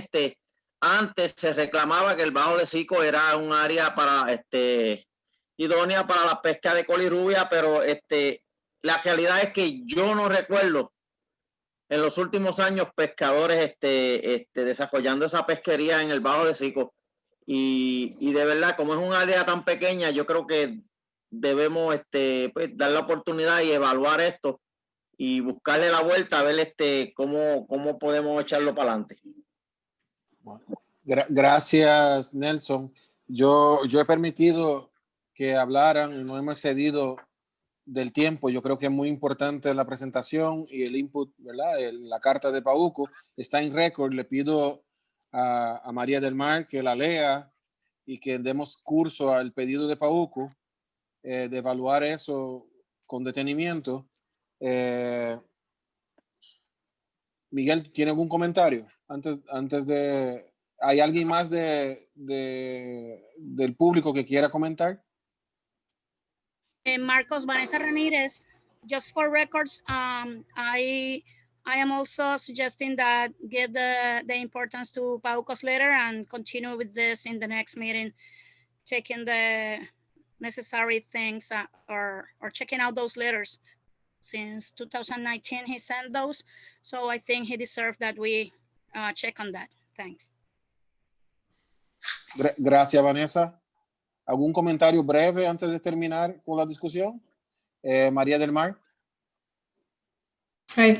antes se reclamaba que el bajo de Sico era un área para idónea para la pesca de colirrubia, pero la realidad es que yo no recuerdo en los últimos años pescadores desarrollando esa pesquería en el bajo de Sico. Y de verdad, como es un área tan pequeña, yo creo que debemos pues, dar la oportunidad y evaluar esto y buscarle la vuelta a ver cómo podemos echarlo para adelante. Gracias, Nelson. Yo he permitido que hablaran y no hemos excedido del tiempo. Yo creo que es muy importante la presentación y el input, ¿verdad? La carta de Pauco está en récord. Le pido a María del Mar que la lea y que demos curso al pedido de Pauco, de evaluar eso con detenimiento. Miguel, ¿tiene algún comentario? Antes de... ¿Hay alguien más del público que quiera comentar? Marcos, Vanessa Ramirez, just for records, I am also suggesting that give the importance to Pauco's letter and continue with this in the next meeting, taking the necessary things or checking out those letters. Since 2019, he sent those, so I think he deserves that we check on that. Thanks. Gracias, Vanessa. ¿Algún comentario breve antes de terminar con la discusión? María del Mar. Hi,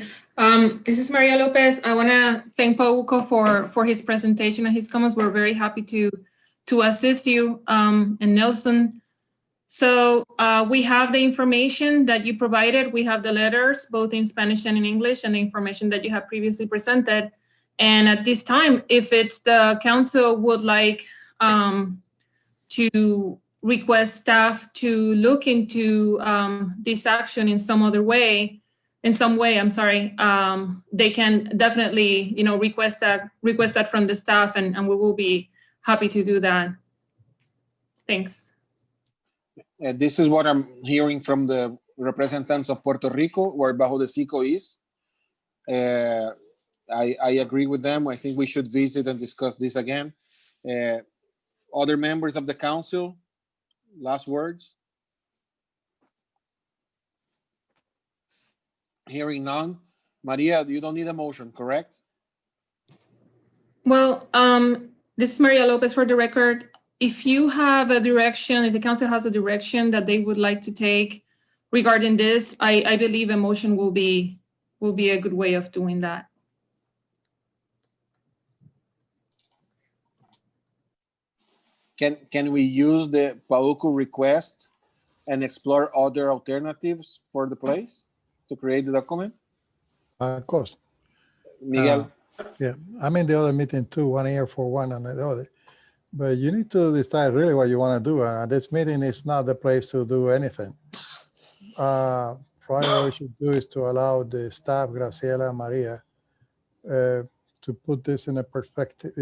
this is Maria Lopez. I want to thank Pauco for his presentation and his comments. We're very happy to assist you and Nelson. So we have the information that you provided. We have the letters, both in Spanish and in English, and the information that you have previously presented. And at this time, if it's the council would like to request staff to look into this action in some way, I'm sorry, they can definitely, request that from the staff, and we will be happy to do that. Thanks. This is what I'm hearing from the representatives of Puerto Rico, where Bajo de Sico is. I agree with them. I think we should visit and discuss this again. Other members of the council, last words? Hearing none. Maria, you don't need a motion, correct? Well, this is Maria Lopez for the record. If you have a direction, if the council has a direction that they would like to take regarding this, I believe a motion will be a good way of doing that. Can we use the Pauco request and explore other alternatives for the place to create the document? Of course. Miguel? Yeah, I'm in the other meeting too, 1 year for one and the other. But you need to decide really what you want to do. This meeting is not the place to do anything. Probably what we should do is to allow the staff, Graciela and Maria, to put this in a perspective,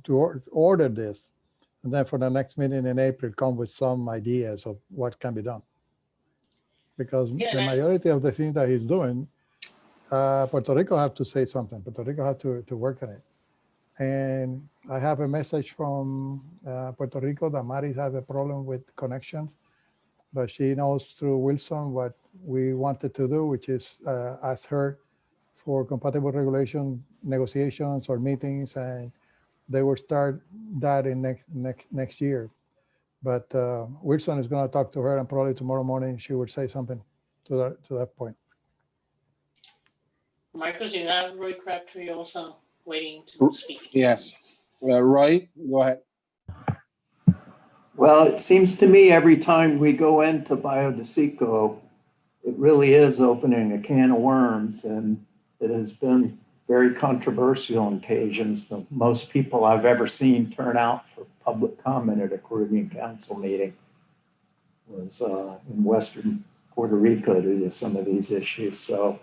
to order this. And then for the next meeting in April, come with some ideas of what can be done. Because the majority of the things that he's doing, Puerto Rico have to say something. Puerto Rico have to work on it. And I have a message from Puerto Rico that Mari has a problem with connections, but she knows through Wilson what we wanted to do, which is ask her for compatible regulation negotiations or meetings, and they will start that in next year. But Wilson is going to talk to her, and probably tomorrow morning she will say something to that point. Marcos, you have Roy Crabtree also waiting to speak. Yes. Roy, go ahead. Well, it seems to me every time we go into Biodesico, it really is opening a can of worms, and it has been very controversial on occasions. The most people I've ever seen turn out for public comment at a Caribbean Council meeting was in Western Puerto Rico due to some of these issues. So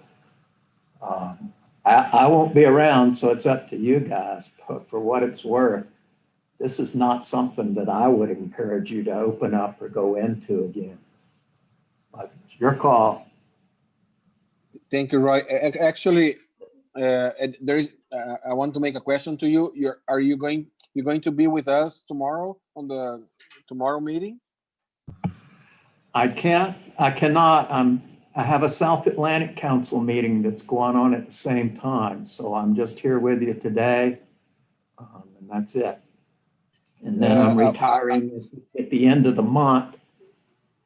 I won't be around, so it's up to you guys. But for what it's worth, this is not something that I would encourage you to open up or go into again. But it's your call. Thank you, Roy. Actually, there is. I want to make a question to you. Are you going to be with us tomorrow on the tomorrow meeting? I cannot. I have a South Atlantic Council meeting that's going on at the same time. So I'm just here with you today, and that's it. And then I'm retiring at the end of the month.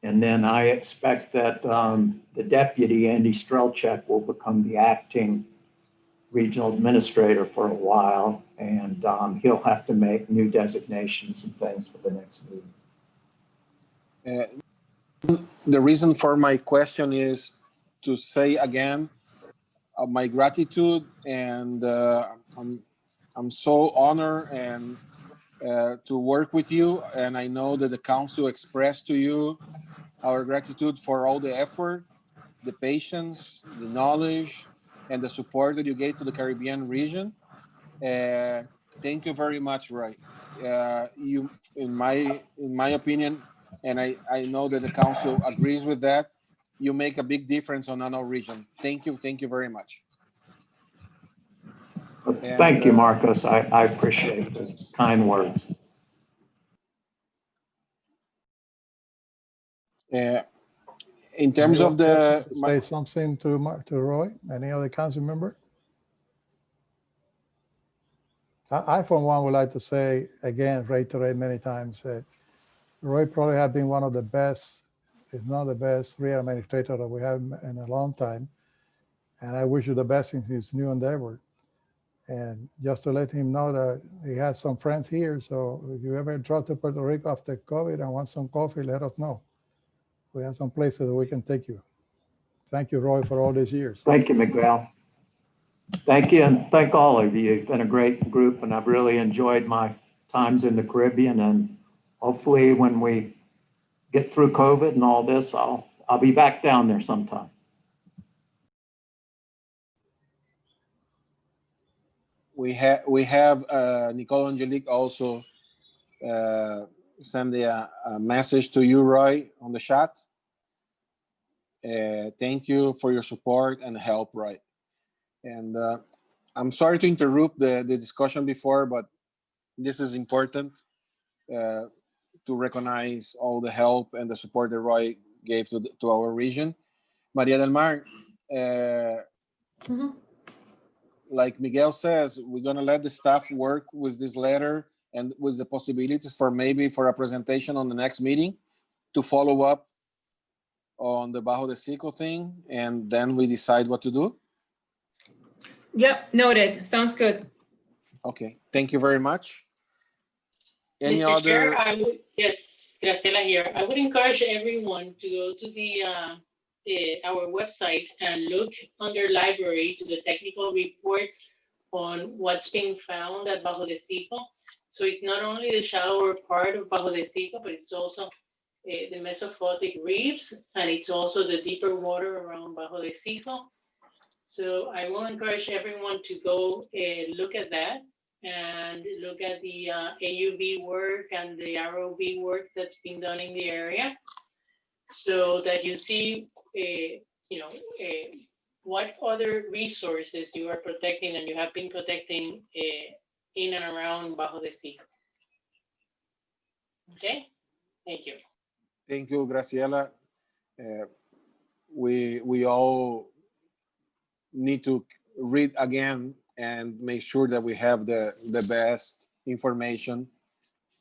And then I expect that the deputy, Andy Strelchek, will become the acting regional administrator for a while. And he'll have to make new designations and things for the next meeting. The reason for my question is to say again my gratitude, and I'm so honored and to work with you. And I know that the council expressed to you our gratitude for all the effort, the patience, the knowledge, and the support that you gave to the Caribbean region. Thank you very much, Roy. You, in my opinion, and I know that the council agrees with that, you make a big difference on our region. Thank you very much. And, thank you, Marcos. I appreciate the kind words. In terms of the... Say something to Roy, any other council member? I, for one, would like to say, again, reiterate many times that Roy probably has been one of the best, if not the best, real administrator that we have in a long time. And I wish you the best in his new endeavor. And just to let him know that he has some friends here. So if you ever drop to Puerto Rico after COVID and want some coffee, let us know. We have some places that we can take you. Thank you, Roy, for all these years. Thank you, Miguel. Thank you, and thank all of you. It's been a great group, and I've really enjoyed my times in the Caribbean. And hopefully when we get through COVID and all this, I'll be back down there sometime. We have Nicole Angelique also send a message to you, Roy, on the chat. Thank you for your support and help, Roy. And I'm sorry to interrupt the discussion before, but this is important to recognize all the help and the support that Roy gave to our region. Maria del Mar, like Miguel says, we're going to let the staff work with this letter and with the possibility for maybe for a presentation on the next meeting to follow up on the Biodesico thing, and then we decide what to do. Yep, noted. Sounds good. Okay, thank you very much. Any Mr. other? Chair, yes, Graciela here. I would encourage everyone to go to our website and look under library to the technical reports on what's being found at Bajo de Seco. So it's not only the shallower part of Bajo de Seco, but it's also the mesophotic reefs, and it's also the deeper water around Bajo de Seco. So I will encourage everyone to go look at that and look at the AUV work and the ROV work that's been done in the area, so that you see, what other resources you are protecting and you have been protecting in and around Bajo de Seco. Okay, thank you. Thank you, Graciela. We all need to read again and make sure that we have the best information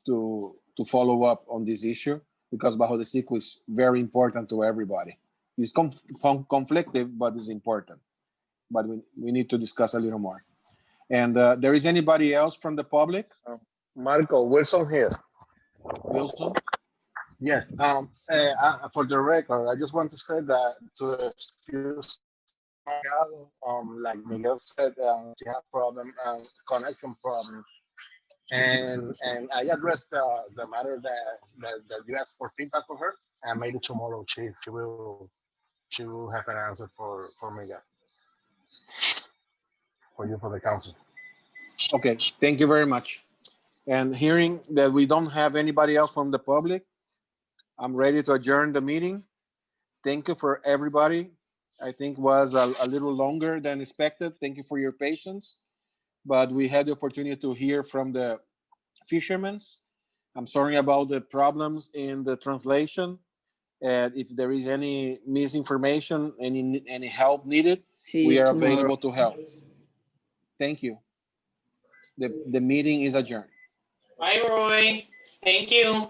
to follow up on this issue, because Bajo de Seco is very important to everybody. It's conflictive, but it's important. But we need to discuss a little more. And there is anybody else from the public? Marco, Wilson here. Wilson? Yes. For the record, I just want to say that to excuse like Miguel said, she had connection problem, and I addressed the matter that you asked for feedback for her, and maybe tomorrow she will have an answer for Miguel, for you, for the council. Okay, thank you very much. And hearing that we don't have anybody else from the public, I'm ready to adjourn the meeting. Thank you for everybody. I think was a little longer than expected. Thank you for your patience. But we had the opportunity to hear from the fishermen. I'm sorry about the problems in the translation. And if there is any misinformation, any help needed, we are available to help. Thank you. The meeting is adjourned. Bye, Roy. Thank you.